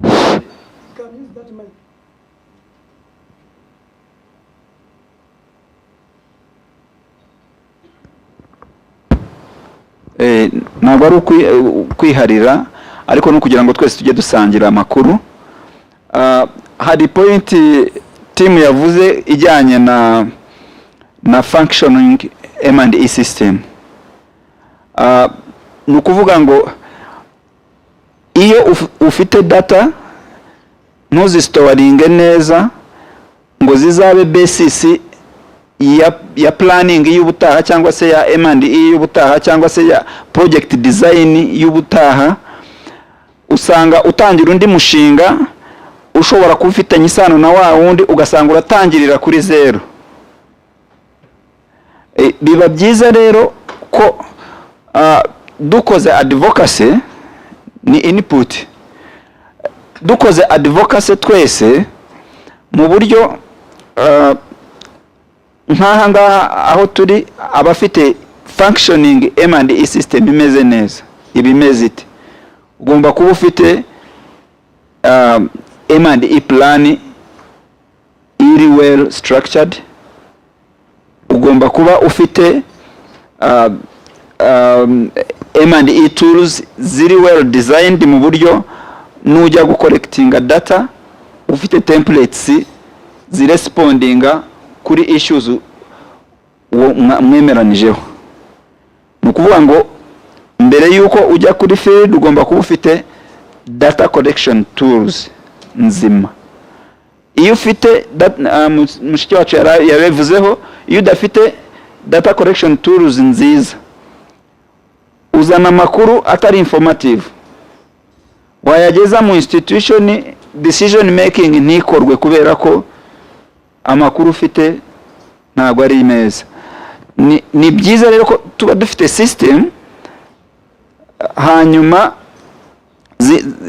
Speaker 4: You can use that mic.
Speaker 15: ntabwo ari ukwiharira ariko no kugira ngo twese tujye dusangira amakuru. Hari point team yavuze ijyanye na functioning M&E system. Ni ukuvuga ngo iyo ufite data ntuzisitoringe neza ngo zizabe basis ya planning y'ubutaha cyangwa se ya M&E y'ubutaha cyangwa se ya project design y'ubutaha, usanga utangira undi mushinga ushobora kufitanya isano na wa wundi ugasanga uratangirira kuri zero. Biba byiza rero ko dukoze advocacy ni input, dukoze advocacy twese mu buryo nk'aha ngaha aho turi abafite functioning M&E system imeze neza, ibimeze ite, ugomba kuba ufite M&E plan iri well structured, ugomba kuba ufite M&E tools ziri well designed mu buryo nujya gucollectinga data ufite templates zirespondinga kuri issues mwemeranijeho. Ni ukuvuga ngo mbere yuko ujya kuri field ugomba kuba ufite data collection tools nzima. Iyo ufite mushiki wacu yarevuzeho, iyo udafite data collection tools nziza uzana amakuru atari informative, wayageza mu institution decision making ntikorwe kubera ko amakuru ufite ntabwo ari meza. Ni byiza rero ko tuba dufite system, hanyuma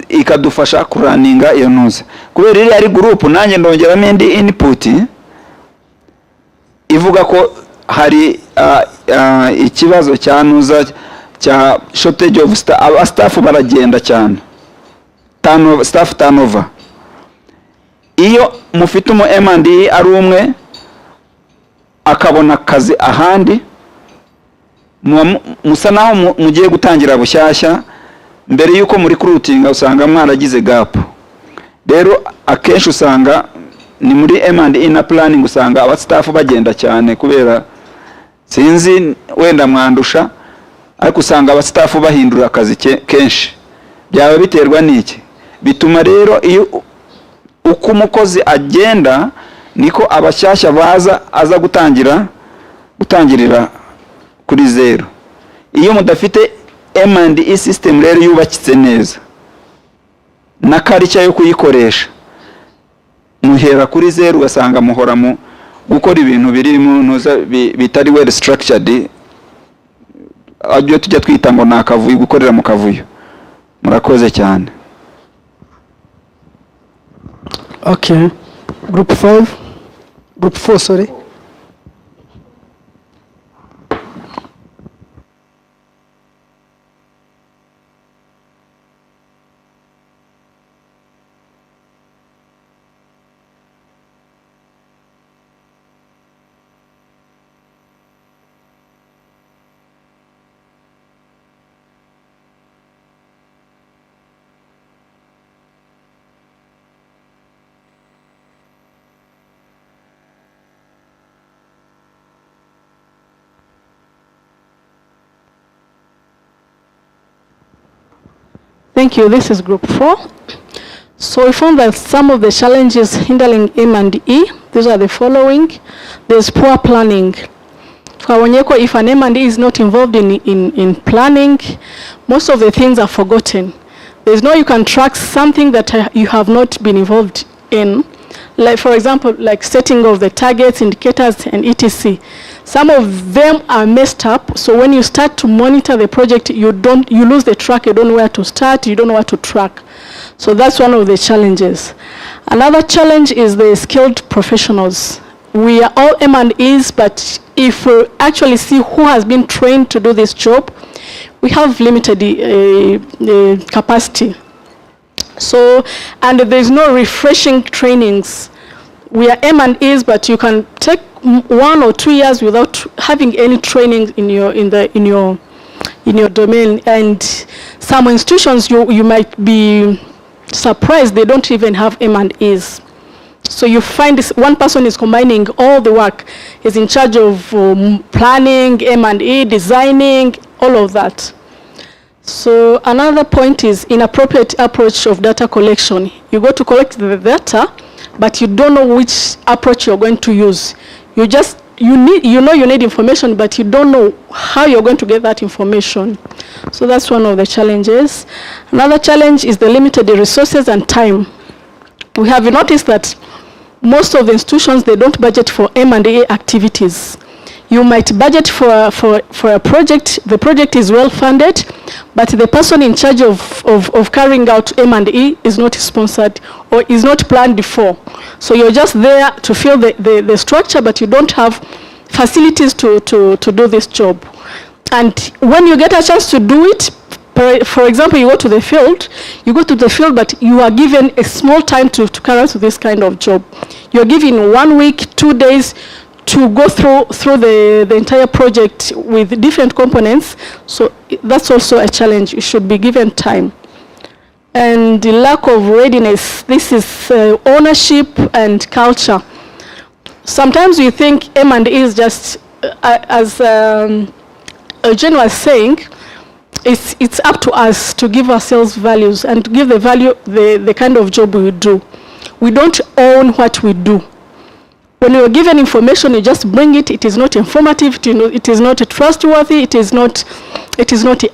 Speaker 15: ikadufasha kuraninga iyo ntuza kubera iri ari group nanjye ndongeramo indi input ivuga ko hari ikibazo cya ntuza cya shortage of staff baragenda cyane staff turnover. Iyo mufite umu M&E ari umwe akabona akazi ahandi musa naho mugiye gutangira bushyashya mbere yuko muri recruiting usanga mwaragize gap. Rero akenshi usanga ni muri M&E na planning usanga aba staff bagenda cyane kubera sinzi wenda mwandusha ariko usanga aba staff bahindura akazi kenshi. Byaba biterwa n'iki? Bituma rero iyo uko umukozi agenda niko abashyashya baza aza gutangirira kuri zero. Iyo mudafite M&E system rero yubakitse neza na karicya yo kuyikoresha muhera kuri zero ugasanga muhora mu gukora ibintu biri mu ntuza bitari well structured, ajyo tujya twita ngo nakavuye gukorera mu kavuyo. Murakoze cyane.
Speaker 4: Okay. Group 5. Group 4, sorry.
Speaker 16: Thank you. This is Group 4. So we found that some of the challenges hindering M&E, these are the following. There's poor planning. If an M&E is not involved in planning, most of the things are forgotten. There's no you can track something that you have not been involved in. Like, for example, like setting of the targets, indicators, and etc. Some of them are messed up, so when you start to monitor the project, you lose the track, you don't know where to start, you don't know what to track. So that's one of the challenges. Another challenge is the skilled professionals. We are all M&Es, but if we actually see who has been trained to do this job, we have limited capacity. So, and there's no refreshing trainings. We are M&Es, but you can take 1 or 2 years without having any training in your domain. And some institutions you might be surprised they don't even have M&Es. So you find this one person is combining all the work. He's in charge of planning, M&E, designing, all of that. So another point is inappropriate approach of data collection. You go to collect the data, but you don't know which approach you're going to use. You need information, but you don't know how you're going to get that information. So that's one of the challenges. Another challenge is the limited resources and time. We have noticed that most of the institutions, they don't budget for M&A activities. You might budget for a project, the project is well funded, but the person in charge of carrying out M&E is not sponsored or is not planned before. So you're just there to fill the structure, but you don't have facilities to do this job. And when you get a chance to do it, for example, you go to the field, but you are given a small time to carry out this kind of job. You're given 1 week, 2 days, to go through the entire project with different components. So that's also a challenge. You should be given time. And the lack of readiness, this is ownership and culture. Sometimes we think M&E is just, as Eugene was saying, it's up to us to give ourselves values and to give the value, the kind of job we do. We don't own what we do. When you are given information, you just bring it. It is not informative. It is not trustworthy. It is not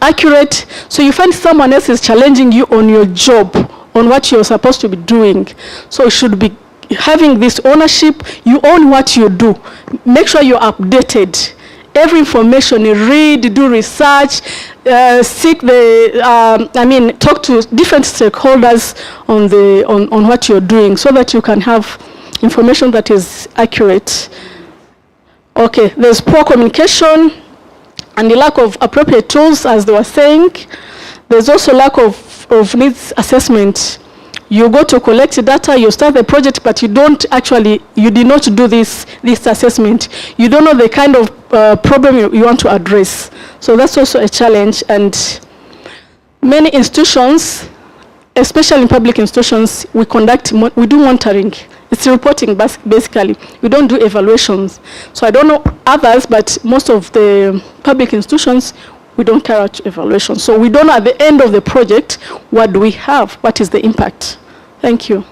Speaker 16: accurate. So you find someone else is challenging you on your job, on what you're supposed to be doing. So you should be having this ownership. You own what you do. Make sure you're updated every information, you read, do research, seek the, talk to different stakeholders on what you're doing so that you can have information that is accurate. Okay, there's poor communication and the lack of appropriate tools, as they were saying. There's also lack of needs assessment. You go to collect data, you start the project, but you did not do this assessment. You don't know the kind of problem you want to address. So that's also a challenge. And many institutions, especially in public institutions, we do monitoring. It's reporting, basically. We don't do evaluations. So I don't know others, but most of the public institutions, we don't carry out evaluation. So we don't know at the end of the project, what do we have? What is the impact? Thank you.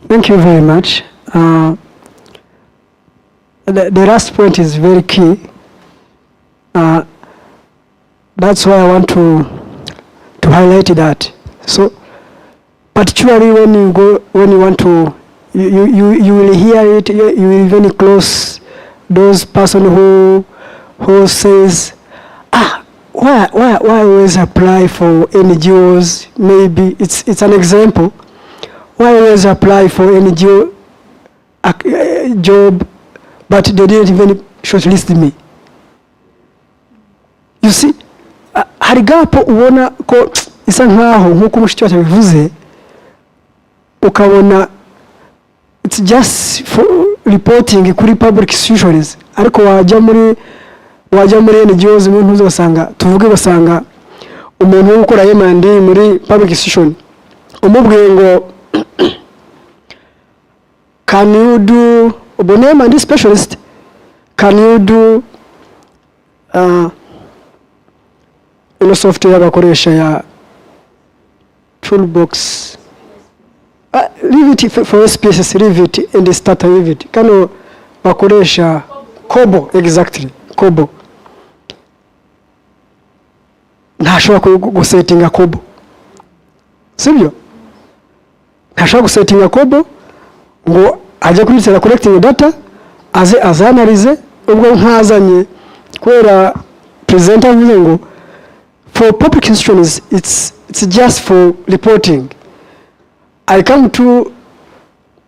Speaker 4: Thank you very much. The last point is very key. That's why I want to highlight that. So, particularly when you want to, you will hear it. You will very close those person who says, why always apply for NGOs? Maybe it's an example. Why always apply for NGO job, but they didn't even shortlist me? You see, hari gapo ubona ko isa nkaho nkuko mushiki wacu bivuze, ukabona it's just for reporting kuri public institutions, ariko wajya muri NGOs umuntu uzosanga tuvuge basanga umuntu ukora M&D muri public institution umubwiye ngo can you do M&D specialist, can you do software bakoresha ya toolbox, leave it for SPSS, leave it and start with it. Kano bakoresha Kobo, exactly Kobo. Ntashobora gusettinga Kobo, sibyo? Ntashobora gusettinga Kobo ngo ajya kuri collecting data azanalize ubwo nkazanye kwera presenter avuze ngo for public institutions it's just for reporting. I come to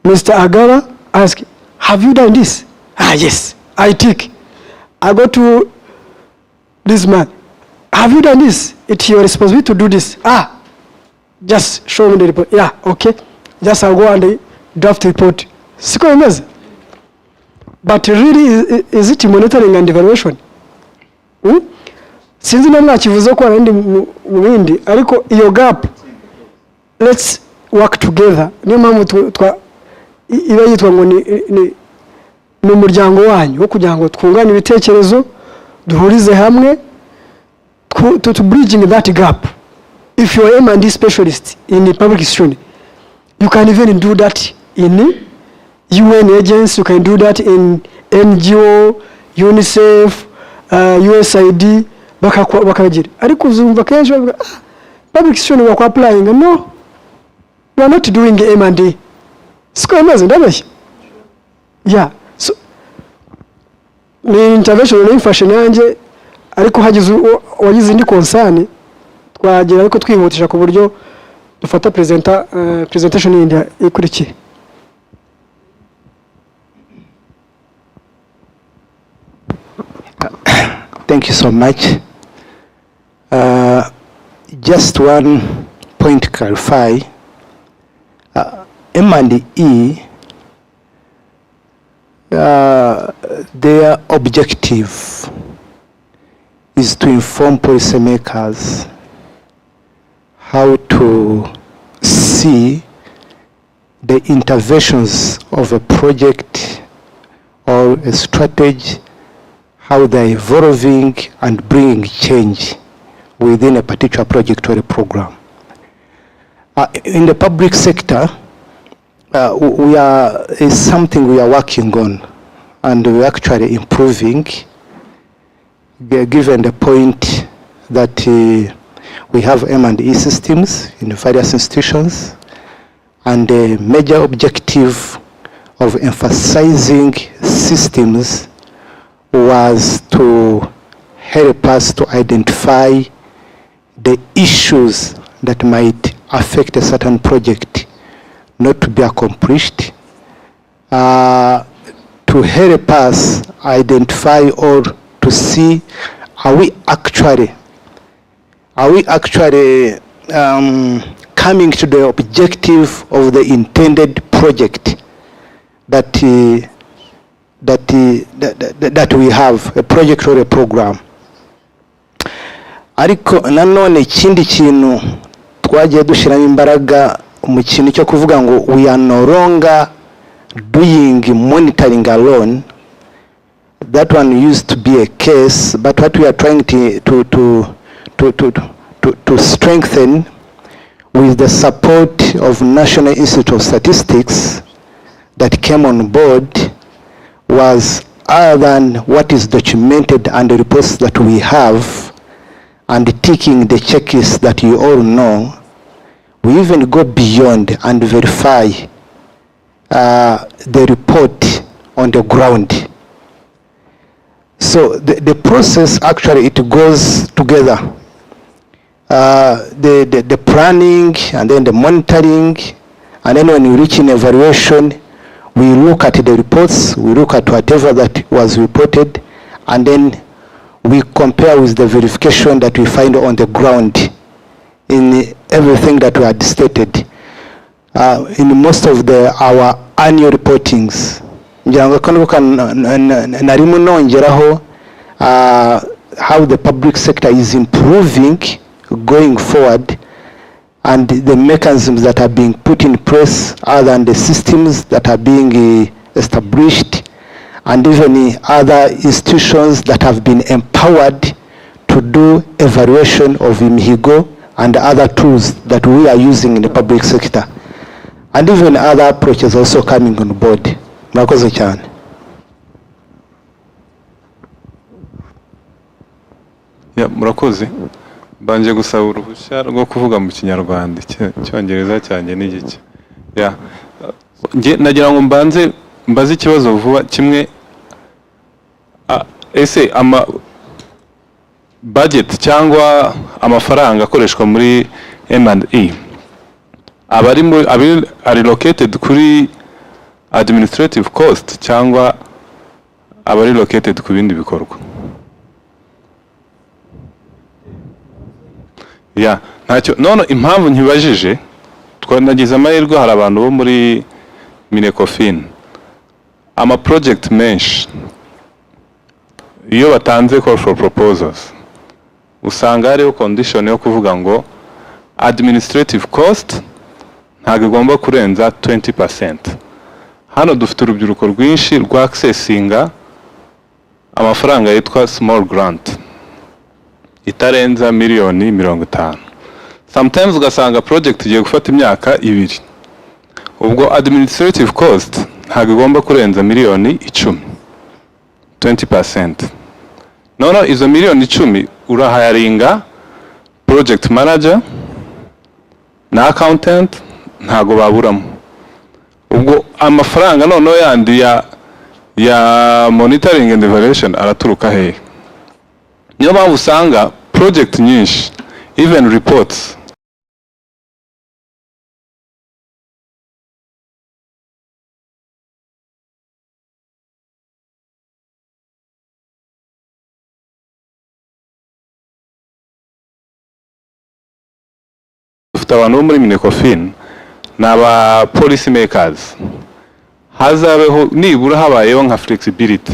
Speaker 4: Mr. Agara, ask, have you done this? Yes, I tick. I go to this man, have you done this? It's your responsibility to do this. Just show me the report. Yeah, okay. Just I'll go and draft report. But really, is it monitoring and evaluation? Sinzi na mwakivuze ko arandi mu bindi, ariko iyo gap, let's work together. Niyo mpamvu iba yitwa ngo ni umuryango wanyu wo kugira ngo twungane ibitekerezo, duhurize hamwe to bridging that gap. If you're M&D specialist in a public institution, you can even do that in UN agents, you can do that in NGO, UNICEF, USAID, bakagira. Ariko uzumva kenshi public institution wako applying, no, you are not doing M&D. Siko amazing, ndabeshya. Yeah, so ni intervention n'imfashe nanjye, ariko hagize wagize indi concern twagira, ariko twihutisha ku buryo dufata presentation yindi ikurikiye.
Speaker 9: Thank you so much. Just one point to clarify. M&E, their objective is to inform policymakers how to see the interventions of a project or a strategy, how they're evolving and bringing change within a particular project or a program. In the public sector, is something we are working on, and we're actually improving, given the point that we have M&E systems in various institutions, and the major objective
Speaker 17: of emphasizing systems was to help us to identify the issues that might affect a certain project not to be accomplished, to help us identify or to see are we actually coming to the objective of the intended project that we have, a project or a program. Ariko nanone ikindi kintu twagiye dushiramo imbaraga mu kintu cyo kuvuga ngo we are no longer doing monitoring alone. That one used to be a case, but what we are trying to strengthen with the support of National Institute of Statistics that came on board was, other than what is documented and the reports that we have and ticking the checklists that you all know, we even go beyond and verify the report on the ground. So the process actually, it goes together. The planning and then the monitoring, and then when you reach an evaluation, we look at the reports, we look at whatever that was reported, and then we compare with the verification that we find on the ground in everything that we had stated. In most of our annual reportings, how the public sector is improving going forward, and the mechanisms that are being put in place, other than the systems that are being established, and even other institutions that have been empowered to do evaluation of IMHIGO and other tools that we are using in the public sector. And even other approaches also coming on board. Murakoze cyane.
Speaker 18: Murakoze. Banje gusaba uruhushya rwo kuvuga mu Kinyarwanda, Icyongereza cyanjye ni gike. Nagira ngo mbaze ikibazo vuba kimwe. Ese budget cyangwa amafaranga akoreshwa muri M&E are located kuri administrative cost cyangwa abari located ku bindi bikorwa? Ntacyo none impamvu nkibajije, twanagize amahirwe hari abantu bo muri Minecofin ama project menshi iyo batanze call for proposals usanga hariho condition yo kuvuga ngo administrative cost ntabwo igomba kurenza 20%. Hano dufite urubyiruko rwinshi rwa accessinga amafaranga yitwa small grant itarenza miliyoni 50. Sometimes ugasanga project igiye gufata imyaka 2, ubwo administrative cost ntabwo igomba kurenza miliyoni 10, 20%. Noneho izo miliyoni 10 urahayaringa project manager na accountant ntago baburamo. Ubwo amafaranga noneho yandi ya monitoring and evaluation araturuka hehe? Niyo mpamvu usanga project nyinshi, even reports, dufite abantu bo muri Minecofin n'aba policy makers, hazabeho nibura habayeho nka flexibility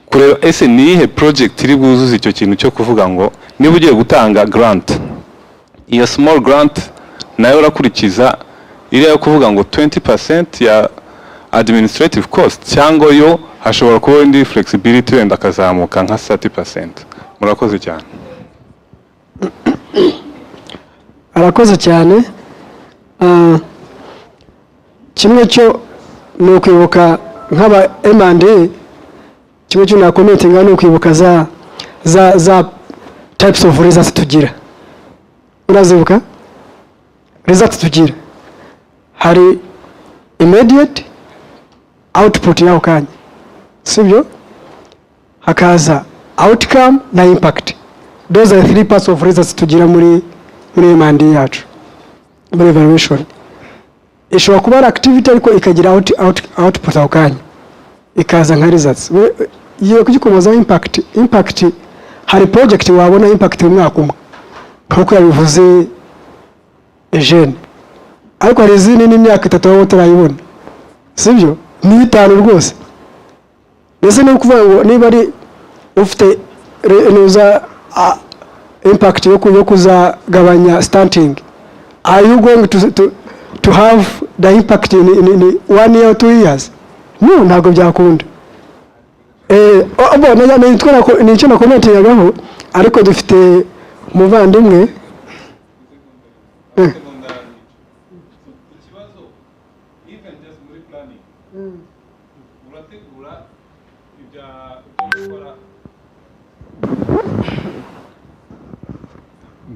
Speaker 18: kureba ese nihe project iri bwuzuza icyo kintu cyo kuvuga ngo niba ugiye gutanga grant, iyo small grant nayo urakurikiza iri yo kuvuga ngo 20% ya administrative cost, cyangwa yo hashobora kuba indi flexibility wenda akazamuka nka 30%. Murakoze cyane.
Speaker 4: Arakoze cyane. Kimwe cyo ni ukwibuka nk'aba M&A, kimwe cyo nakometinga ni ukwibuka za types of results tugira. Urazibuka results tugira? Hari immediate, output y'ako kanya, sibyo? Hakaza outcome na impact. Those are 3 parts of results tugira muri M&E yacu, muri evaluation. Ishobora kuba ari activity ariko ikagira output ako kanya, ikaza nka results. Iyo kugikomoza impact hari project wabona impact mu mwaka umwe nkuko yabivuze Eugene, ariko hari izindi n'imyaka 3 aho utarayibona, sibyo? Ni 5 rwose. Ndetse no kuvuga ngo niba ari ufite renuza impact yo kuzagabanya stunting, are you going to have the impact in 1 year or 2 years? No, ntabwo byakunda. Nicyo na commentingagaho, ariko dufite umuvandimwe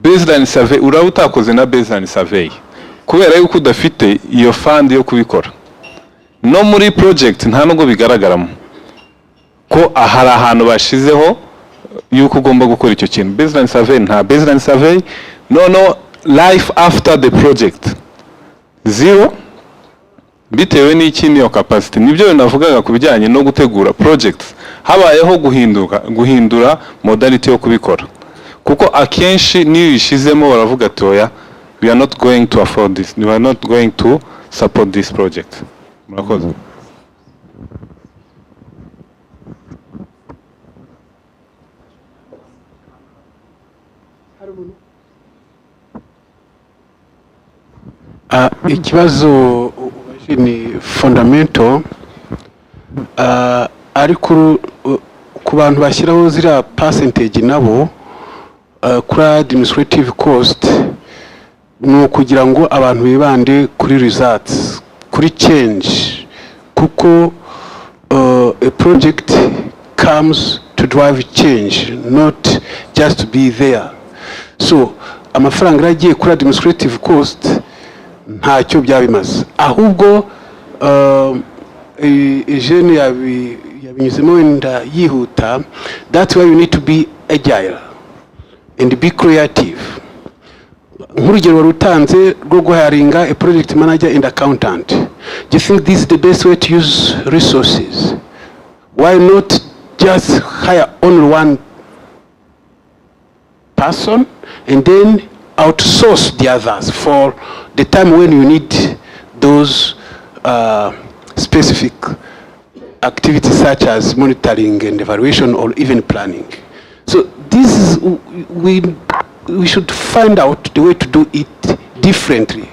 Speaker 18: baseline survey. Uraba utakoze na baseline survey kubera yuko udafite iyo fund yo kubikora. No muri project nta nubwo bigaragaramo ko ahari ahantu bashizeho yuko ugomba gukora icyo kintu. Baseline survey nta baseline survey. No life after the project zero, bitewe n'iki niyo capacity. Nibyo navugaga ku bijyanye no gutegura projects, habayeho guhindura modality yo kubikora, kuko akenshi niyo ishizemo baravuga ati oya, we are not going to afford this, we are not going to support this project. Murakoze.
Speaker 19: Ikibazo ni fundamental, ariko ku bantu bashyiraho zira percentage nabo kuri administrative cost ni ukugira ngo abantu bibande kuri results, kuri change, kuko a project comes to drive change, not just to be there. So amafaranga yagiye kuri administrative cost ntacyo byabimaze, ahubwo Eugene yabinyuzemo wenda yihuta. That's why you need to be agile and be creative. Nk'urugero warutanze rwo guharinga a project manager and accountant. Do you think this is the best way to use resources? Why not just hire only one person and then outsource the others for the time when you need those specific activities such as monitoring and evaluation or even planning? So this is, we should find out the way to do it differently.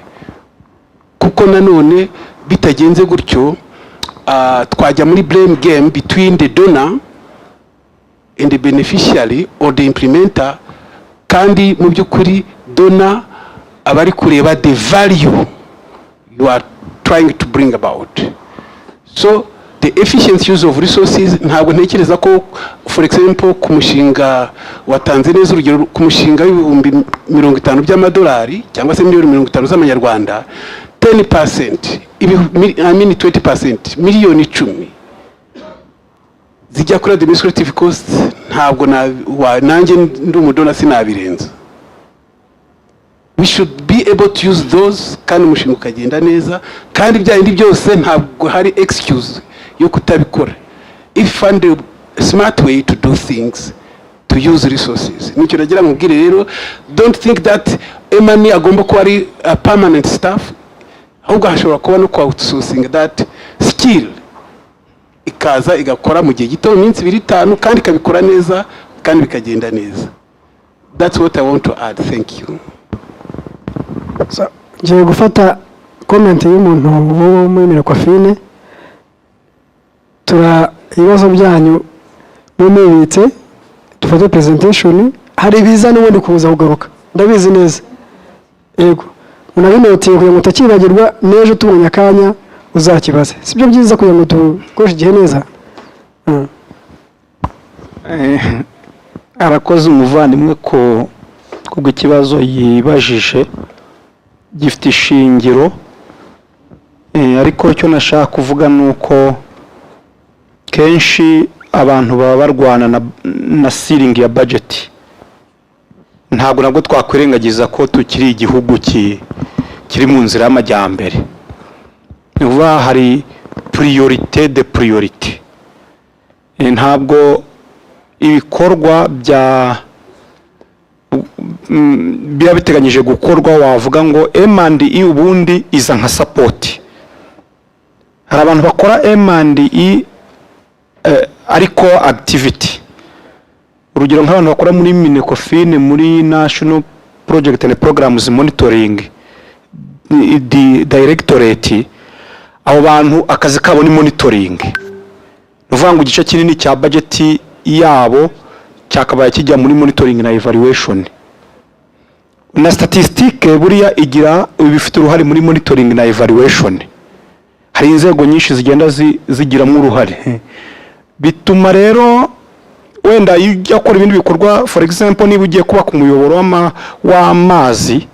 Speaker 19: Kuko nanone bitagenze gutyo twajya muri blame game between the donor and the beneficiary or the implementer, kandi mu byukuri donor abari kureba the value you are trying to bring about. So the efficient use of resources, ntabwo ntekereza ko for example ku mushinga watanze neza urugero ku mushinga w'ibihumbi 50 by'amadolari cyangwa se miliyoni 50 z'amanyarwanda, 10%, I mean 20%, miliyoni 10 zijya kuri administrative cost, ntabwo nanjye ndi umudona sinabirenza. We should be able to use those, kandi umushinga ukagenda neza, kandi byandi byose ntabwo hari excuse yo kutabikora. If find a smart way to do things, to use resources. Nicyo nagira mubwire rero, don't think that M&E agomba kuba ari a permanent staff, ahubwo hashobora kuba no outsourcing that skill, ikaza igakora mu gihe gito, minsi 2-5, kandi ikabikora neza kandi bikagenda neza. That's what I want to add. Thank you.
Speaker 4: So, ngiye gufata comment y'umuntu wo muri Minekofine. Tura ibibazo byanyu mumibitse, dufate presentation, hari biza n'ubundi kuza kugaruka, ndabizi neza. Yego, munabinotiye kugira ngo utakibagirwa n'ejo tubonye akanya uzakibaze. Sibyo byiza kugira ngo dukoreshe igihe neza.
Speaker 20: Arakoze umuvandimwe ko kubwo ikibazo yibajije gifite ishingiro, ariko cyo nashaka kuvuga nuko kenshi abantu baba barwana na ceiling ya budget. Ntabwo nabwo twakwirengagiza ko tukiri igihugu kiri mu nzira y'amajyambere. Uva hari priorité de priorité. Ntabwo ibikorwa biba biteganyije gukorwa wavuga ngo M&E ubundi iza nka support. Hari abantu bakora M&E ariko activity. Urugero nk'abantu bakora muri Minecofin, muri National Project and Programs Monitoring Directorate, abo bantu akazi kabo ni monitoring. Nuvuga ngo igice kinini cya budget yabo cyakabaye kijya muri monitoring na evaluation. Na statistique buriya igira bifite uruhare muri monitoring na evaluation. Hari inzego nyinshi zigenda zigiramo uruhare. Bituma rero wenda ujya gukora ibindi bikorwa, for example niba ugiye kubaka umuyoboro w'amazi,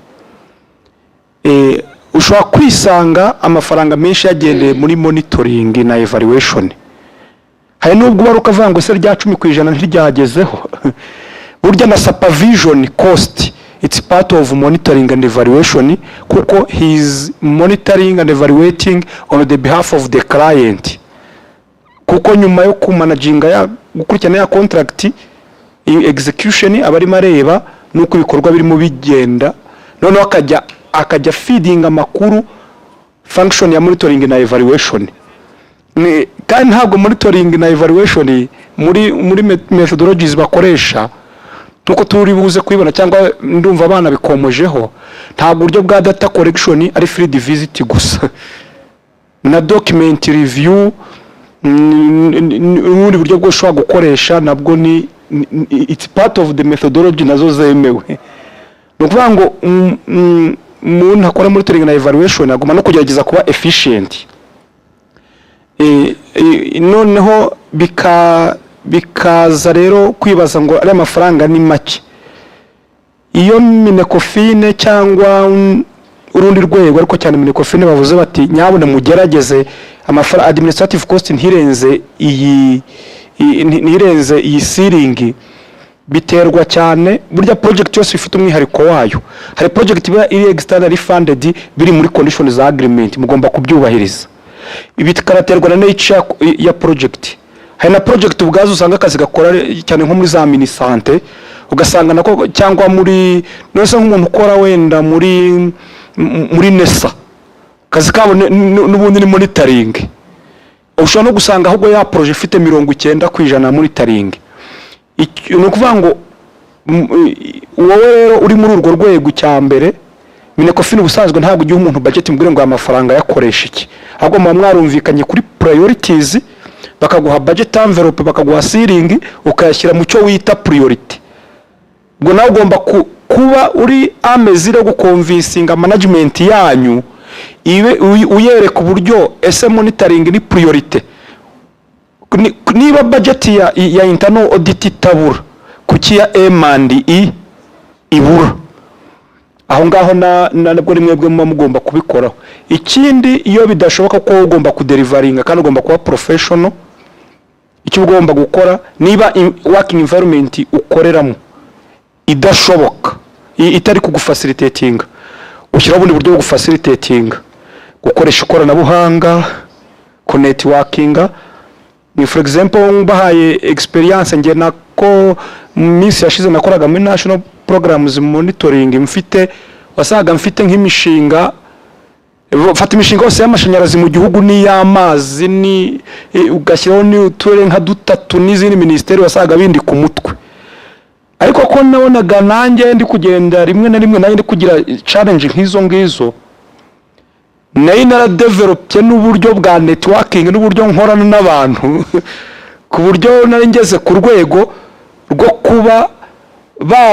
Speaker 20: ushobora kwisanga amafaranga menshi yagendeye muri monitoring na evaluation. Hari nubwo bari ukavuga ngo se rya 10% ntiryagezeho. Burya na supervision cost, it's part of monitoring and evaluation, kuko he is monitoring and evaluating on the behalf of the client. Kuko nyuma yo kumanaginga ya gukurikirana ya contract execution abari mareba nuko ibikorwa birimo bigenda, none akajya feeding amakuru function ya monitoring na evaluation. Kandi ntabwo monitoring na evaluation muri methodologies bakoresha nuko turi buze kwibona, cyangwa ndumva abana bikomojeho, ntabwo buryo bwa data collection ari field visit gusa na document review n'ubundi buryo bwo ushobora gukoresha nabwo ni it's part of the methodology nazo zemewe. Nukuvuga ngo umuntu akora monitoring na evaluation agomba no kugerageza kuba efficient. Noneho bikaza rero kwibaza ngo ari amafaranga ni make. Iyo Minecofin cyangwa urundi rwego, ariko cyane Minecofin bavuze bati nyabone mugerageze amafaranga administrative cost ntirenze iyi ceiling, biterwa cyane burya project yose ifite umwihariko wayo. Hari project iba iri externally funded biri muri conditions za agreement mugomba kubyubahiriza. Ibi tukaraterwa na nature ya project. Hari na project ubwazo usanga akazi gakora cyane nko muri za minisante, ugasanga nako cyangwa muri nose nk'umuntu ukora wenda muri nesa, kazi kabo n'ubundi ni monitoring. Ushobora no gusanga ahubwo ya project ifite 90% monitoring. Ni ukuvuga ngo wowe rero uri muri urwo rwego cyambere, Minecofin ubusanzwe ntabwo igihe umuntu budget mbwire ngo amafaranga yakoresha iki, ahubwo mwarumvikanye kuri priorities, bakaguha budget envelope, bakaguha ceiling, ukayashyira mu cyo wita priority. Ngo nawe ugomba kuba uri amezire gukonvinsinga management yanyu ibe uyereka uburyo ese monitoring ni priority. Niba budget ya internal audit itabura, kuki ya M&E ibura? Aho ngaho nabwo rimwe bwe mugomba kubikoraho. Ikindi iyo bidashoboka ko ugomba kudeliveringa kandi ugomba kuba professional, icyo ugomba gukora niba working environment ukoreramo idashoboka, itari kugufacilitating, ushyiraho ubundi buryo bwo gufacilitating, gukoresha ikoranabuhanga, networking. Ni for example mbahaye experience nge nako minsi yashize nakoraga muri National Programs Monitoring, wasaga mfite nk'imishinga, fata imishinga yose y'amashanyarazi mu gihugu ni y'amazi, ni ugashyiraho ni uturere nka dutatu n'izindi ministeri wasaga bindi ku mutwe. Ariko ko nabonaga nanjye ndi kugenda rimwe na rimwe nanjye ndi kugira challenge nk'izo ngizo, nayo naradevelopye n'uburyo bwa networking n'uburyo nkorana n'abantu ku buryo nari ngeze ku rwego rwo kuba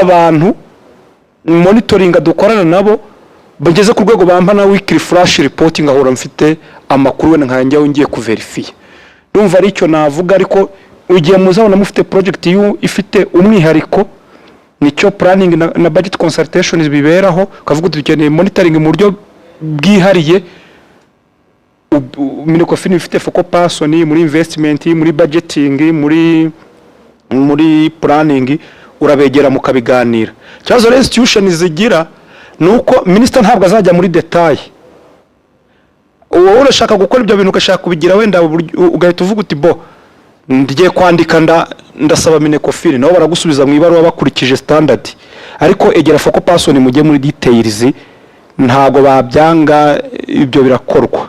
Speaker 20: bantu monitoring dukorana nabo bageze ku rwego bampa na weekly flash reporting, ahora mfite amakuru wenda nkanjye ngiye kuverify. Ndumva ari cyo navuga. Ariko ugiye muzabona mufite project ifite umwihariko, nicyo planning na budget consultations biberaho, kavuga dukeneye monitoring mu buryo bwihariye, Minecofin ifite focal person muri investment, muri budgeting, muri planning, urabegera mukabiganira. Cyazo institution zigira nuko minister ntabwo azajya muri detail. Uwo urashaka gukora ibyo bintu ukashaka kubigira wenda ugahita uvuga uti bo ndigiye kwandika ndasaba Minecofin, nabo baragusubiza mu ibaruwa bakurikije standard. Ariko egera focal person mujye muri details, ntago babyanga, ibyo birakorwa.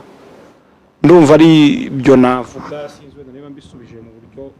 Speaker 20: Ndumva ari ibyo navuga, sinzwe niba mbisubije mu buryo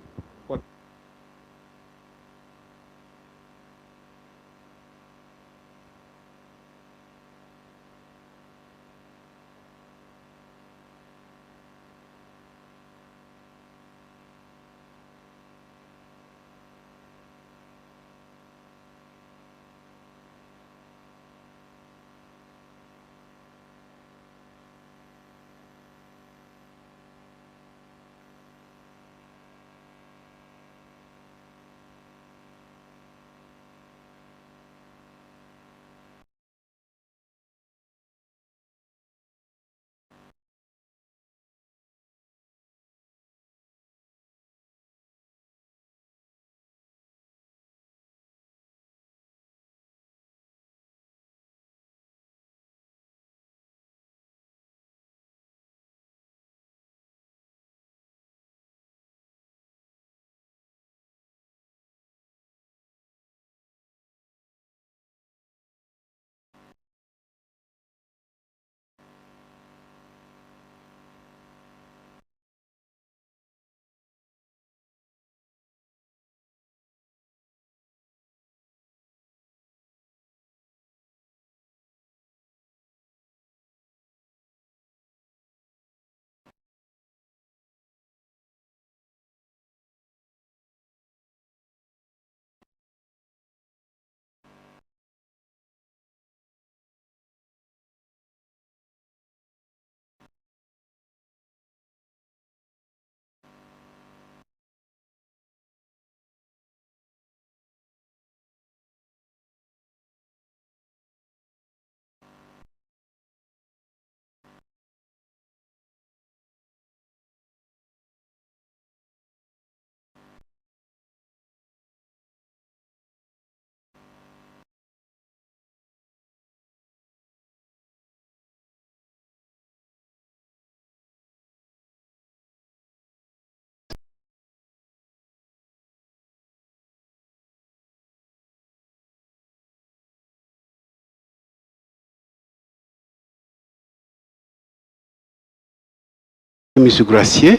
Speaker 19: Monsieur Gracier.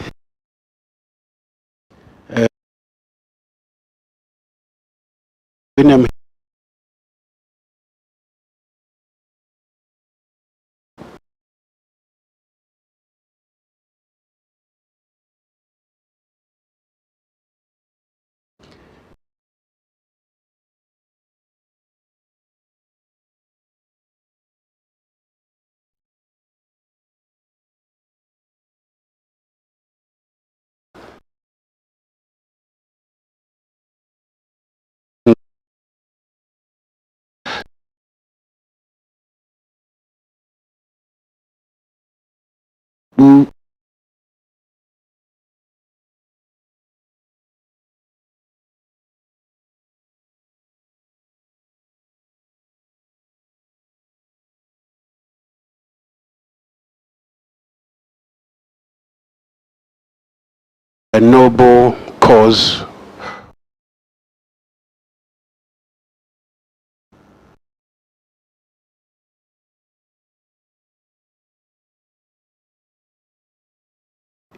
Speaker 19: A noble cause.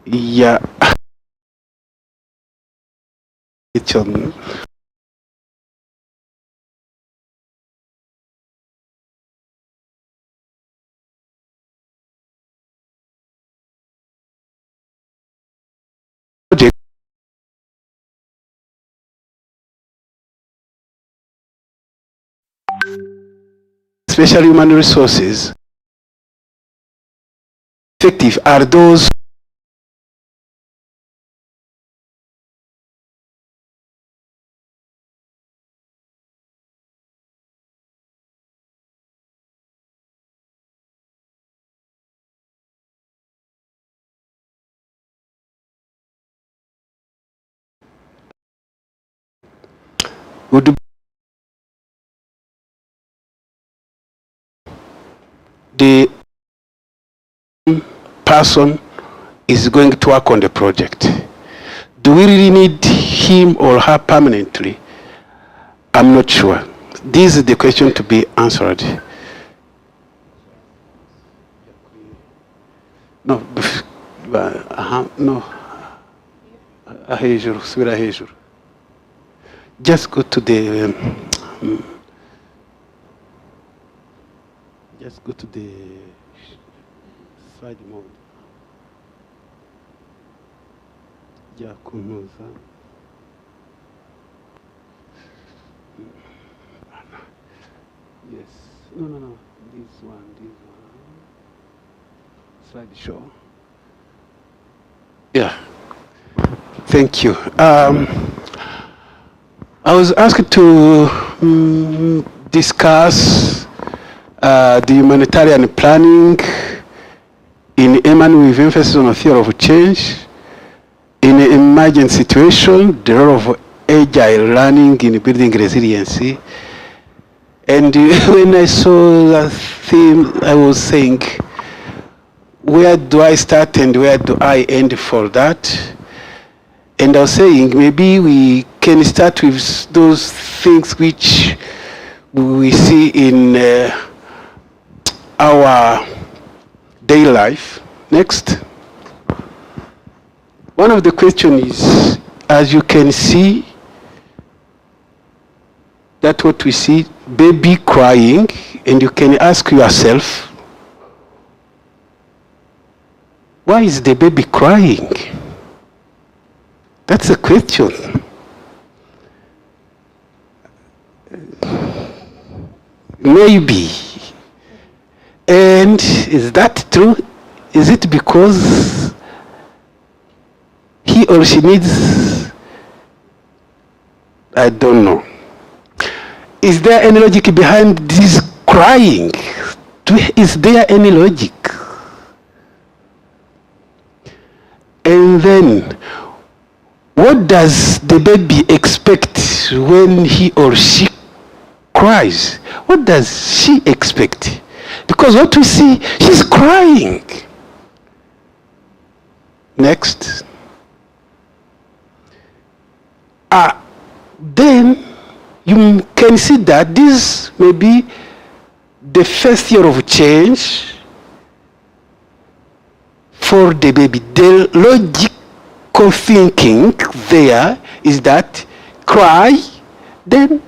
Speaker 19: Yeah. It's special human resources effective are those would the person is going to work on the project. Do we really need him or her permanently? I'm not sure. This is the question to be answered. No, no. Hejuru, subira hejuru. Just go to the just go to the slide mode. Yeah, kunoza. Yes. No. This one. Slideshow. Yeah. Thank you. I was asked to discuss the humanitarian planning in Yemen with emphasis on a theory of change. In an emergent situation, the role of agile learning in building resiliency. And when I saw that theme, I was saying, where do I start and where do I end for that? And I was saying, maybe we can start with those things which we see in our daily life. Next. One of the questions is, as you can see, that's what we see, baby crying, and you can ask yourself, why is the baby crying? That's a question. Maybe. And is that true? Is it because he or she needs, I don't know. Is there any logic behind this crying? Is there any logic? And then, what does the baby expect when he or she cries? What does she expect? Because what we see, she's crying. Next. Then you can see that this may be the first year of change for the baby. The logical thinking there is that cry, then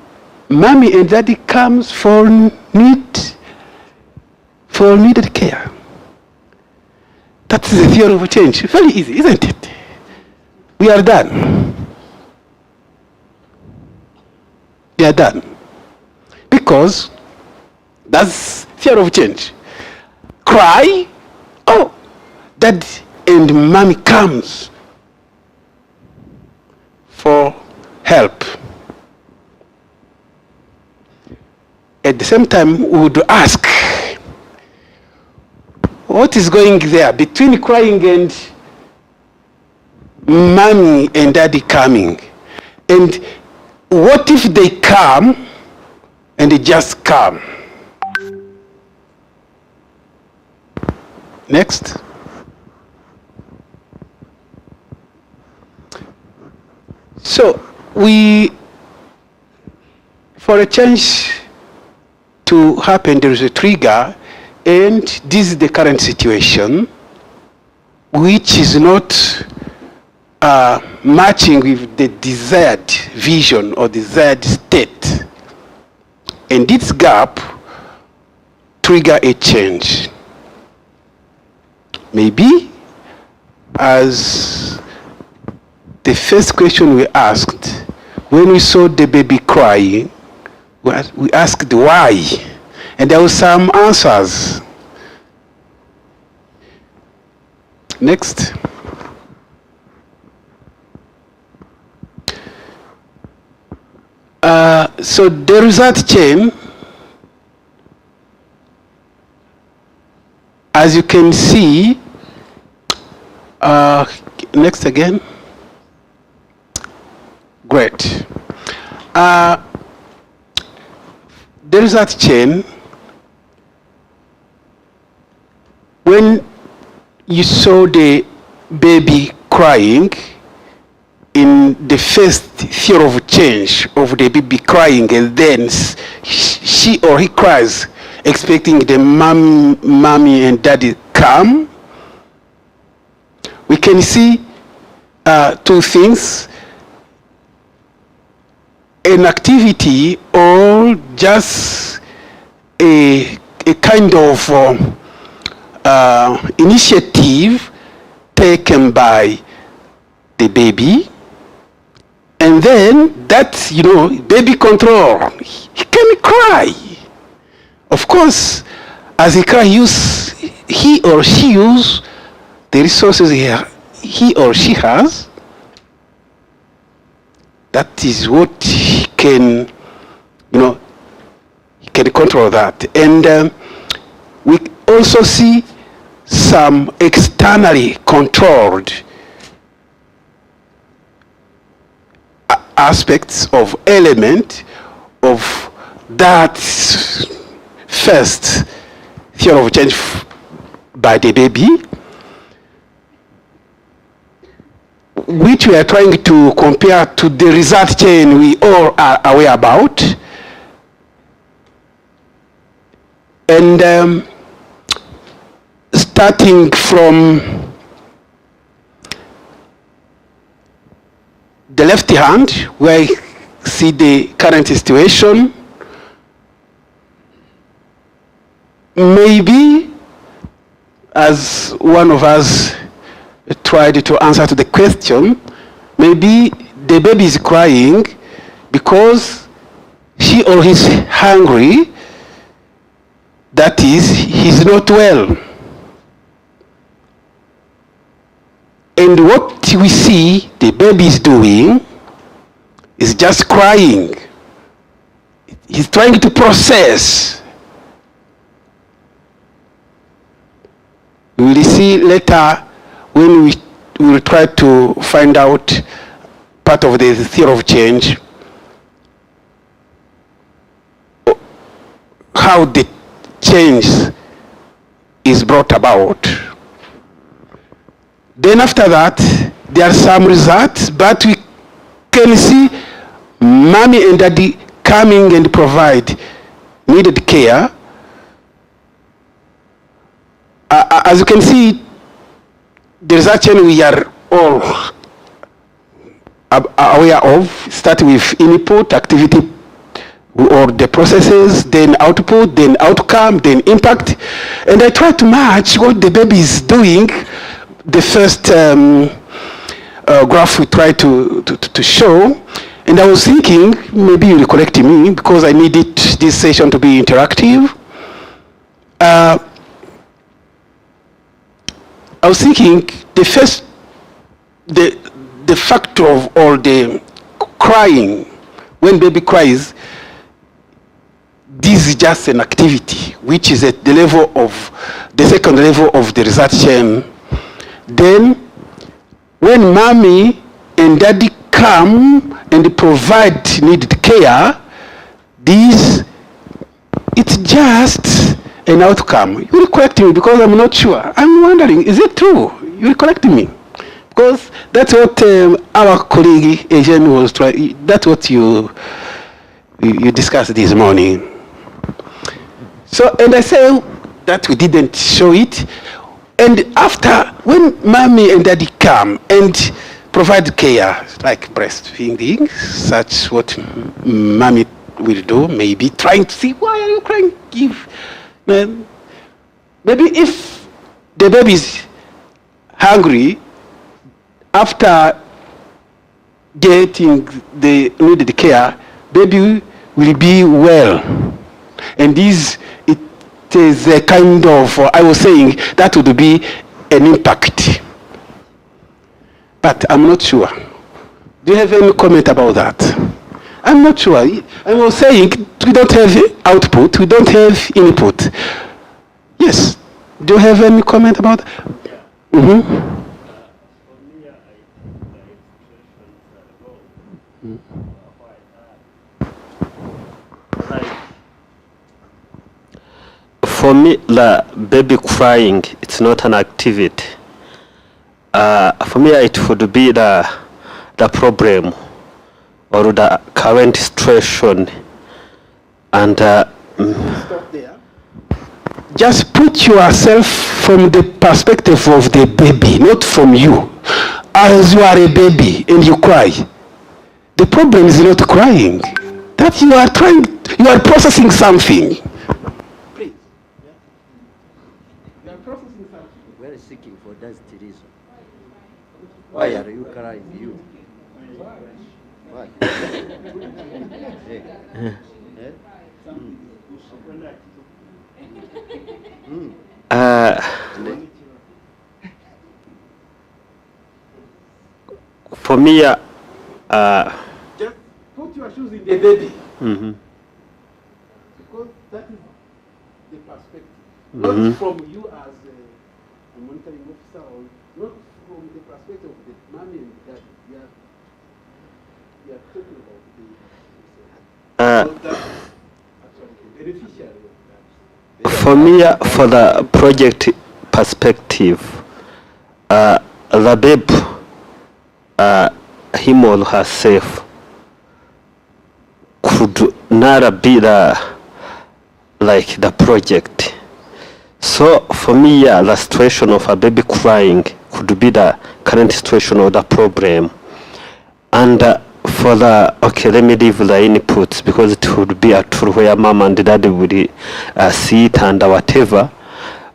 Speaker 19: mommy and daddy comes for needed care. That's the theory of change. Very easy, isn't it? We are done. We are done. Because that's theory of change. Cry, oh, dad and mommy comes for help. At the same time, we would ask, what is going there between crying and mommy and daddy coming? And what if they come and they just come? Next. So for a change to happen, there is a trigger, and this is the current situation, which is not matching with the desired vision or desired state. And this gap trigger a change. Maybe, as the first question we asked, when we saw the baby crying, we asked why, and there were some answers. Next. So the result chain, as you can see, next again. Great. there is that chain. When you saw the baby crying, in the first theory of change of the baby crying, and then she or he cries, expecting the mommy and daddy come, we can see two things: an activity or just a kind of initiative taken by the baby, and then that, you know, baby control. He can cry. Of course, as he cries, he or she use the resources he or she has. That is what he can, you know, he can control that. And we also see some externally controlled aspects of element of that first theory of change by the baby, which we are trying to compare to the result chain we all are aware about. And starting from the left hand, where I see the current situation, maybe, as one of us tried to answer to the question, maybe the baby is crying because she or he is hungry, that is, he's not well. And what we see the baby is doing is just crying. He's trying to process. We will see later when we will try to find out part of the theory of change, how the change is brought about. Then after that, there are some results, but we can see mommy and daddy coming and provide needed care. As you can see, the result chain we are all aware of, start with input, activity, or the processes, then output, then outcome, then impact. And I try to match what the baby is doing. The first graph we tried to show, and I was thinking, maybe you'll correct me, because I needed this session to be interactive. I was thinking the first, the factor of all the crying, when baby cries, this is just an activity, which is at the level of, the second level of the result chain. Then, when mommy and daddy come and provide needed care, this, it's just an outcome. You will correct me because I'm not sure. I'm wondering, is it true? You will correct me. Because that's what our colleague Asian was trying, that's what you discussed this morning. So, and I say that we didn't show it. And after, when mommy and daddy come and provide care, like breastfeeding, such what mommy will do, maybe trying to see, why are you crying? Give. Maybe if the baby is hungry, after getting the needed care, baby will be well. And this, it is a kind of, I was saying, that would be an impact. But I'm not sure. Do you have any comment about that? I'm not sure. I was saying, we don't have output, we don't have input. Yes. Do you have any comment about that? Mm-hmm.
Speaker 8: For me, the baby crying, it's not an activity. For me, it would be the problem or the current situation. And
Speaker 19: Just put yourself from the perspective of the baby, not from you. As you are a baby and you cry, the problem is not crying. That you are processing something.
Speaker 5: We are seeking for that reason. Why are you crying? You? Why?
Speaker 8: For me,
Speaker 19: Just put your shoes in the baby. Because that is the perspective. Not from you as a monitoring officer, or not from the perspective of the mommy and dad. We are talking about the beneficiary of that.
Speaker 8: For me, for the project perspective, the babe, him or herself, could not be like the project. So for me, the situation of a baby crying could be the current situation of the problem. And for the, okay, let me leave the inputs because it would be a tool where mom and dad will see it and whatever,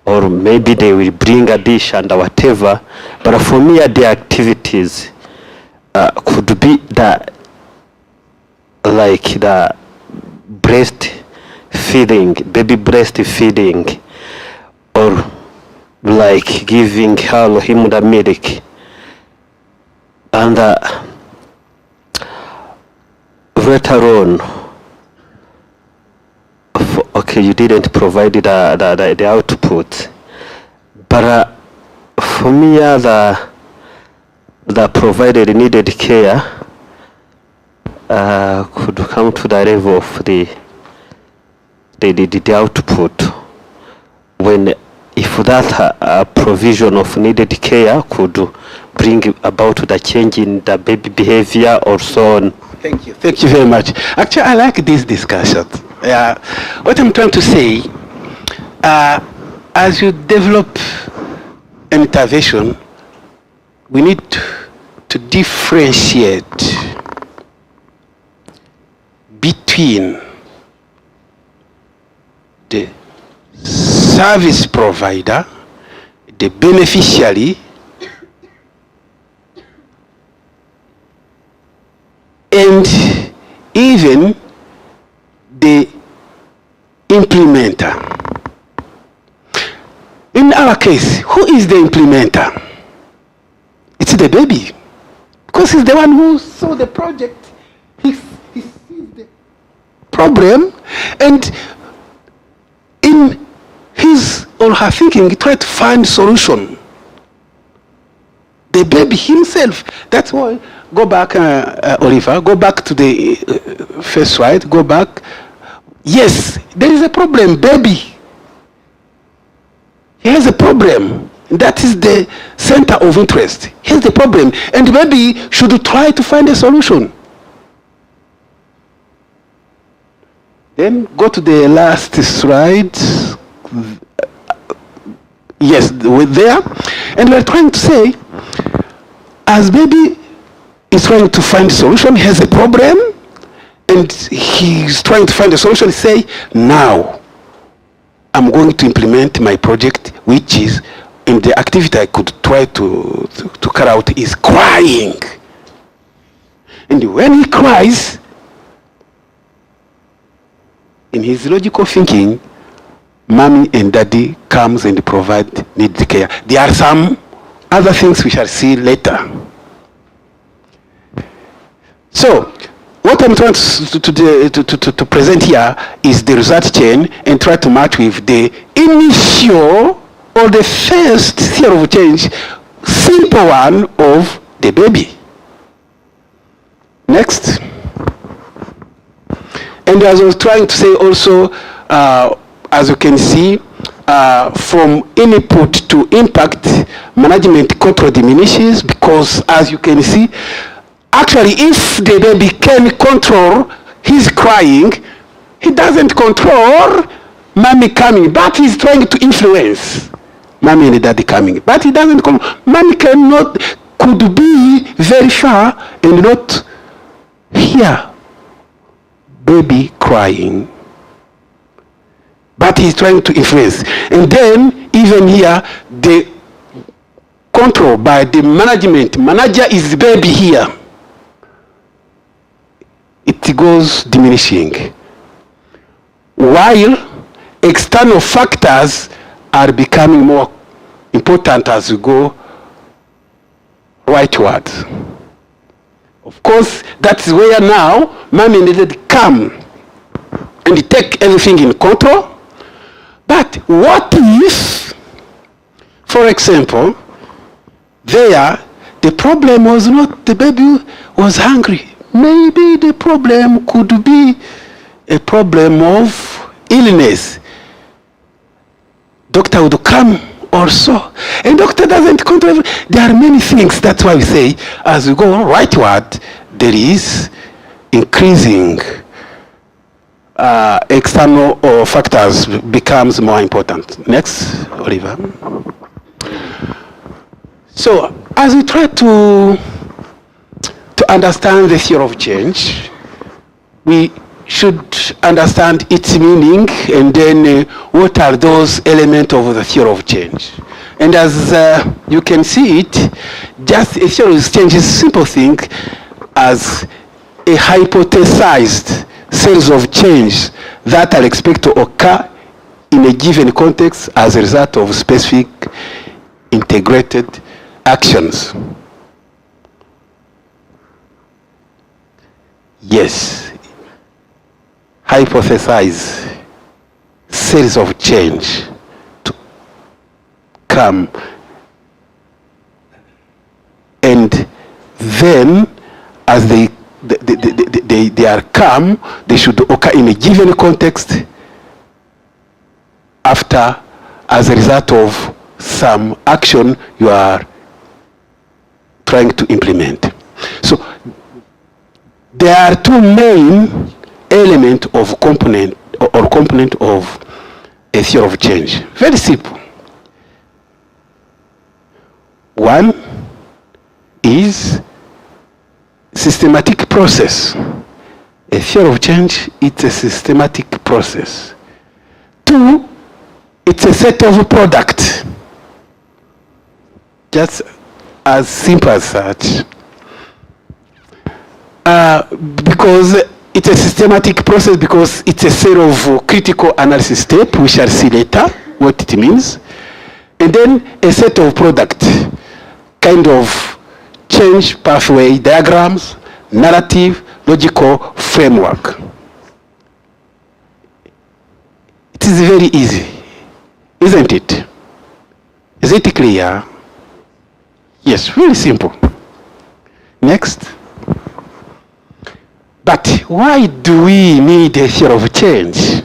Speaker 8: or maybe they will bring a dish and whatever. But for me, the activities could be like the breast feeding, baby breast feeding, or like giving her or him the milk. And later on, okay, you didn't provide the output, but for me, the provided needed care could come to the level of the output when, if that provision of needed care could bring about the change in the baby behavior or so on.
Speaker 19: Thank you. Thank you very much. Actually, I like this discussion. What I'm trying to say, as you develop an intervention, we need to differentiate between the service provider, the beneficiary, and even the implementer. In our case, who is the implementer? It's the baby. Because he's the one who saw the project. He sees the problem, and in his or her thinking, he tried to find solution. The baby himself. That's why, go back, Oliver, go back to the first slide, go back. Yes, there is a problem, baby. He has a problem. That is the center of interest. Here's the problem. And baby should try to find a solution. Then go to the last slide. Yes, we're there. And we're trying to say, as baby is trying to find a solution, he has a problem, and he's trying to find a solution, say, now, I'm going to implement my project, which is, in the activity I could try to carry out is crying. And when he cries, in his logical thinking, mommy and daddy comes and provide needed care. There are some other things we shall see later. So, what I'm trying to present here is the result chain and try to match with the initial or the first theory of change, simple one of the baby. Next. And as I was trying to say also, as you can see, from input to impact, management control diminishes because, as you can see, actually, if the baby can control his crying, he doesn't control mommy coming, but he's trying to influence mommy and daddy coming. But he doesn't come. Mommy could be very far and not hear baby crying. But he's trying to influence. And then, even here, the control by the management, manager is baby here. It goes diminishing. While external factors are becoming more important as we go rightward. Of course, that's where now mommy and daddy come and take everything in control. But what if, for example, there the problem was not the baby was hungry. Maybe the problem could be a problem of illness. Doctor would come also. And doctor doesn't control. There are many things. That's why we say, as we go rightward, there is increasing external factors becomes more important. Next, Oliver. So, as we try to understand the theory of change, we should understand its meaning and then what are those elements of the theory of change. And as you can see it, just a theory of change is a simple thing as a hypothesized series of change that are expected to occur in a given context as a result of specific integrated actions. Yes. Hypothesize series of change to come, and then as they are come, they should occur in a given context after, as a result of some action you are trying to implement. So there are two main element of component of a theory of change. Very simple. One is systematic process. A theory of change, it's a systematic process. Two, it's a set of product. Just as simple as that. Because it's a systematic process, because it's a set of critical analysis steps. We shall see later what it means. And then a set of product, kind of change pathway diagrams, narrative, logical framework. It is very easy, isn't it? Is it clear? Yes, very simple. Next. But why do we need a theory of change?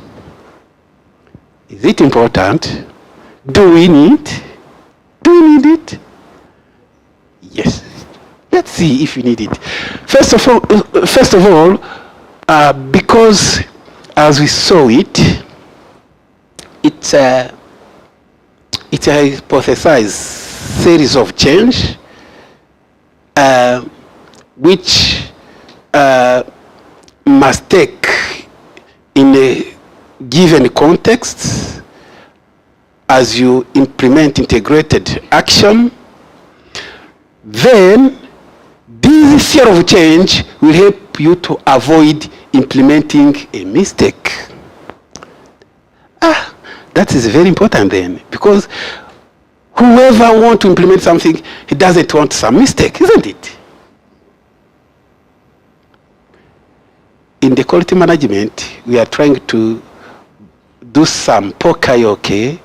Speaker 19: Is it important? Do we need it? Yes. Let's see if we need it. First of all, because as we saw it, it's a hypothesized series of change which must take in a given context as you implement integrated action. Then this theory of change will help you to avoid implementing a mistake. That is very important then, because whoever wants to implement something, he doesn't want some mistake, isn't it? In the quality management, we are trying to do some poka-yoke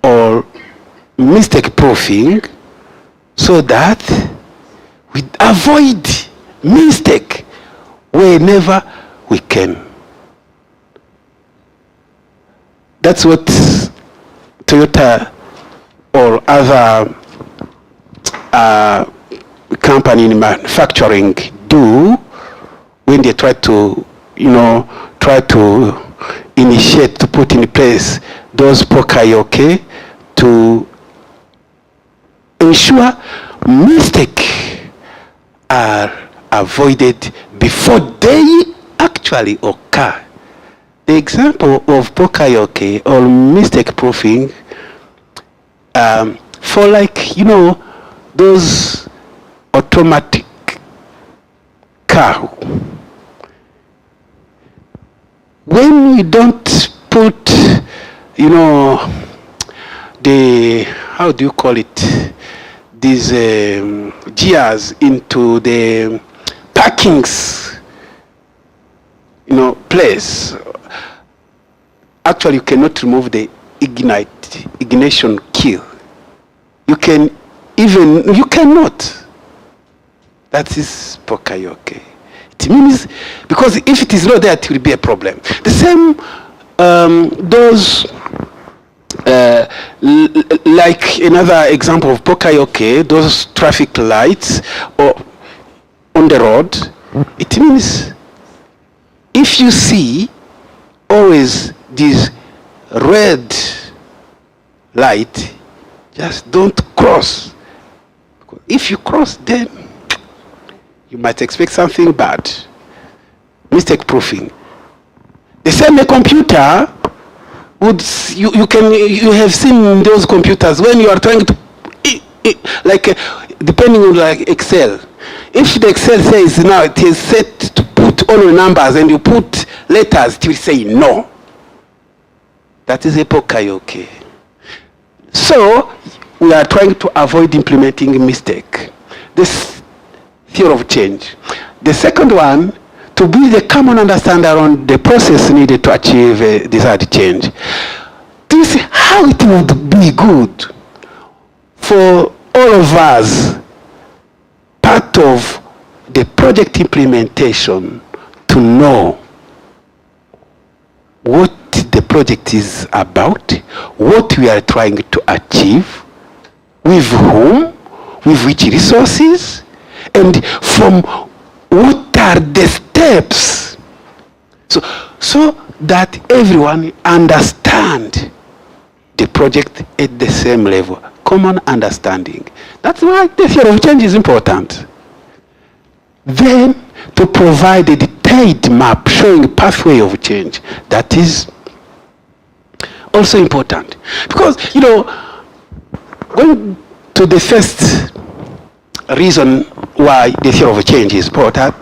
Speaker 19: or mistake proofing so that we avoid mistake whenever we can. That's what Toyota or other company in manufacturing do when they try to, initiate, to put in place those poka-yoke to ensure mistakes are avoided before they actually occur. The example of poka-yoke or mistake proofing for those automatic car. When you don't put, the, how do you call it, these gears into the parkings, place, actually you cannot remove the ignition key. You cannot. That is poka-yoke. It means, because if it is not there, it will be a problem. The same, those, like another example of poka-yoke, those traffic lights or on the road, it means if you see always this red light, just don't cross. If you cross, then you might expect something bad. Mistake proofing. The same computer would, you have seen those computers when you are trying to, depending on Excel. If the Excel says now it is set to put all the numbers and you put letters, it will say no. That is a poka-yoke. So we are trying to avoid implementing a mistake. This theory of change. The second one, to build a common understanding around the process needed to achieve a desired change. This is how it would be good for all of us, part of the project implementation, to know what the project is about, what we are trying to achieve, with whom, with which resources, and from what are the steps, so that everyone understand the project at the same level, common understanding. That's why the theory of change is important. Then to provide a detailed map showing a pathway of change, that is also important. Because, going to the first reason why the theory of change is important,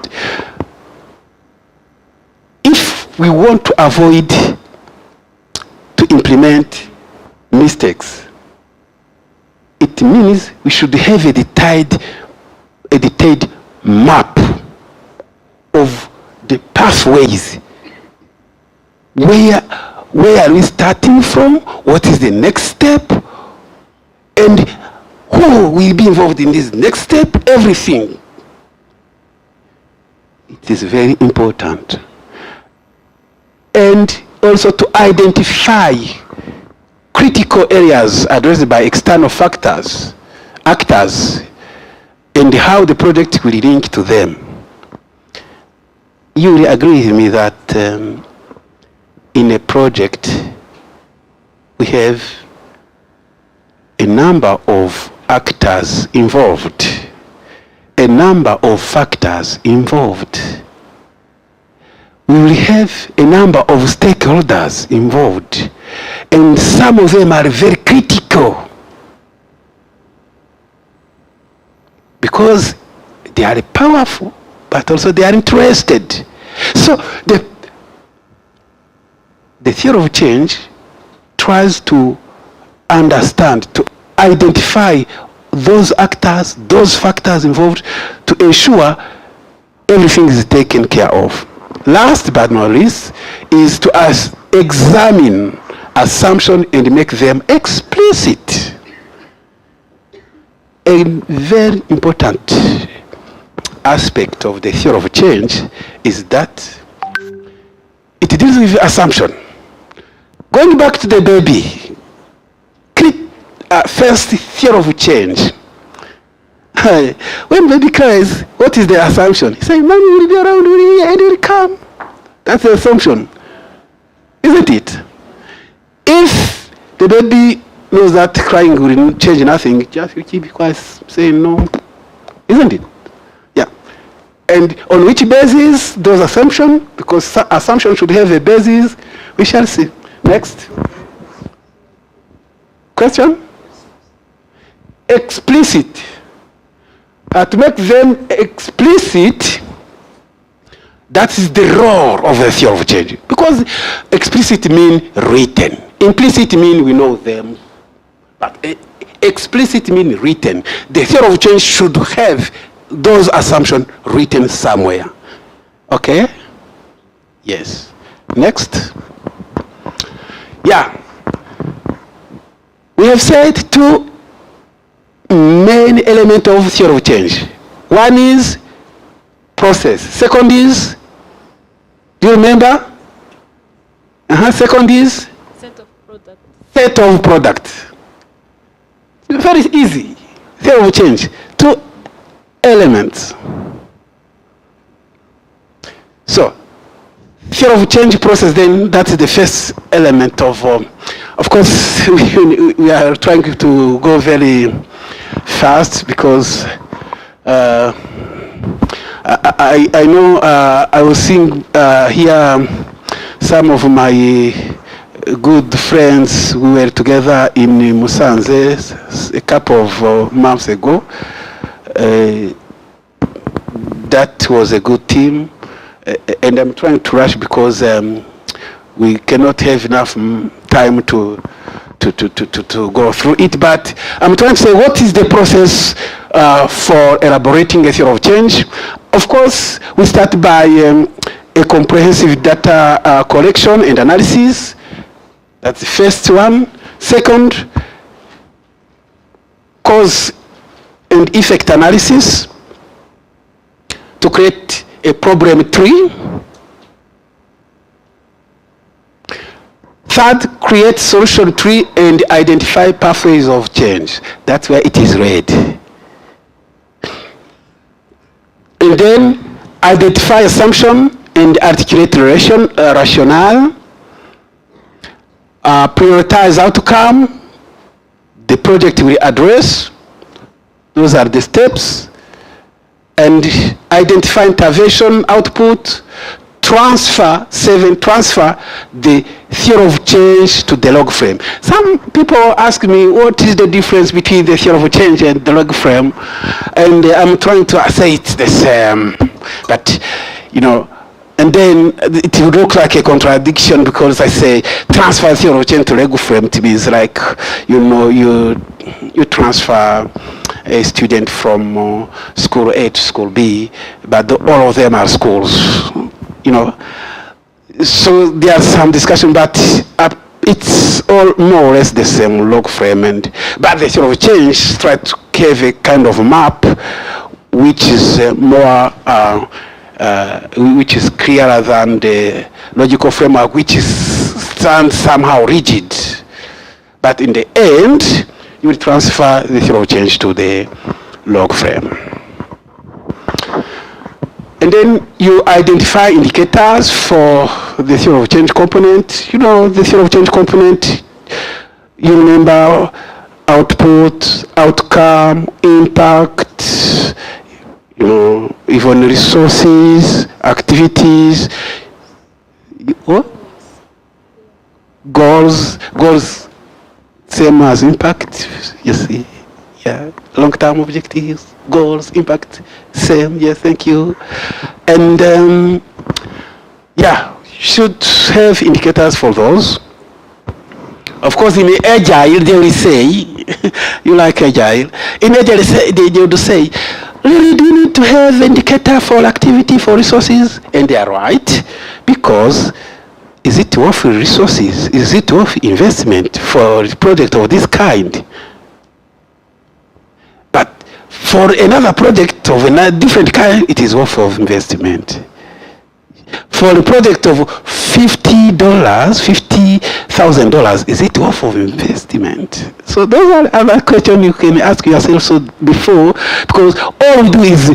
Speaker 19: if we want to avoid to implement mistakes, it means we should have a detailed map of the pathways. Where are we starting from? What is the next step? And who will be involved in this next step? Everything. It is very important. And also to identify critical areas addressed by external actors, and how the project will link to them. You will agree with me that in a project we have a number of actors involved, a number of factors involved. We will have a number of stakeholders involved, and some of them are very critical because they are powerful, but also they are interested. So the theory of change tries to understand, to identify those actors, those factors involved, to ensure everything is taken care of. Last but not least is to examine assumptions and make them explicit. A very important aspect of the theory of change is that it deals with assumption. Going back to the baby, first theory of change. When baby cries, what is the assumption? He says, mommy will be around and will come. That's the assumption, isn't it? If the baby knows that crying will change nothing, just you keep quiet, saying no, isn't it? Yeah. And on which basis those assumptions? Because assumptions should have a basis. We shall see. Next. Question? Explicit. To make them explicit, that is the role of the theory of change. Because explicit means written. Implicit means we know them. But explicit means written. The theory of change should have those assumptions written somewhere. Okay? Yes. Next. Yeah. We have said two main elements of theory of change. One is process. Second is, do you remember? Second is?
Speaker 6: Set of product.
Speaker 19: Set of product. Very easy. Theory of change. Two elements. So, theory of change process, then that's the first element of course, we are trying to go very fast because I know I was seeing here some of my good friends. We were together in Musanze a couple of months ago. That was a good team, and I'm trying to rush because we cannot have enough time to go through it, but I'm trying to say what is the process for elaborating a theory of change. Of course, we start by a comprehensive data collection and analysis. That's the first one. Second, cause and effect analysis to create a problem tree. Third, create solution tree and identify pathways of change. That's where it is read. And then identify assumption and articulate rationale. Prioritize outcome. The project will address. Those are the steps. And identify intervention output. Transfer the theory of change to the log frame. Some people ask me, what is the difference between the theory of change and the log frame? And I'm trying to say it's the same. But, you know, and then it would look like a contradiction because I say transfer theory of change to log frame. It means like, you know, you transfer a student from school A to school B, but all of them are schools. You know, so there's some discussion, but it's all more or less the same log frame. But the theory of change try to have a kind of map which is more, which is clearer than the logical framework, which stands somehow rigid. But in the end, you will transfer the theory of change to the log frame. And then you identify indicators for the theory of change component. You know, the theory of change component, you remember output, outcome, impact, you know, even resources, activities, what? Goals, same as impact, you see. Yeah, long-term objectives, goals, impact, same, yes, thank you. And yeah, should have indicators for those. Of course, in Agile, they will say, you like Agile, in Agile, they would say, really, do you need to have indicator for activity, for resources? And they are right, because is it worth resources? Is it worth investment for a project of this kind? But for another project of a different kind, it is worth of investment. For a project of $50, $50,000, $1,000, is it worth of investment? So those are other questions you can ask yourself so before, because all we do is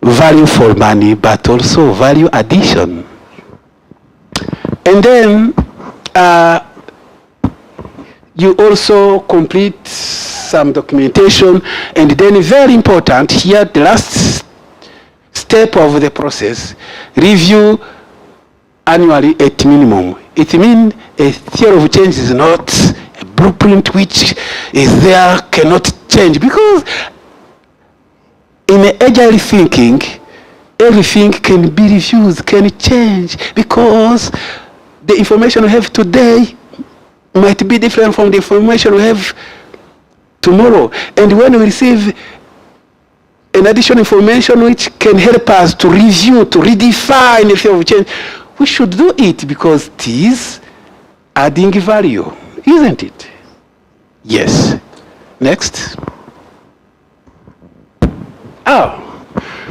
Speaker 19: value for money, but also value addition. And then you also complete some documentation, and then very important here, the last step of the process, review annually at minimum. It means a theory of change is not a blueprint which is there, cannot change, because in agile thinking, everything can be reviewed, can change, because the information we have today might be different from the information we have tomorrow. And when we receive an additional information which can help us to review, to redefine the theory of change, we should do it because it is adding value, isn't it? Yes. Next.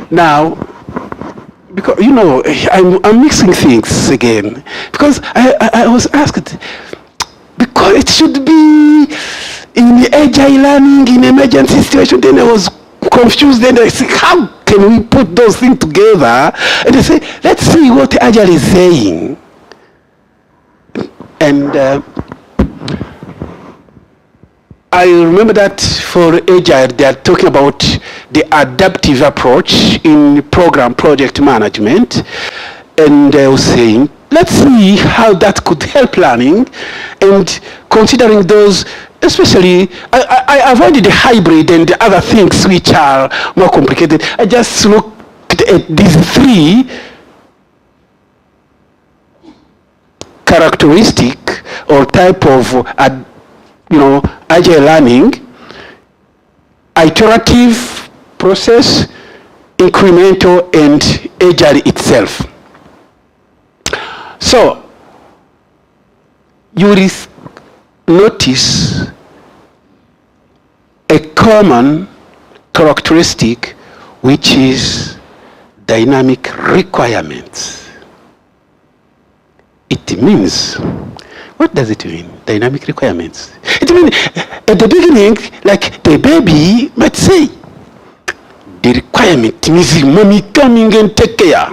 Speaker 19: Now, because, you know, I'm mixing things again, because I was asked, because it should be in the agile learning, in emergency situation, then I was confused, then I said, how can we put those things together? And I say, let's see what agile is saying. And I remember that for agile, they are talking about the adaptive approach in program project management. And I was saying, let's see how that could help learning, and considering those, especially, I avoided the hybrid and the other things which are more complicated. I just looked at these three characteristic or type of, agile learning: iterative process, incremental, and agile itself. So, you will notice a common characteristic, which is dynamic requirements. It means, what does it mean, dynamic requirements? It means, at the beginning, like the baby might say, the requirement means mommy coming and take care.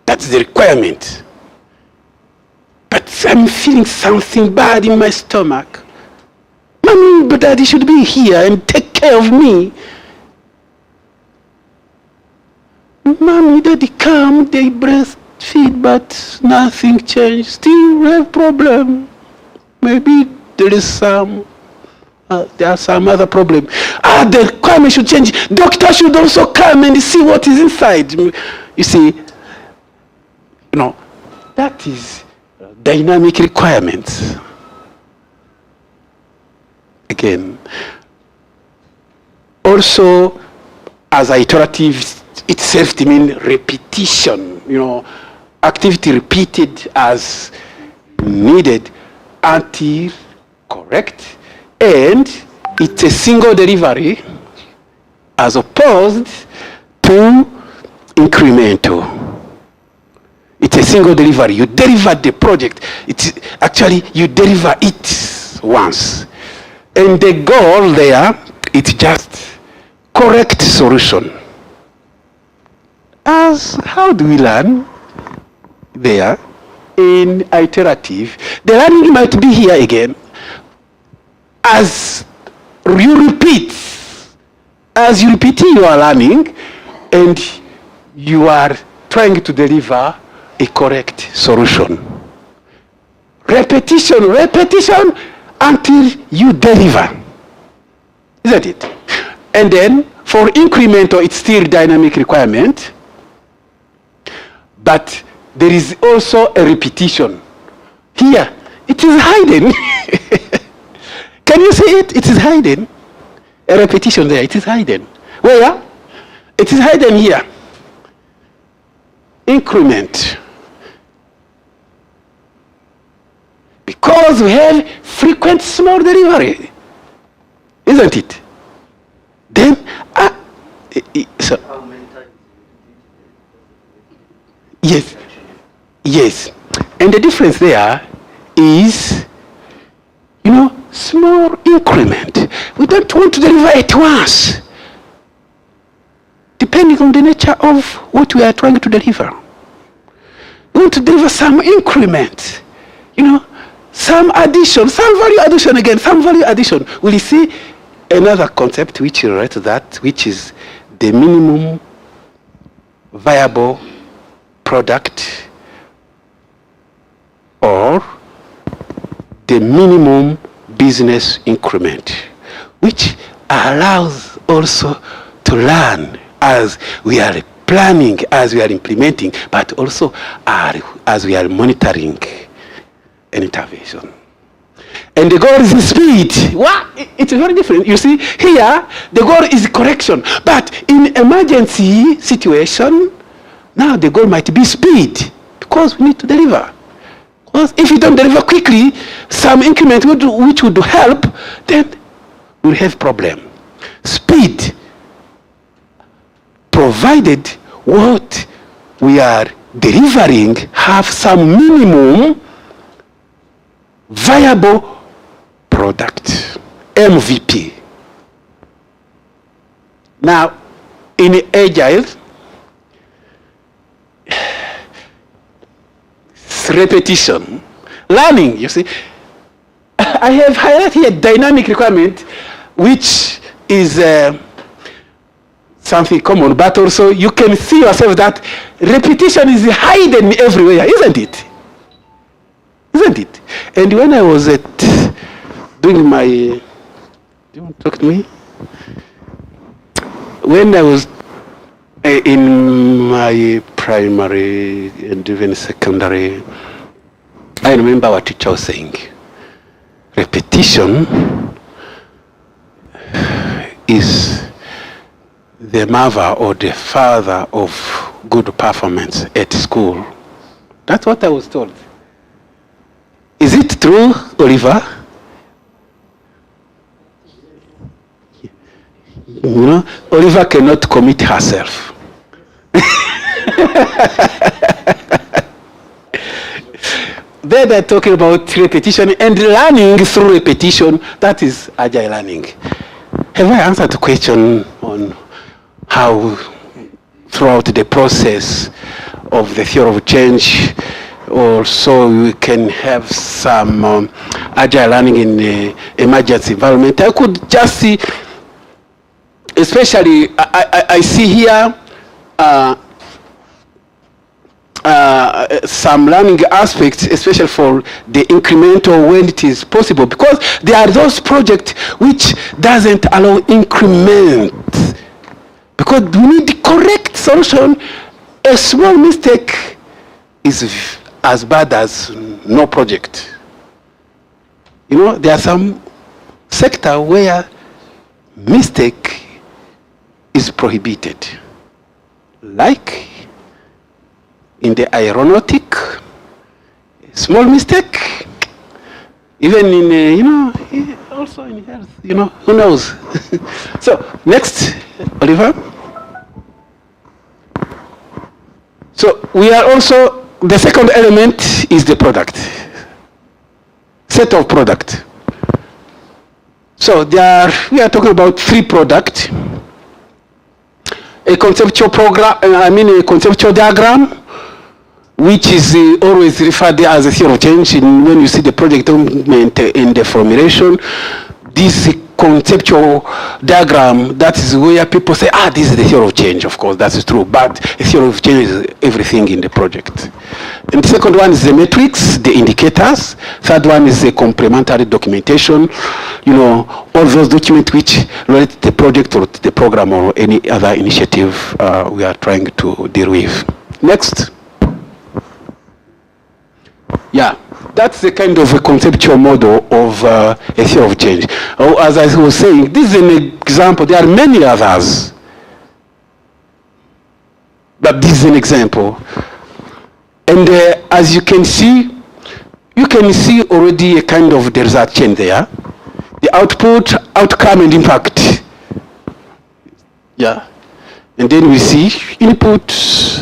Speaker 19: That's the requirement. But I'm feeling something bad in my stomach. Mommy, but daddy should be here and take care of me. Mommy, daddy come, they breastfeed, but nothing changed. Still have problem. Maybe there is some, there are some other problem. The requirement should change. Doctor should also come and see what is inside. You see, that is dynamic requirements. Again, also as iterative itself, it means repetition, activity repeated as needed until correct, and it's a single delivery as opposed to incremental. It's a single delivery. You deliver the project. It's actually, you deliver it once. And the goal there, it's just correct solution. How do we learn there in iterative? The learning might be here again. As you repeat, you are learning, and you are trying to deliver a correct solution. Repetition until you deliver. Isn't it? And then for incremental, it's still dynamic requirement, but there is also a repetition. Here, it is hidden. Can you see it? It is hidden. A repetition there, it is hidden. Where? It is hidden here. Increment. Because we have frequent small delivery, isn't it? Then, yes. And the difference there is, you know, small increment. We don't want to deliver at once, depending on the nature of what we are trying to deliver. We want to deliver some increment, you know, some addition, some value addition again, some value addition. We'll see another concept which relates to that, which is the minimum viable product or the minimum business increment, which allows also to learn as we are planning, as we are implementing, but also as we are monitoring an intervention. And the goal is speed. It's very different. You see, here, the goal is correction. But in emergency situation, now the goal might be speed, because we need to deliver. Because if you don't deliver quickly, some increment which would help, then we'll have problem. Speed, provided what we are delivering have some minimum viable product, MVP. Now, in Agile, repetition, learning, you see. I have highlighted here dynamic requirement, which is something common, but also you can see yourself that repetition is hidden everywhere, isn't it? Isn't it? And when I was doing my, do you want to talk to me? When I was in my primary and even secondary, I remember what teacher was saying. Repetition is the mother or the father of good performance at school. That's what I was told. Is it true, Oliver? You know, Oliver cannot commit herself. There they're talking about repetition and learning through repetition. That is agile learning. Have I answered the question on how throughout the process of the theory of change also we can have some agile learning in the emergency environment? I could just see, especially I see here some learning aspects, especially for the incremental when it is possible, because there are those projects which doesn't allow increment, because we need the correct solution. A small mistake is as bad as no project. You know, there are some sector where mistake is prohibited, like in the aeronautic, small mistake, even in, you know, also in health, you know, who knows? So, next, Oliver. So, we are also, the second element is the product, set of product. So, we are talking about 3 products, a conceptual program, a conceptual diagram, which is always referred to as a theory of change when you see the project document in the formulation. This conceptual diagram, that is where people say, this is the theory of change. Of course, that is true, but the theory of change is everything in the project. And the second one is the metrics, the indicators. Third one is the complementary documentation, you know, all those documents which relate to the project or to the program or any other initiative we are trying to deal with. Next. Yeah, that's the kind of a conceptual model of a theory of change. As I was saying, this is an example. There are many others, but this is an example. And as you can see already a kind of the result change there. The output, outcome, and impact. Yeah, and then we see input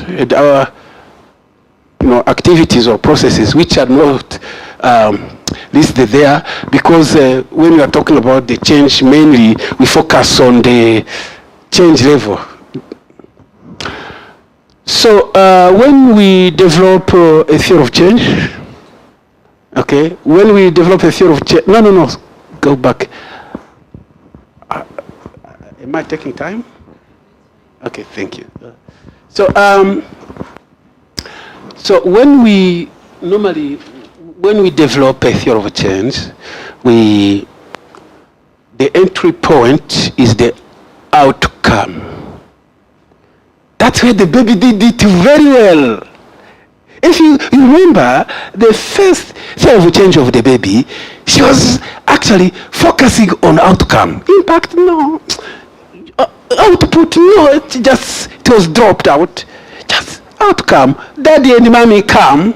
Speaker 19: and our activities or processes which are not listed there, because when we are talking about the change, mainly we focus on the change level. So when we develop a theory of change, okay, when we develop a theory of change, no, go back. Am I taking time? Okay, thank you. So when we develop a theory of change, the entry point is the outcome. That's where the baby did it very well. If you remember the first theory of change of the baby, she was actually focusing on outcome. Impact, no. Output, no. It was dropped out. Just outcome. Daddy and mommy come.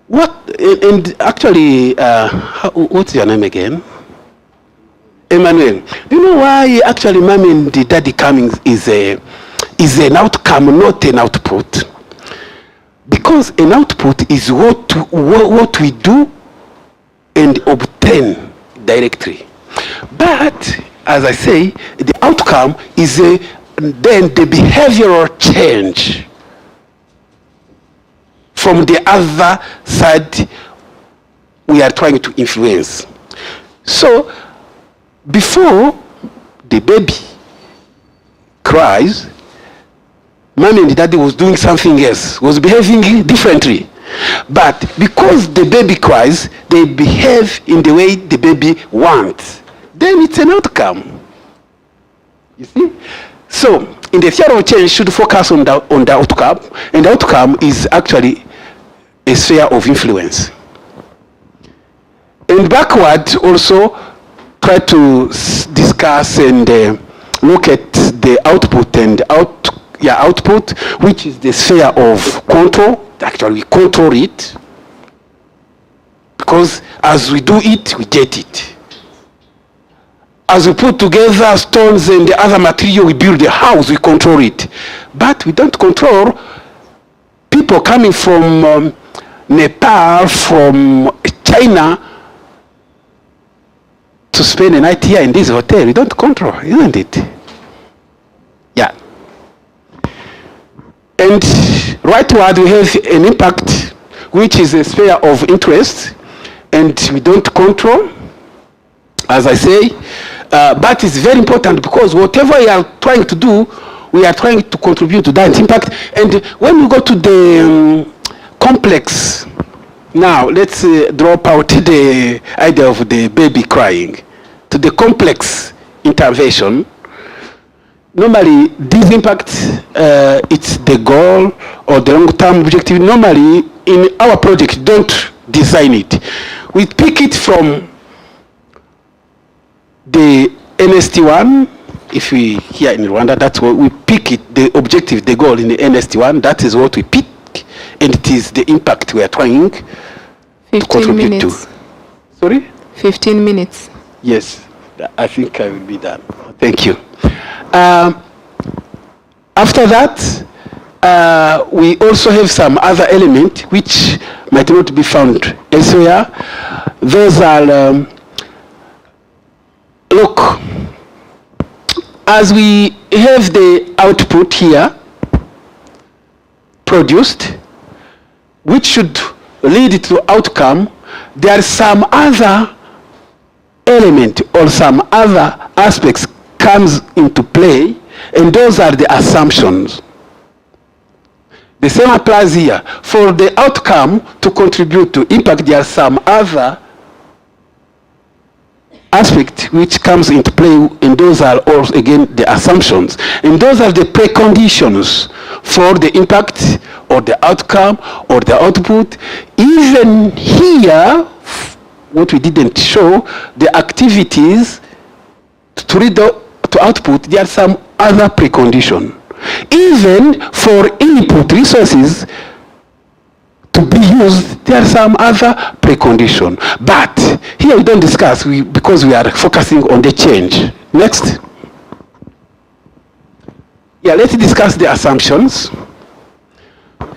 Speaker 19: What? And actually, what's your name again? Emmanuel. Do you know why actually mommy and the daddy coming is an outcome, not an output? Because an output is what we do and obtain directly. But as I say, the outcome is then the behavioral change from the other side we are trying to influence. So before the baby cries, mommy and daddy was doing something else, was behaving differently. But because the baby cries, they behave in the way the baby wants. Then it's an outcome. You see? So in the theory of change, should focus on the outcome, and the outcome is actually a sphere of influence. And backward also try to discuss and look at the output and output, which is the sphere of control. Actually, we control it, because as we do it, we get it. As we put together stones and the other material, we build a house, we control it. But we don't control people coming from Nepal, from China, to spend a night here in this hotel. We don't control, isn't it? Yeah. And rightward, we have an impact, which is a sphere of interest, and we don't control, as I say. But it's very important, because whatever we are trying to do, we are trying to contribute to that impact. And when we go to the complex, now let's drop out the idea of the baby crying, to the complex intervention. Normally, this impact, it's the goal or the long-term objective. Normally, in our project, don't design it. We pick it from the NST1. If we here in Rwanda, that's what we pick it, the objective, the goal in the NST1, that is what we pick, and it is the impact we are trying to contribute minutes. To. Sorry?
Speaker 1: 15 minutes.
Speaker 19: Yes, I think I will be done. Thank you. After that, we also have some other element which might not be found elsewhere. Those are, look, as we have the output here produced, which should lead to outcome, there are some other element or some other aspects comes into play, and those are the assumptions. The same applies here. For the outcome to contribute to impact, there are some other aspect which comes into play, and those are also again the assumptions, and those are the preconditions for the impact or the outcome or the output. Even here, what we didn't show, the activities to read to output, there are some other precondition. Even for input resources to be used, there are some other precondition. But here we don't discuss, because we are focusing on the change. Next. Yeah, let's discuss the assumptions.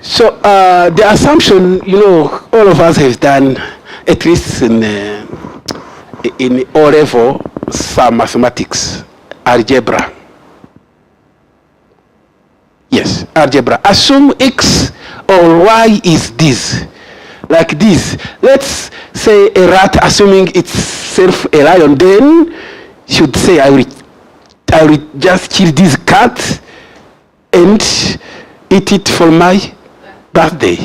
Speaker 19: So the assumption, all of us have done, at least in O level, some mathematics, algebra. Yes, algebra. Assume x or y is this, like this. Let's say a rat, assuming itself a lion, then should say I will just kill this cat and eat it for my birthday.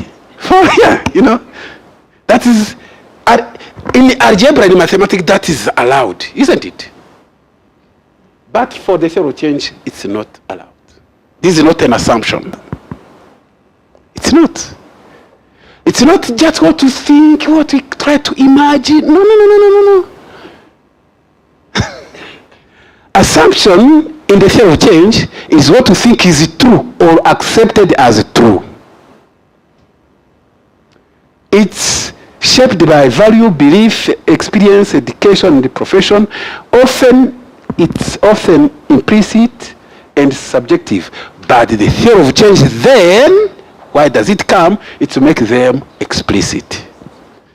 Speaker 19: That is, in algebra, in mathematics, that is allowed, isn't it? But for the theory of change, it's not allowed. This is not an assumption. It's not. It's not just what to think, what we try to imagine. No. Assumption in the theory of change is what we think is true or accepted as true. It's shaped by value, belief, experience, education, and the profession. It's often implicit and subjective. But the theory of change then, why does it come? It's to make them explicit.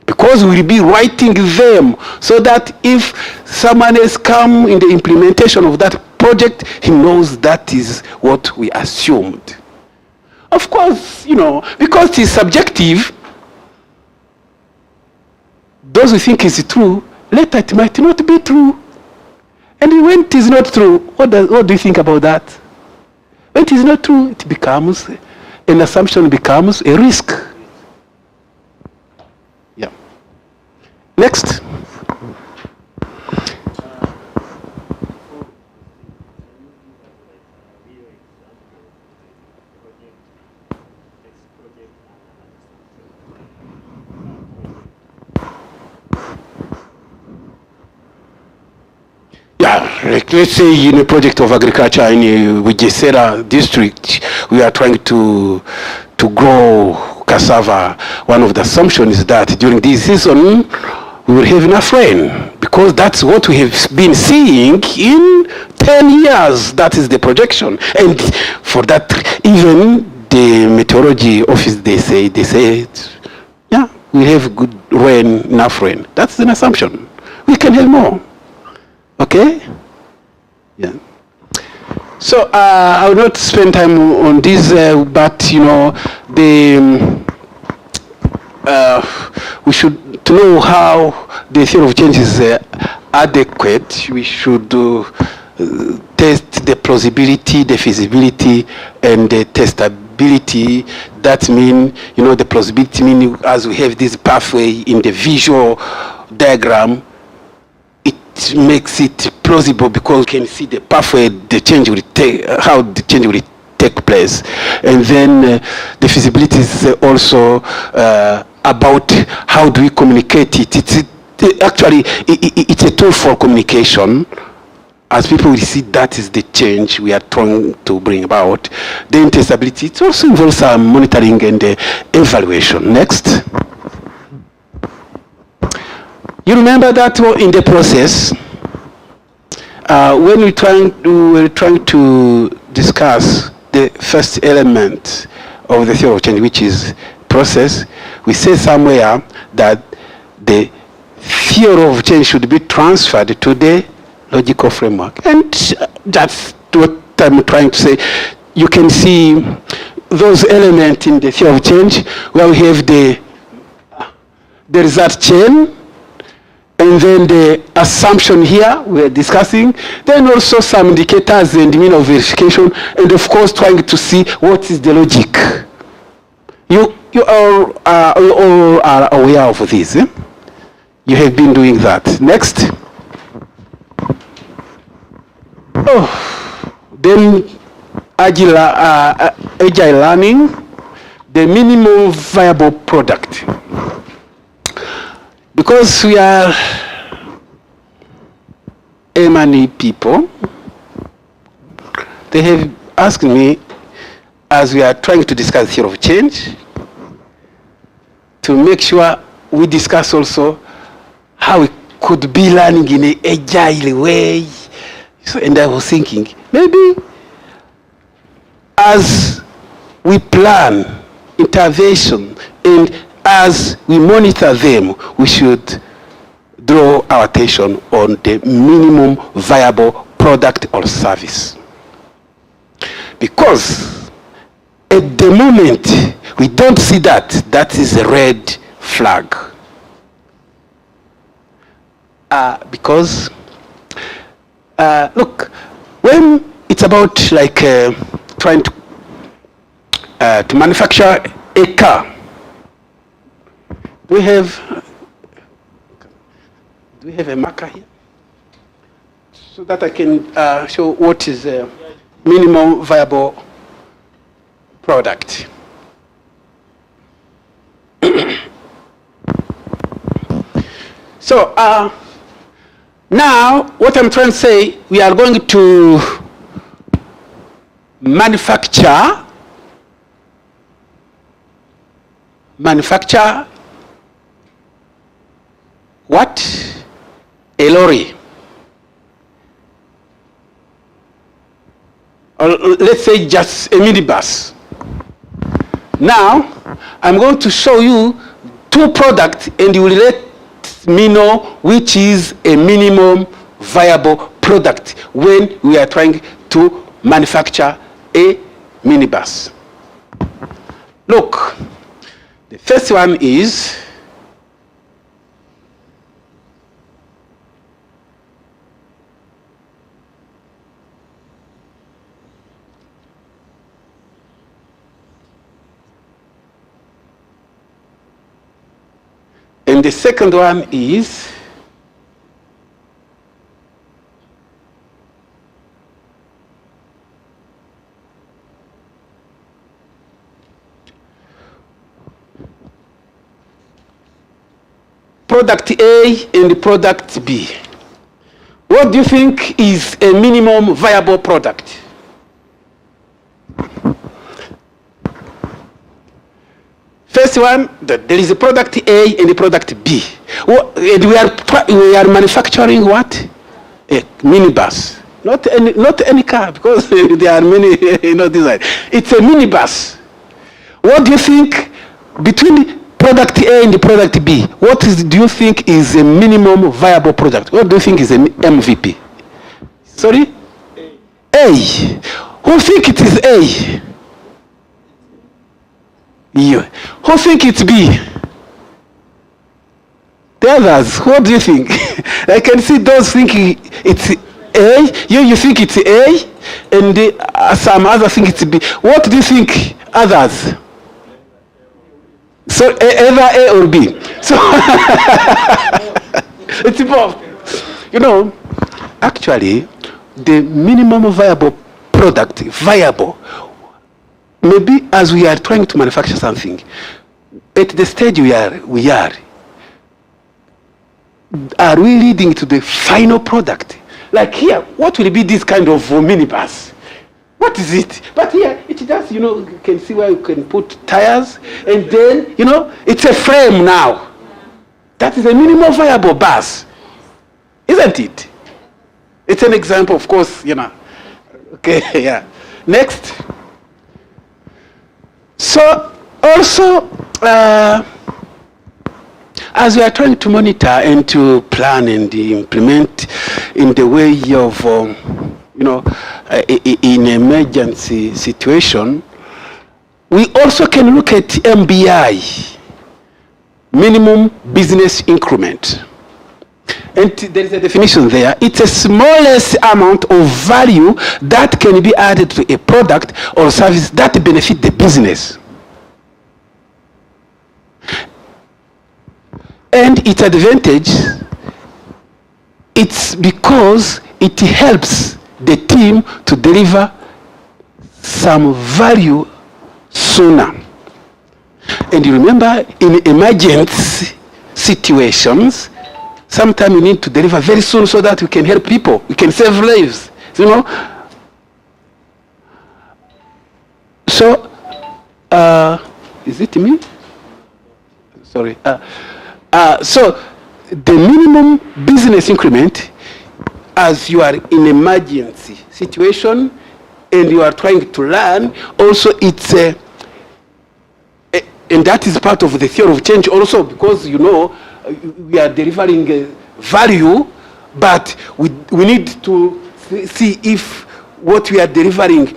Speaker 19: Because we'll be writing them so that if someone else comes in the implementation of that project, he knows that is what we assumed. Of course, because it's subjective, those who think is true, later it might not be true. And when it is not true, what do you think about that? When it is not true, it becomes, an assumption becomes a risk. Yeah. Next. Like let's say in a project of agriculture in Wijesera district, we are trying to grow cassava. One of the assumptions is that during this season, we will have enough rain, because that's what we have been seeing in 10 years. That is the projection. And for that, even the meteorology office, they say, yeah, we have good rain, enough rain. That's an assumption. We can have more. Okay? Yeah. So I will not spend time on this, but we should, to know how the theory of change is adequate, we should test the plausibility, the feasibility, and the testability. That means, the plausibility means as we have this pathway in the visual diagram, it makes it plausible because you can see the pathway, the change will take, how the change will take place. And then the feasibility is also about how do we communicate it. Actually, it's a tool for communication. As people will see, that is the change we are trying to bring about. Then testability, it also involves some monitoring and evaluation. Next. You remember that in the process, when we're trying to discuss the first element of the theory of change, which is process, we say somewhere that the theory of change should be transferred to the logical framework. And that's what I'm trying to say. You can see those elements in the theory of change where we have the result chain, and then the assumption here we're discussing, then also some indicators and mean of verification, and of course trying to see what is the logic. You all are aware of this. Eh? You have been doing that. Next. Then Agile learning, the minimum viable product. Because we are many people, they have asked me, as we are trying to discuss the theory of change, to make sure we discuss also how we could be learning in an agile way. So, and I was thinking, maybe as we plan intervention, and as we monitor them, we should draw our attention on the minimum viable product or service. Because at the moment, we don't see that. That is a red flag. Because, look, when it's about like trying to manufacture a car, do we have a marker here? So that I can show what is a minimum viable product. So now what I'm trying to say, we are going to manufacture what? A lorry. Or let's say just a minibus. Now, I'm going to show you two products and you will let me know which is a minimum viable product when we are trying to manufacture a minibus. Look, the first one is and the second one is product A and product B. What do you think is a minimum viable product? First one, there is a product A and a product B. And we are manufacturing what? A minibus. Not any car, because there are many design. It's a minibus. What do you think between product A and the product B? Do you think is a minimum viable product? What do you think is an MVP? Sorry? A. Who think it is A? You. Who think it's B? The others, what do you think? I can see those thinking it's A. You think it's A, and some others think it's B. What do you think, others? So either A or B. So it's both. You know, actually, the minimum viable product, maybe as we are trying to manufacture something, at the stage we are we leading to the final product? Like here, what will be this kind of minibus? What is it? But here, it just, you can see where you can put tires, and then, it's a frame now. That is a minimum viable bus, isn't it? It's an example, of course, Okay, yeah. Next. So, also, as we are trying to monitor and to plan and implement in the way of, in emergency situation, we also can look at MBI, minimum business increment. And there is a definition there. It's a smallest amount of value that can be added to a product or service that benefit the business. And its advantage, it's because it helps the team to deliver some value sooner. And you remember, in emergency situations, sometimes we need to deliver very soon so that we can help people, we can save lives, So, is it me? Sorry. So, the minimum business increment, as you are in emergency situation and you are trying to learn, also it's And that is part of the theory of change also, because, you know, we are delivering value, but we need to see if what we are delivering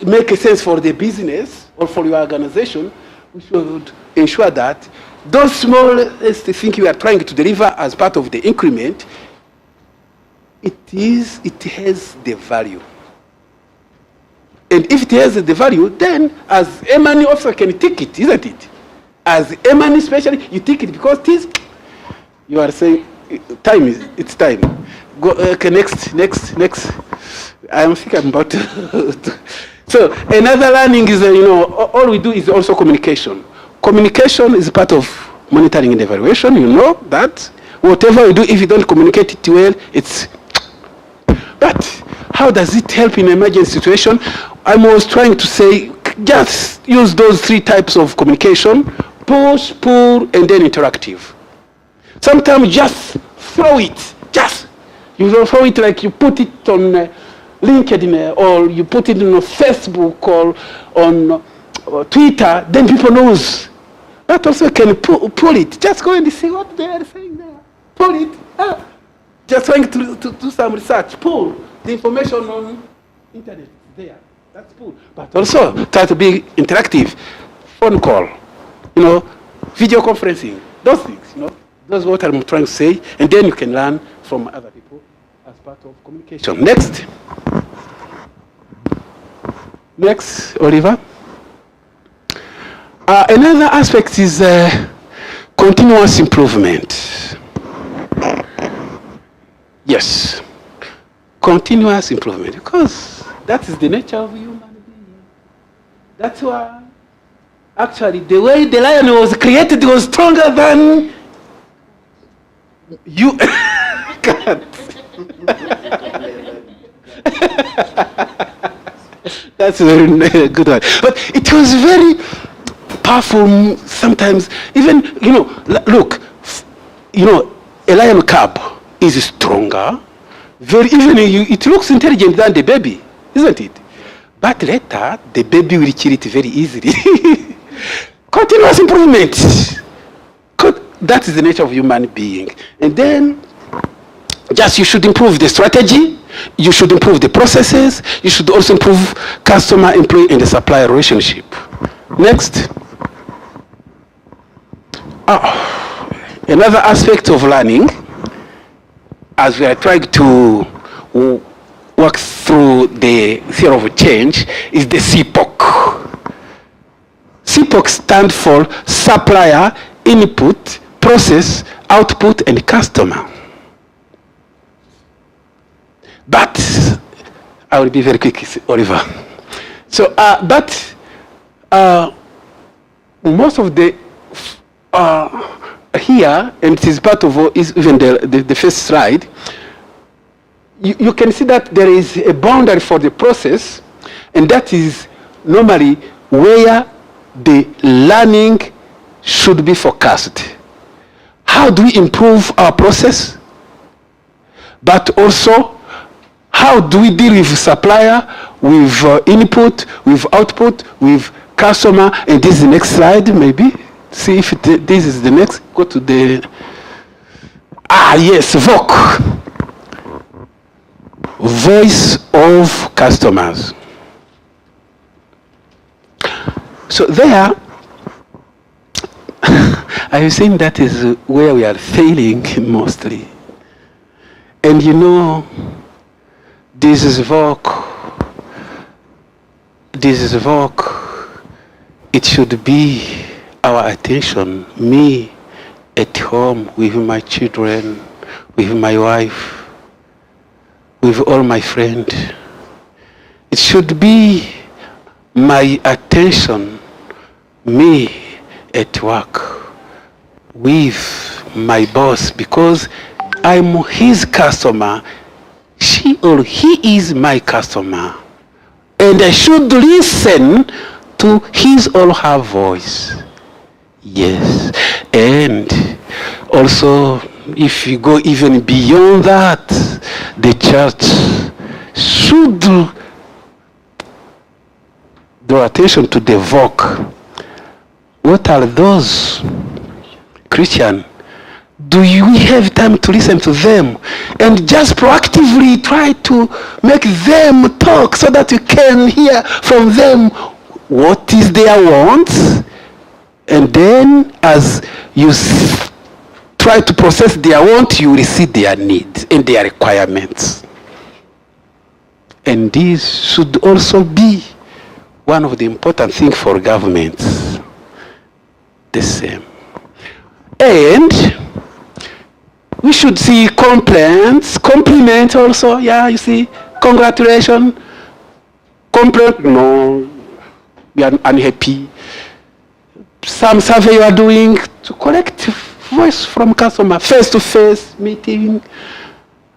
Speaker 19: make a sense for the business or for your organization. We should ensure that those smallest things we are trying to deliver as part of the increment, it has the value. And if it has the value, then as a money officer can take it, isn't it? As a money especially, you take it because it is, you are saying, it's time. Go, okay, next. I'm thinking about So another learning is, you know, all we do is also communication. Communication is part of monitoring and evaluation. You know that whatever we do, if you don't communicate it well, it's. But how does it help in an emergency situation? I was trying to say, just use those 3 types of communication: push, pull, and then interactive. Sometimes just throw it. You don't throw it like you put it on LinkedIn or you put it on Facebook or on Twitter, then people knows. But also can pull it. Just go and see what they are saying there. Pull it. Just trying to do some research. Pull the information on internet there. That's pull. But also try to be interactive. Phone call, you know, video conferencing, those things, you know. That's what I'm trying to say. And then you can learn from other people as part of communication. Next, Oliver. Another aspect is continuous improvement. Yes, continuous improvement, because that is the nature of human being. That's why, actually, the way the lion was created was stronger than you. God. That's a very good one. But it was very powerful sometimes. Even, you know, look, you know, a lion cub is stronger. It looks intelligent than the baby, isn't it? But later, the baby will kill it very easily. Continuous improvement. That is the nature of human being. And then, just you should improve the strategy, you should improve the processes, you should also improve customer, employee, and the supplier relationship. Next. Another aspect of learning, as we are trying to work through the theory of change, is the CPOC. CPOC stands for supplier, input, process, output, and customer. But I will be very quick, Oliver. So, most of the here, and it is part of even the first slide, you can see that there is a boundary for the process, and that is normally where the learning should be focused. How do we improve our process? But also, how do we deal with supplier, with input, with output, with customer? And this is the next slide, maybe. See if this is the next. Go to the... yes, VOC. Voice of customers. So there, I think that is where we are failing mostly. And you know, this is VOC. It should be our attention, me at home with my children, with my wife, with all my friends. It should be my attention, me at work, with my boss, because I'm his customer. She or he is my customer. And I should listen to his or her voice. Yes. And also, if you go even beyond that, the church should draw attention to the VOC what are those? Christian, do we have time to listen to them and just proactively try to make them talk so that you can hear from them what is their wants? And then as you try to process their want, you will see their needs and their requirements. And this should also be one of the important things for governments. The same. And we should see compliments also. Yeah, you see, congratulations. Compliment, no, we are unhappy. Some survey you are doing to collect voice from customer, face-to-face meeting,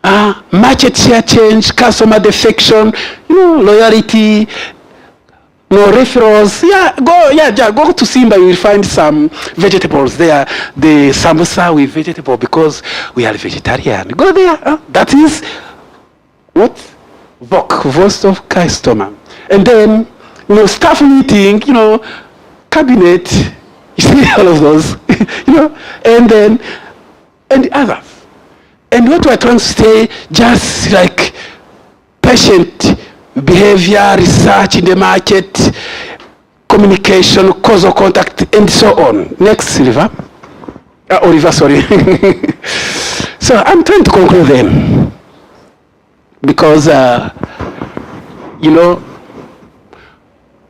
Speaker 19: market share change, customer defection, loyalty, no referrals. Go to Simba, you will find some vegetables there. The samosa with vegetable because we are vegetarian. Go there. That is what? Voice of customer. And then, staff meeting, cabinet, you see all of those, and then, and others. And what we're trying to say, just like patient behavior, research in the market, communication, causal contact, and so on. Next, Silva. Oliver, sorry. So I'm trying to conclude them. Because,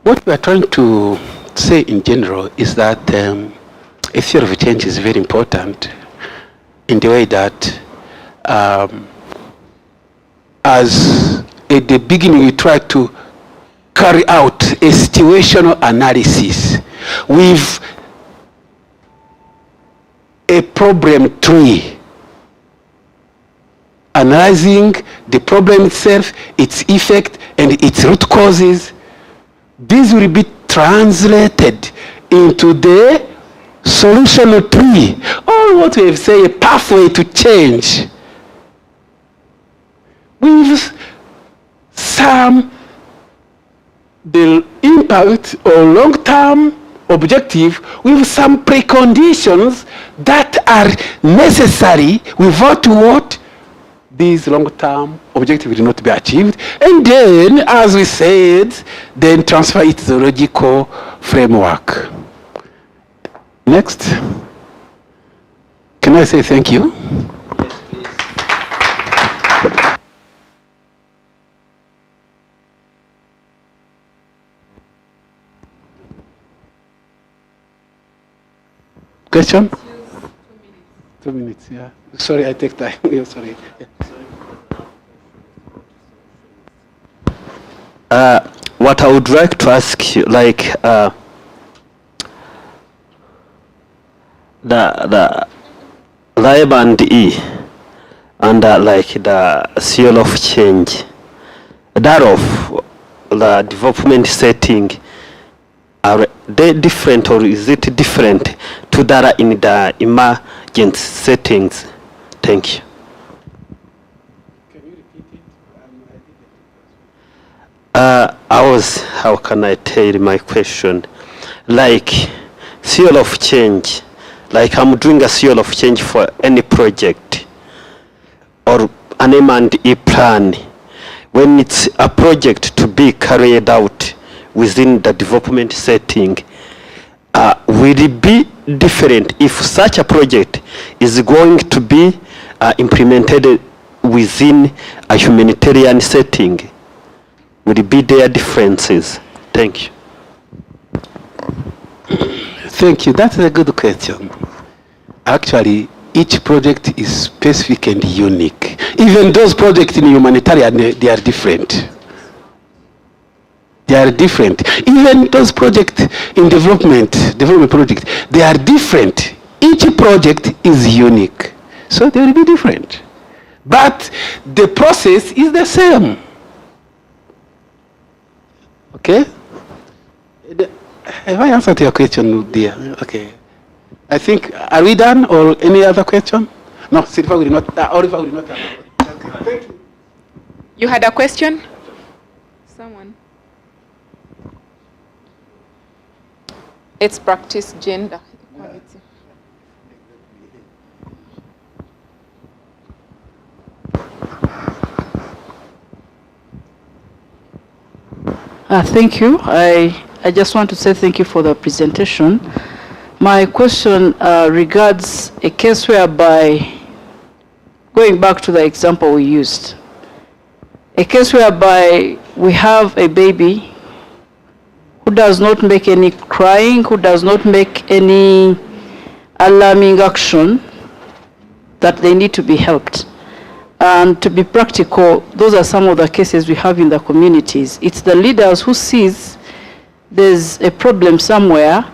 Speaker 19: what we're trying to say in general is that a theory of change is very important in the way that as at the beginning we try to carry out a situational analysis with a problem tree, analyzing the problem itself, its effect, and its root causes. This will be translated into the solution tree, or what we have say a pathway to change, with the impact or long-term objective, with some preconditions that are necessary without what these long-term objectives will not be achieved. And then, as we said, then transfer it to the logical framework. Next. Can I say thank you? Question? 2 minutes, yeah. Sorry, I take time. Yeah, sorry.
Speaker 8: What I would like to ask you, like, the LIBE and E, and like the seal of change, that of the development setting, are they different, or is it different to that in the emergent settings? Thank you. How can I tell my question? Like, seal of change, like I'm doing a seal of change for any project or an M&E plan. When it's a project to be carried out within the development setting, will it be different if such a project is going to be implemented within a humanitarian setting? Would it be there differences? Thank you.
Speaker 19: Thank you. That's a good question. Actually, each project is specific and unique. Even those projects in humanitarian, they are different. They are different. Even those projects in development projects, they are different. Each project is unique. So they will be different. But the process is the same. Okay? Have I answered your question, dear? Okay. I think, are we done, or any other question? No, Silva will not, Oliver will not. Thank you.
Speaker 1: You had a question? Someone? Let's practice gender equality.
Speaker 21: Thank you. I just want to say thank you for the presentation. My question regards a case whereby, going back to the example we used, a case whereby we have a baby who does not make any crying, who does not make any alarming action, that they need to be helped. And to be practical, those are some of the cases we have in the communities. It's the leaders who sees there's a problem somewhere,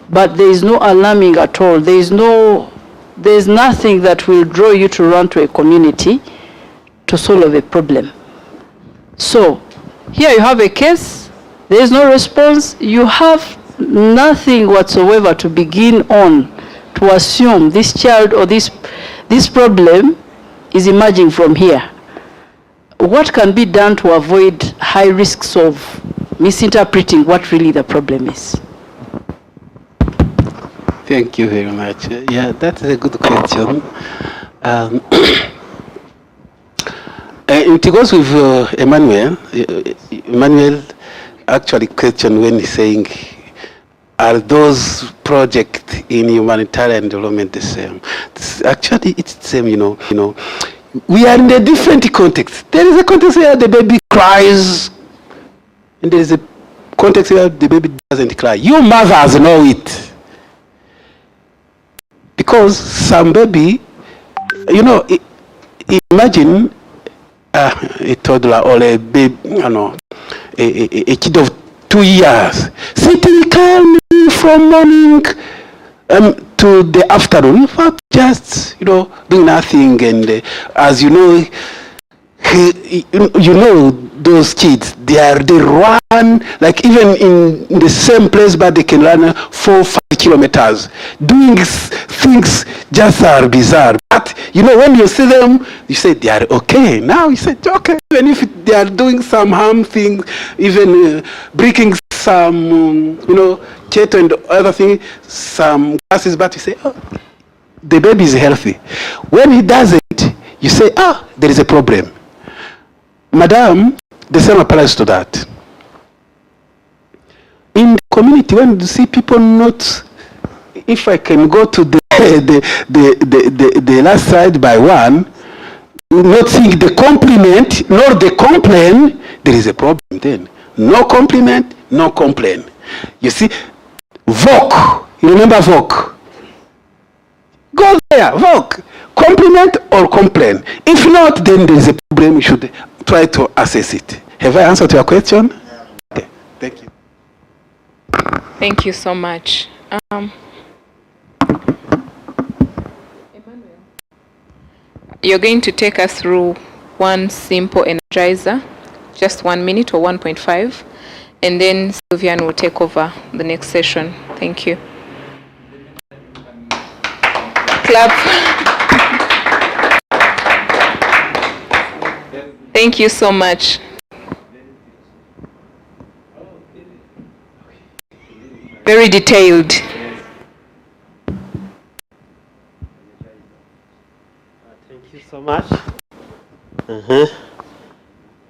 Speaker 21: but there is no alarming at all. There's nothing that will draw you to run to a community to solve a problem. So here you have a case, there is no response, you have nothing whatsoever to begin on to assume this child or this problem is emerging from here. What can be done to avoid high risks of misinterpreting what really the problem is?
Speaker 22: Thank you very much. Yeah, that's a good question. It goes with Emmanuel. Emmanuel actually questioned when he's saying, are those projects in humanitarian development the same? Actually, it's the same, you know. We are in a different context. There is a context where the baby cries, and there is a context where the baby doesn't cry. You mothers know it. Because some baby, you know, imagine a toddler or a baby, you know, a kid of 2 years sitting calmly from morning to the afternoon, without just, you know, doing nothing. And as you know, those kids, they run, like even in the same place, but they can run 4-5 kilometers. Doing things just are bizarre. But, you know, when you see them, you say they are okay. Now you say, okay, even if they are doing some harm things, even breaking some, you know, keto and other things, some glasses, but you say, oh, the baby is healthy. When he doesn't, you say, there is a problem. Madam, the same applies to that. In the community, when you see people not, if I can go to the last slide by one, not seeing the compliment nor the complaint, there is a problem then. No compliment, no complaint. You see, VOC, you remember VOC? Go there, VOC. Compliment or complaint. If not, then there is a problem. You should try to assess it. Have I answered your question? Okay, thank you.
Speaker 1: Thank you so much. You're going to take us through one simple energizer, just 1 minute or 1.5, and then Sylvian will take over the next session. Thank you. Clap. Thank you so much. Very detailed.
Speaker 8: Thank you so much.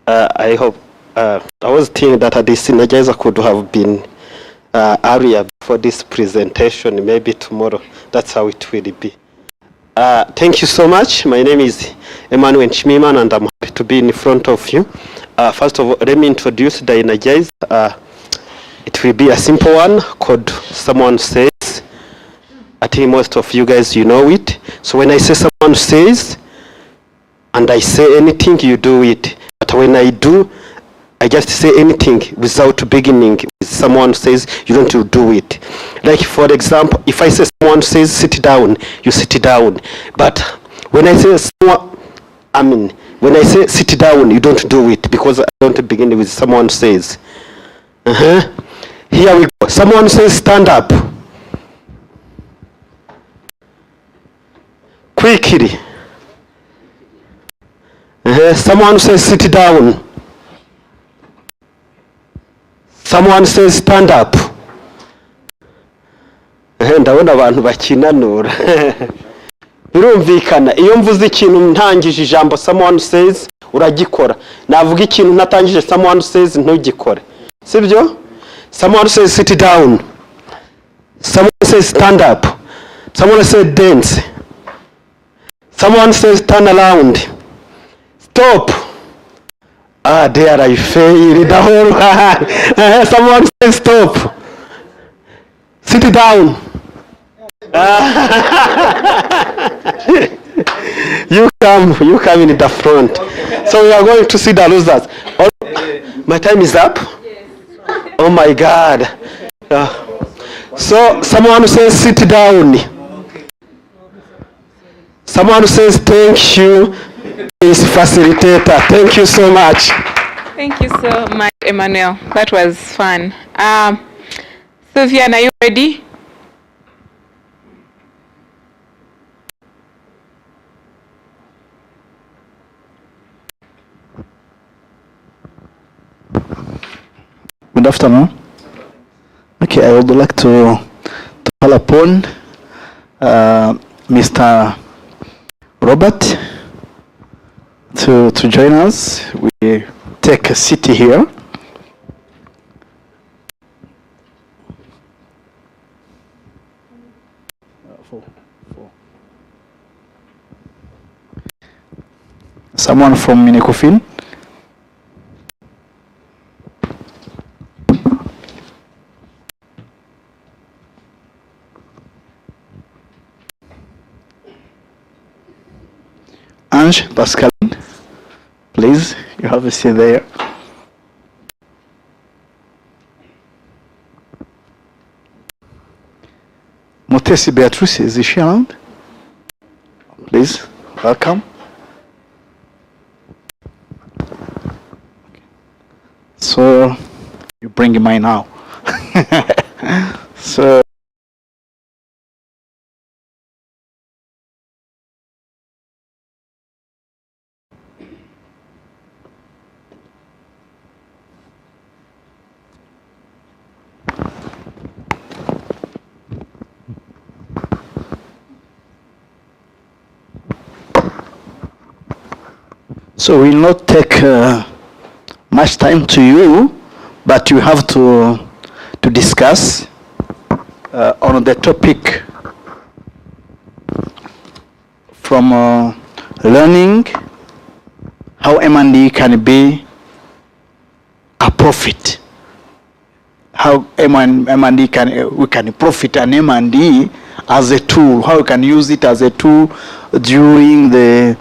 Speaker 8: I hope, I was thinking that this energizer could have been earlier before this presentation, maybe tomorrow. That's how it will be. Thank you so much. My name is Emmanuel Chimiman, and I'm happy to be in front of you. First of all, let me introduce the energizer. It will be a simple one called Someone Says. I think most of you guys, you know it. So when I say someone says, and I say anything, you do it. But when I do, I just say anything without beginning. Someone says, you don't do it. Like, for example, if I say someone says sit down, you sit down. But when I say when I say sit down, you don't do it, because I don't begin with someone says. Here we go. Someone says stand up. Quickly. Someone says sit down. Someone says stand up.
Speaker 5: ndabona abantu bakinanura birumvikana iyo mvuze ikintu ntangije ijambo someone says uragikora, navuga ikintu natangije someone says ntugikore, sibyo? Someone says sit down, someone says stand up, someone says dance, someone says turn around, stop. There I failed the whole someone says stop, sit down. You come in the front. So we are going to see the losers. My time is up? Oh my God. So someone says sit down. Someone says thank you. Is facilitator. Thank you so much.
Speaker 1: Thank you so much, Emmanuel. That was fun. Sylvian, are you ready?
Speaker 17: Good afternoon. Okay, I would like to call upon Mr. Robert to join us. We take a seat here. Someone from Minecofin? Ange Pascal, please, you have a seat there. Mutesi Beatrice, is she around? Please, welcome. So, you bring mine now. So, so we'll not take much time to you, but you have to discuss on the topic from learning how M&E can be a profit. How M&E we can profit an M&E as a tool. How we can use it as a tool during the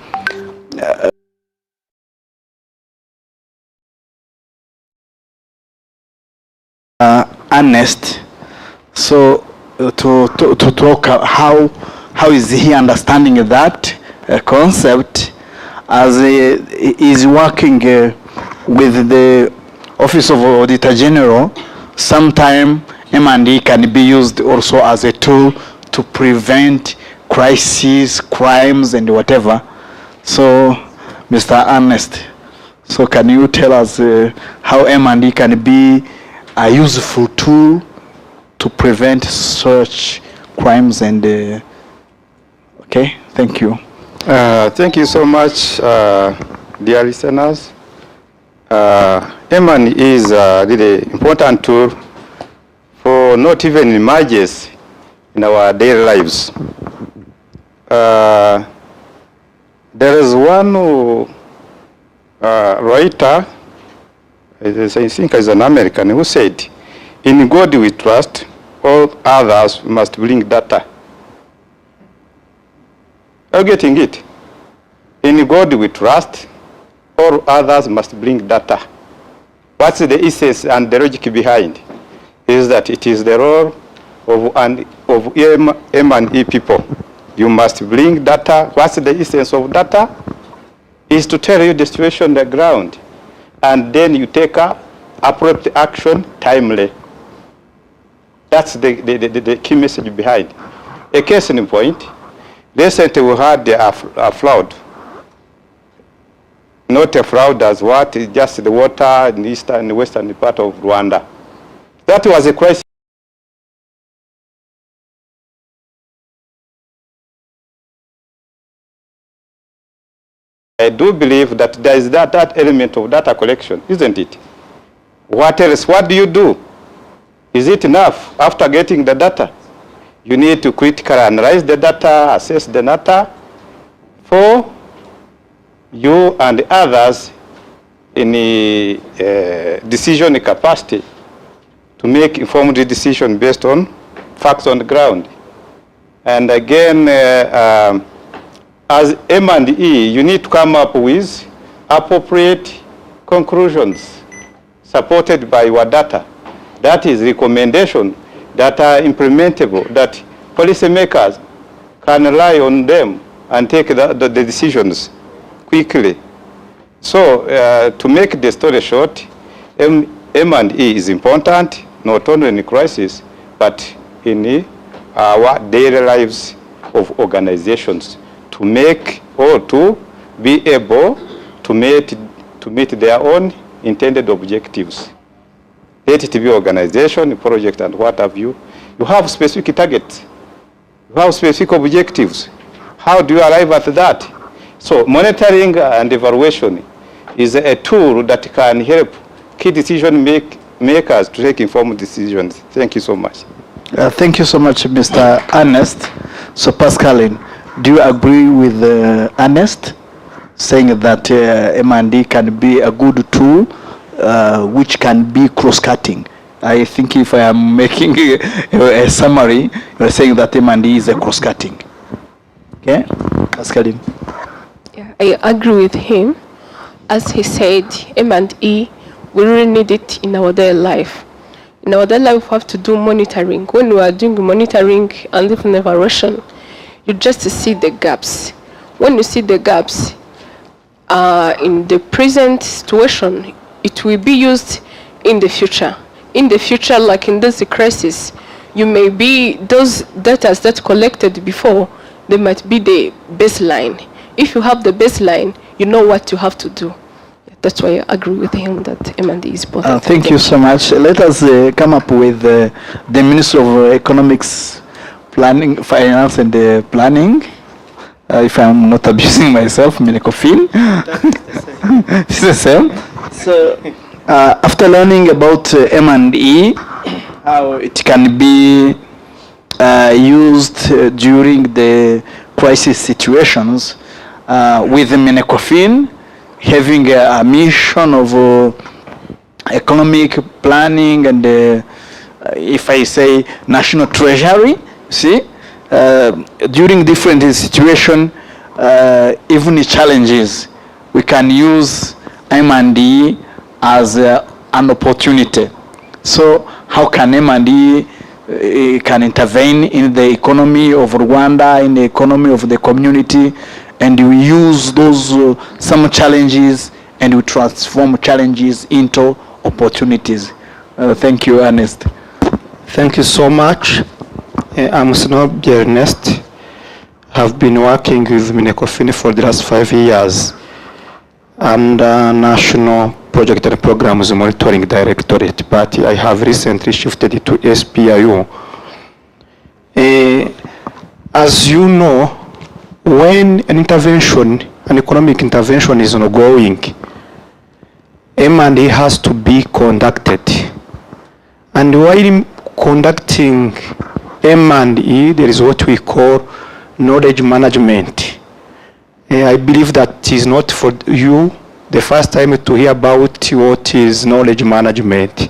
Speaker 17: Ernest, so to talk how is he understanding that concept as he is working with the Office of Auditor General. Sometime M&E can be used also as a tool to prevent crises, crimes, and whatever. So, Mr. Ernest, so can you tell us how M&E can be a useful tool to prevent such crimes and okay, thank you.
Speaker 2: Thank you so much, dear listeners. M&E is a really important tool for not even emerges in our daily lives. There is one writer, I think is an American, who said, "In God we trust, all others must bring data." Are you getting it? In God we trust, all others must bring data. What's the essence and the logic behind? Is that it is the role of M&E people. You must bring data. What's the essence of data? Is to tell you the situation on the ground, and then you take appropriate action timely. That's the key message behind. A case in point, recently we had a flood. Not a flood as what, it's just the water in the eastern and western part of Rwanda. That was a crisis. I do believe that there is that element of data collection, isn't it? What else? What do you do? Is it enough after getting the data? You need to critically analyze the data, assess the data for you and others in a decision capacity to make informed decision based on facts on the ground. And again, as M&E, you need to come up with appropriate conclusions supported by your data. That is recommendation that are implementable, that policymakers can rely on them and take the decisions quickly. So to make the story short, M&E is important, not only in crisis, but in our daily lives of organizations to make or to be able to meet their own intended objectives. Let it be organization, project, and what have you. You have specific targets. You have specific objectives. How do you arrive at that? So monitoring and evaluation is a tool that can help key decision makers to take informed decisions. Thank you so much.
Speaker 17: Thank you so much, Mr. Ernest. So Pascaline, do you agree with Ernest saying that M&E can be a good tool which can be cross-cutting? I think if I am making a summary, you are saying that M&E is a cross-cutting. Okay, Pascaline.
Speaker 14: Yeah, I agree with him. As he said, M&E, we really need it in our daily life. In our daily life, we have to do monitoring. When we are doing monitoring and even evaluation, you just see the gaps. When you see the gaps in the present situation, it will be used in the future. In the future, like in this crisis, you may be those data that collected before, they might be the baseline. If you have the baseline, you know what you have to do. That's why I agree with him that M&E is important.
Speaker 17: Thank you so much. Let us come up with the Minister of Economics, Planning, Finance and Planning. If I'm not abusing myself, Minecofin. It's the same. So, after learning about M&E, how it can be used during the crisis situations, with Minecofin having a mission of economic planning and, if I say, national treasury, see, during different situations, even challenges, we can use M&E as an opportunity. So how can M&E can intervene in the economy of Rwanda, in the economy of the community, and we use those some challenges and we transform challenges into opportunities. Thank you, Ernest.
Speaker 9: Thank you so much. I'm Snob Ernest. Have been working with Minecofin for the last 5 years. I'm the National Project and Programs Monitoring Directorate, but I have recently shifted to SPIU. As you know, when an intervention, an economic intervention is ongoing, M&E has to be conducted. And while conducting M&E, there is what we call knowledge management. I believe that is not for you the first time to hear about what is knowledge management.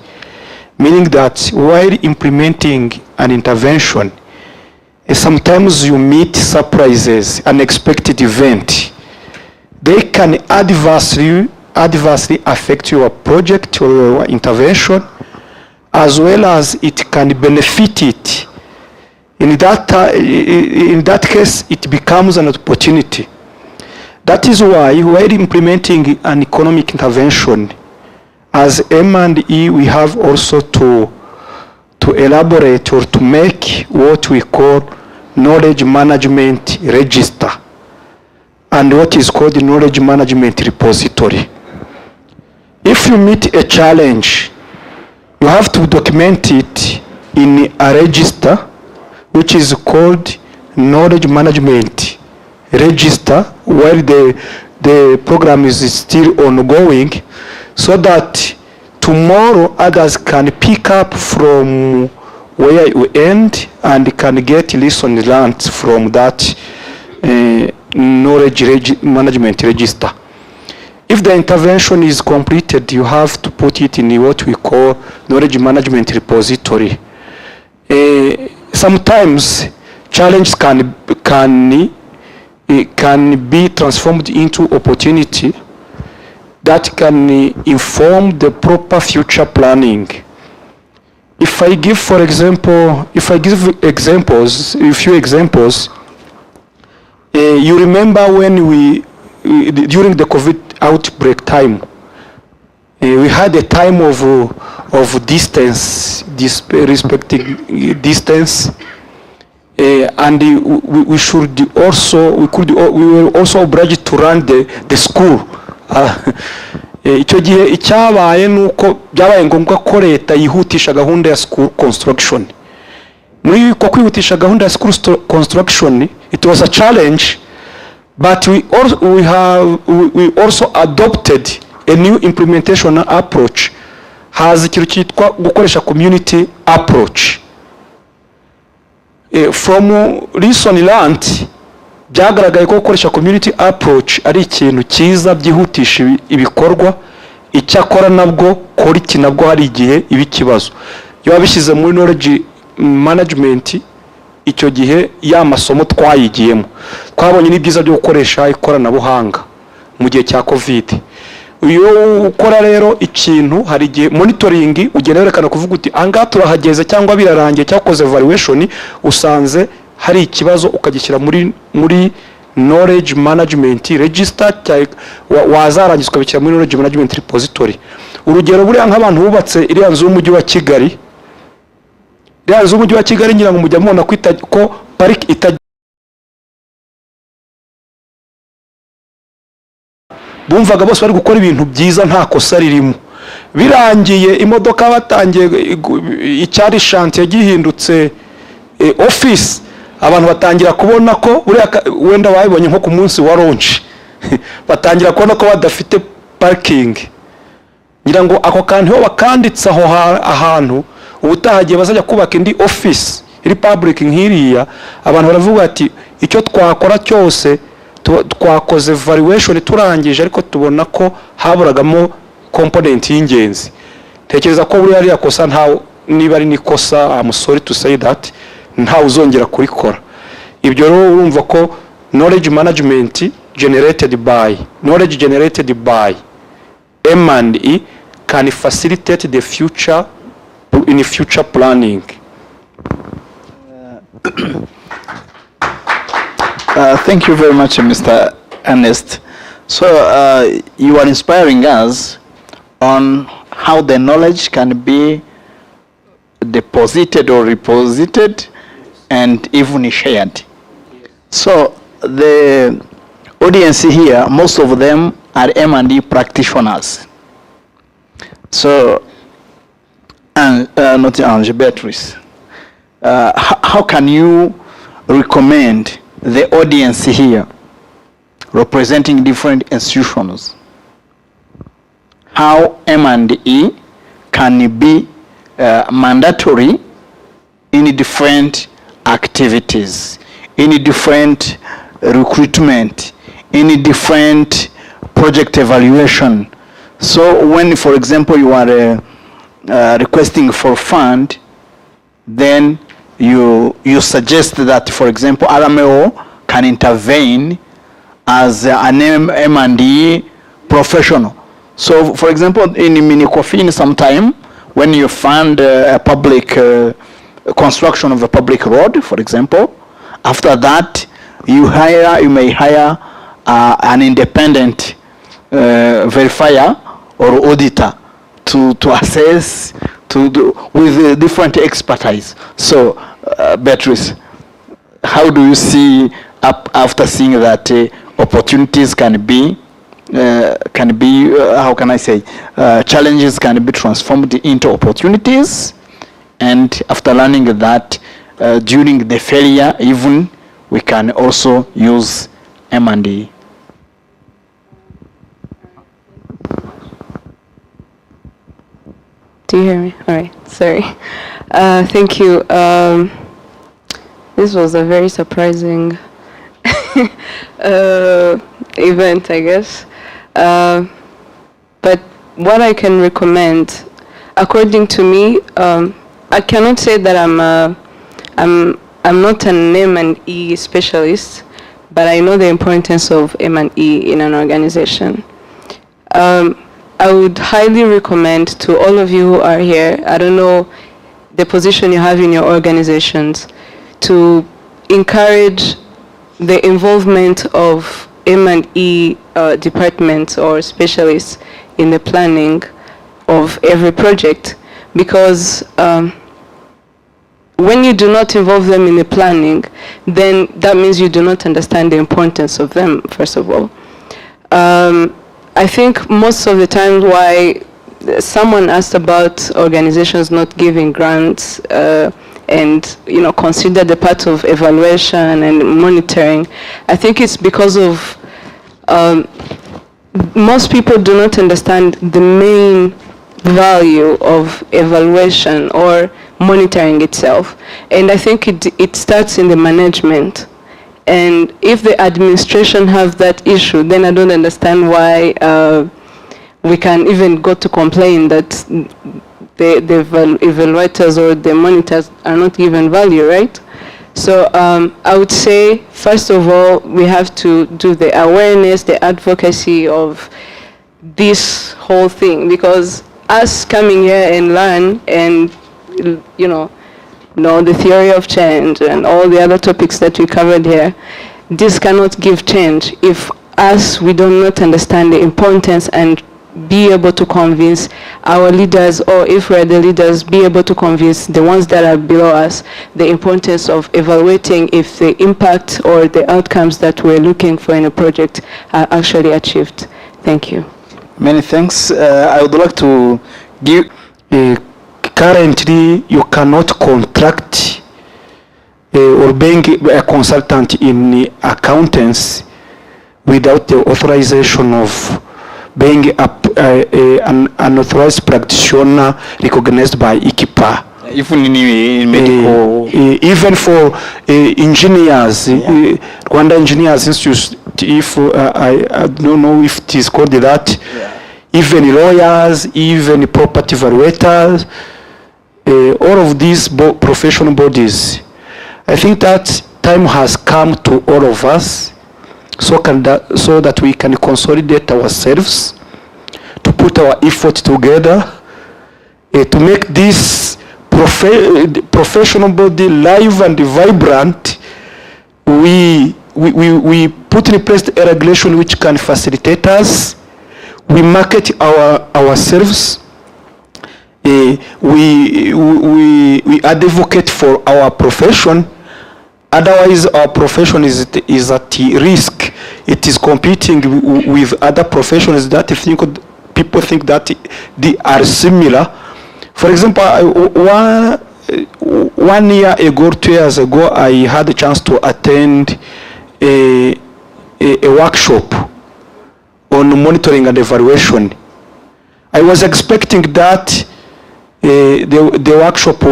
Speaker 9: Meaning that while implementing an intervention, sometimes you meet surprises, unexpected event. They can adversely affect your project or your intervention, as well as it can benefit it. In that case, it becomes an opportunity. That is why, while implementing an economic intervention, as M&E, we have also to elaborate or to make what we call knowledge management register and what is called the knowledge management repository. If you meet a challenge, you have to document it in a register which is called knowledge management register, where the
Speaker 20: the program is still ongoing, so that tomorrow others can pick up from where you end and can get lessons learned from that knowledge management register. If the intervention is completed, you have to put it in what we call knowledge management repository. Sometimes challenges can be transformed into opportunity that can inform the proper future planning. If I give, for example, a few examples, you remember when during the COVID outbreak time, we had a time of distance, respecting distance, and we were also obliged to run the school. Icyo gihe icyabaye nuko byabaye ngombwa ko leta yihutisha gahunda ya school construction. Muri ko kwihutisha gahunda ya school construction, it was a challenge, but we also adopted a new implementation approach. Haza ikintu cyitwa gukoresha community approach. From lesson learned, byagaragaye ko gukoresha community approach ari ikintu cyiza byihutisha ibikorwa. Icyakora nabwo quality nabwo hari igihe ibikibazo. Iyo babishyize muri knowledge management, icyo gihe ya masomo twayigiyemo twabonye ni byiza byo gukoresha ikoranabuhanga mu gihe cya COVID. Iyo ukora rero ikintu hari igihe monitoring ugenda werekana kuvuga uti anga turahageze cyangwa birarangiye cyakoze evaluation usanze hari ikibazo ukagishyira muri knowledge management register, wazarangiza ukabishyira muri knowledge management repository. Urugero buriya nk'abantu bubatse iriya nzu y'umujyi wa Kigali, iriya nzu y'umujyi wa Kigali ngira ngo mujya mubona ko park itajya, bumvaga bose bari gukora ibintu byiza nta kosa ririmo. Birangiye imodoka batangiye icyari chantier gihindutse office, abantu batangira kubona ko wenda wabibonye nko ku munsi wa launch batangira kubona ko badafite parking. Ngira ngo ako kantu ho bakanditse aho ahantu ubutahagiye bazajya kubaka indi office iri public nk'iriya, abantu baravuga ati icyo twakora cyose twakoze evaluation turangije ariko tubona ko haburagamo component y'ingenzi. Tekereza ko buri ari yakosa nta niba ari nikosa, I'm sorry to say that, nta uzongera kurikora. Ibyo rero urumva ko knowledge management generated by M&E can facilitate the future in future planning.
Speaker 15: Thank you very much, Mr. Ernest. So you are inspiring us on how the knowledge can be deposited or reposited and even shared. So the audience here, most of them are M&E practitioners. So, not Ange, Beatrice. How can you recommend the audience here representing different institutions how M&E can be mandatory in different activities, in different recruitment, in different project evaluation? So when, for example, you are requesting for fund, then you suggest that, for example, RMO can intervene as an M&E professional. So, for example, in Minikofin sometime, when you fund a public construction of a public road, for example, after that, you may hire an independent verifier or auditor to assess with different expertise. So, Beatrice, how do you see after seeing that opportunities can be how can I say, challenges can be transformed into opportunities, and after learning that during the failure even we can also use M&E?
Speaker 3: Do you hear me? All right, sorry. Thank you. This was a very surprising event, I guess. But what I can recommend, according to me, I cannot say that I'm not an M&E specialist, but I know the importance of M&E in an organization. I would highly recommend to all of you who are here, I don't know the position you have in your organizations, to encourage the involvement of M&E departments or specialists in the planning of every project, because when you do not involve them in the planning, then that means you do not understand the importance of them, first of all. I think most of the time why someone asked about organizations not giving grants and consider the part of evaluation and monitoring, I think it's because of most people do not understand the main value of evaluation or monitoring itself. And I think it starts in the management. And if the administration have that issue, then I don't understand why we can even go to complain that the evaluators or the monitors are not given value, right? So I would say, first of all, we have to do the awareness, the advocacy of this whole thing, because us coming here and learn and, know the theory of change and all the other topics that we covered here, this cannot give change if we do not understand the importance and be able to convince our leaders, or if we're the leaders, be able to convince the ones that are below us the importance of evaluating if the impact or the outcomes that we're looking for in a project are actually achieved. Thank you.
Speaker 20: Many thanks. I would like to give currently you cannot contract or being a consultant in accountants without the authorization of being an authorized practitioner recognized by IKIPA.
Speaker 15: Even in medical,
Speaker 20: even for engineers, Rwanda Engineers Institute, if I don't know if it is called that, even lawyers, even property evaluators, all of these professional bodies. I think that time has come to all of us so that we can consolidate ourselves, to put our effort together, to make this professional body live and vibrant. We put in place a regulation which can facilitate us. We market ourselves. We advocate for our profession. Otherwise, our profession is at risk. It is competing with other professions that people think that they are similar. For example, 1 year ago, 2 years ago, I had a chance to attend a workshop on monitoring and evaluation. I was expecting that the workshop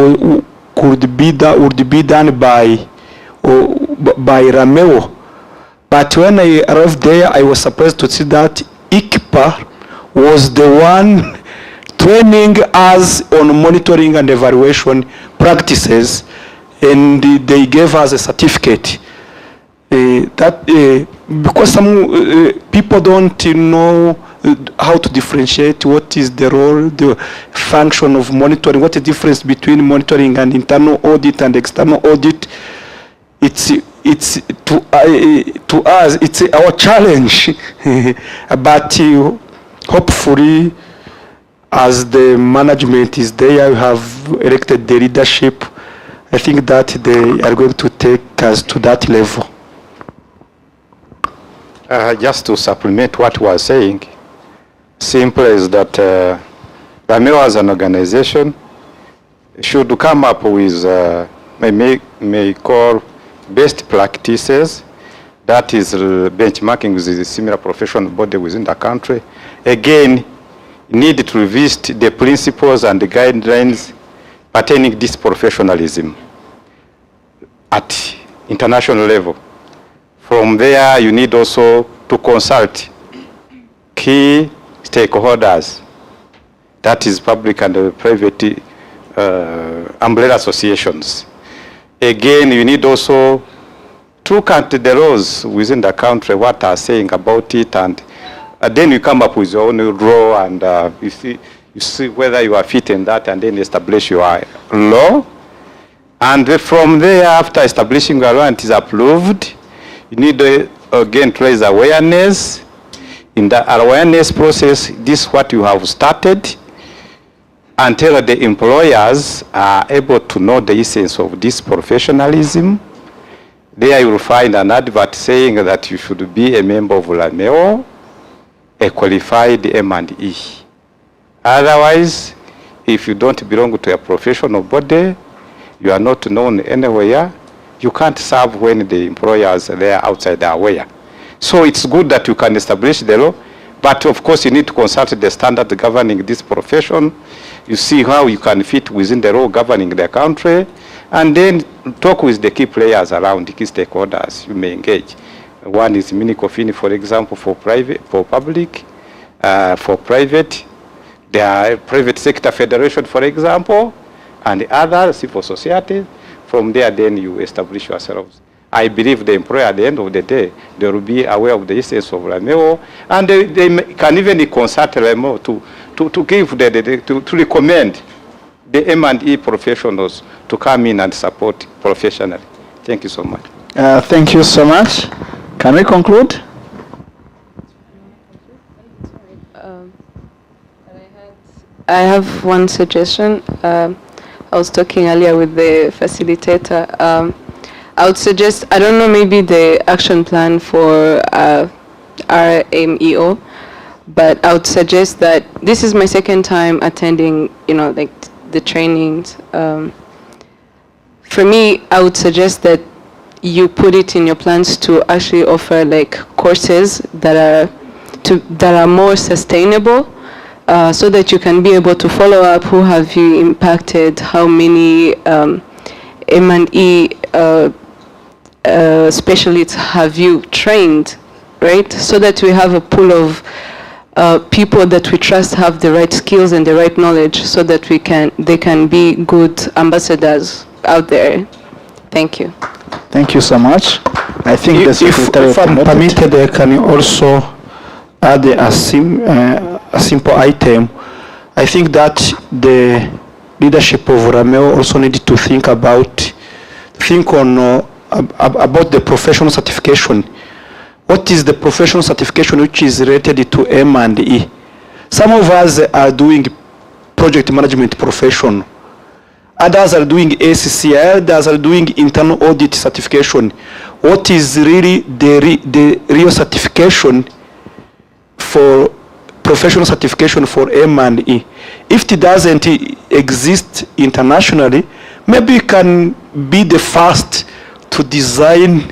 Speaker 20: would be done by Rameo. But when I arrived there, I was surprised to see that IKPA was the one training us on monitoring and evaluation practices, and they gave us a certificate. Because some people don't know how to differentiate what is the role, the function of monitoring, what is the difference between monitoring and internal audit and external audit. It's to us, it's our challenge. But hopefully, as the management is there, you have elected the leadership, I think that they are going to take us to that level.
Speaker 2: Just to supplement what we are saying, simple is that Rameo as an organization should come up with, may call best practices, that is benchmarking with the similar professional body within the country. Again, need to revisit the principles and the guidelines pertaining this professionalism at international level. From there, you need also to consult key stakeholders, that is public and private umbrella associations. Again, you need also to look at the laws within the country, what are saying about it, and then you come up with your own law, and you see whether you are fit in that, and then establish your law. And from there, after establishing your law and it is approved, you need again to raise awareness. In the awareness process, this is what you have started, until the employers are able to know the essence of this professionalism. There you will find an advert saying that you should be a member of LAMEO, a qualified M&E. Otherwise, if you don't belong to a professional body, you are not known anywhere, you can't serve when the employers are there outside are aware. So it's good that you can establish the law, but of course you need to consult the standard governing this profession. You see how you can fit within the law governing the country, and then talk with the key players around, the key stakeholders you may engage. One is Minicofin, for example, for public, for private. There are private sector federation, for example, and the other civil society. From there, then you establish yourselves. I believe the employer at the end of the day, they will be aware of the essence of LAMEO, and they can even consult LAMEO to give to recommend the M&E professionals to come in and support professionally. Thank you so much.
Speaker 7: Thank you so much. Can we conclude?
Speaker 3: I have one suggestion. I was talking earlier with the facilitator. I would suggest, I don't know, maybe the action plan for RMEO, but I would suggest that this is my second time attending, like the trainings. For me, I would suggest that you put it in your plans to actually offer like courses that are more sustainable, so that you can be able to follow up who have you impacted, how many M&E specialists have you trained, right? So that we have a pool of people that we trust have the right skills and the right knowledge, so that they can be good ambassadors out there. Thank you.
Speaker 7: Thank you so much. I think the secretary,
Speaker 20: if I'm permitted, I can also add a simple item. I think that the leadership of LAMEO also need to think about the professional certification. What is the professional certification which is related to M&E? Some of us are doing project management profession. Others are doing ACCI, others are doing internal audit certification. What is really the real certification for professional certification for M&E? If it doesn't exist internationally, maybe you can be the first to design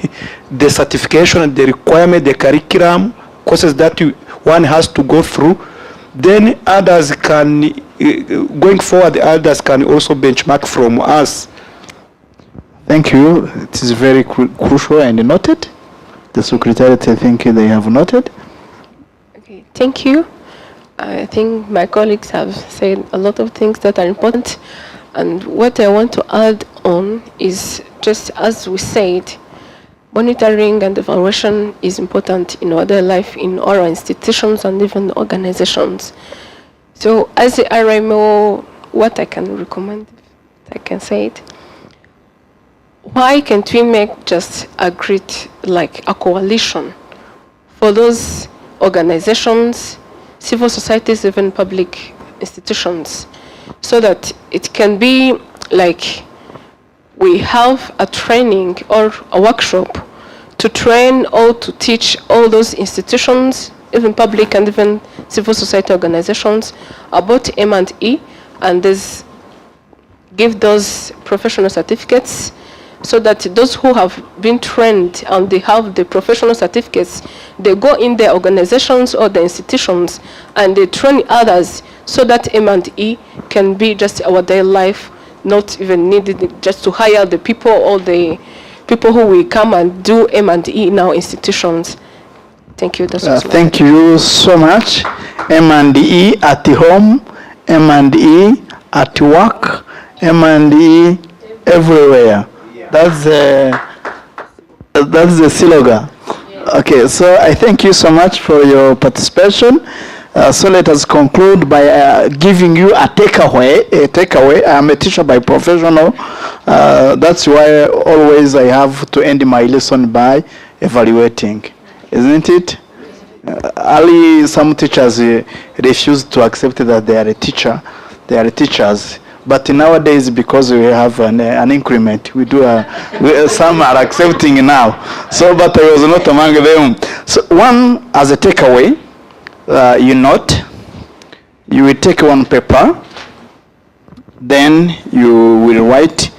Speaker 20: the certification and the requirement, the curriculum, courses that one has to go through. Then others can, going forward, others can also benchmark from us.
Speaker 7: Thank you. It is very crucial and noted. The Secretariat, I think they have noted.
Speaker 14: Okay, thank you. I think my colleagues have said a lot of things that are important. And what I want to add on is, just as we said, monitoring and evaluation is important in our daily life, in all our institutions and even organizations. So as the RMO, what I can recommend, I can say it, why can't we make just a great, like a coalition for those organizations, civil societies, even public institutions, so that it can be like we have a training or a workshop to train or to teach all those institutions, even public and even civil society organizations, about M&E, and give those professional certificates, so that those who have been trained and they have the professional certificates, they go in their organizations or the institutions and they train others so that M&E can be just our daily life, not even needed just to hire the people or the people who will come and do M&E in our institutions. Thank you.
Speaker 7: Thank you so much. M&E at home, M&E at work, M&E everywhere. That's the slogan. Okay, so I thank you so much for your participation. So let us conclude by giving you a takeaway. I am a teacher by professional. That's why always I have to end my lesson by evaluating, isn't it? Early, some teachers refuse to accept that they are a teacher. They are teachers. But nowadays, because we have an increment, some are accepting now. So, but I was not among them. So, one, as a takeaway, you will take one paper, then you will write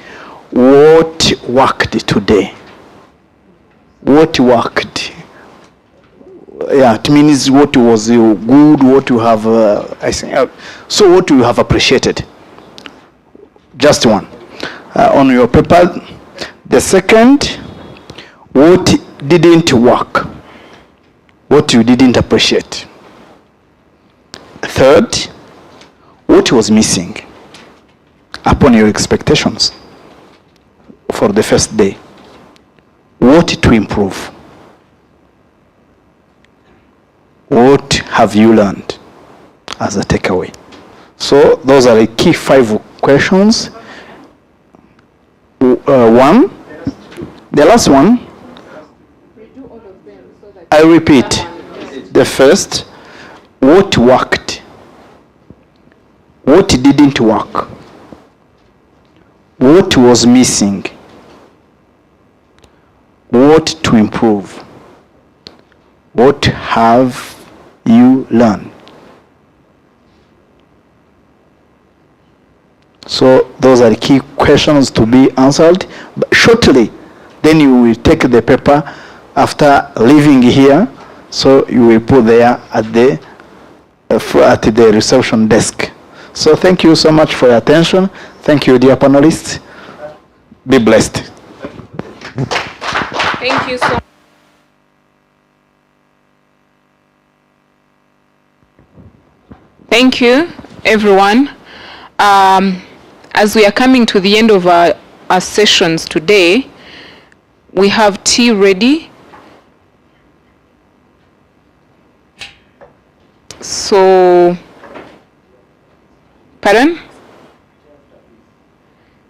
Speaker 7: what worked today. What worked. Yeah, it means what was good, what you have, so what you have appreciated. Just one. On your paper. The second, what didn't work, what you didn't appreciate. Third, what was missing upon your expectations for the first day. What to improve. What have you learned as a takeaway? So those are the key 5 questions. One, the last one, I repeat. The first, what worked? What didn't work? What was missing? What to improve? What have you learned? So those are the key questions to be answered. But shortly, then you will take the paper after leaving here. So you will put there at the reception desk. So thank you so much for your attention. Thank you, dear panelists. Be blessed.
Speaker 1: Thank you so much. Thank you, everyone. As we are coming to the end of our sessions today, we have tea ready. So, pardon?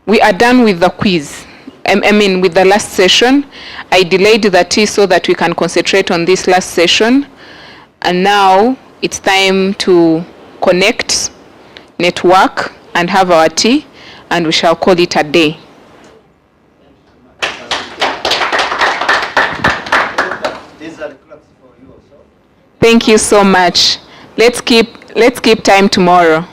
Speaker 1: We are done with the quiz. I mean, with the last session. I delayed the tea so that we can concentrate on this last session. And now it's time to connect, network, and have our tea, and we shall call it a day. Thank you so much. Let's keep time tomorrow.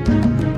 Speaker 10: you.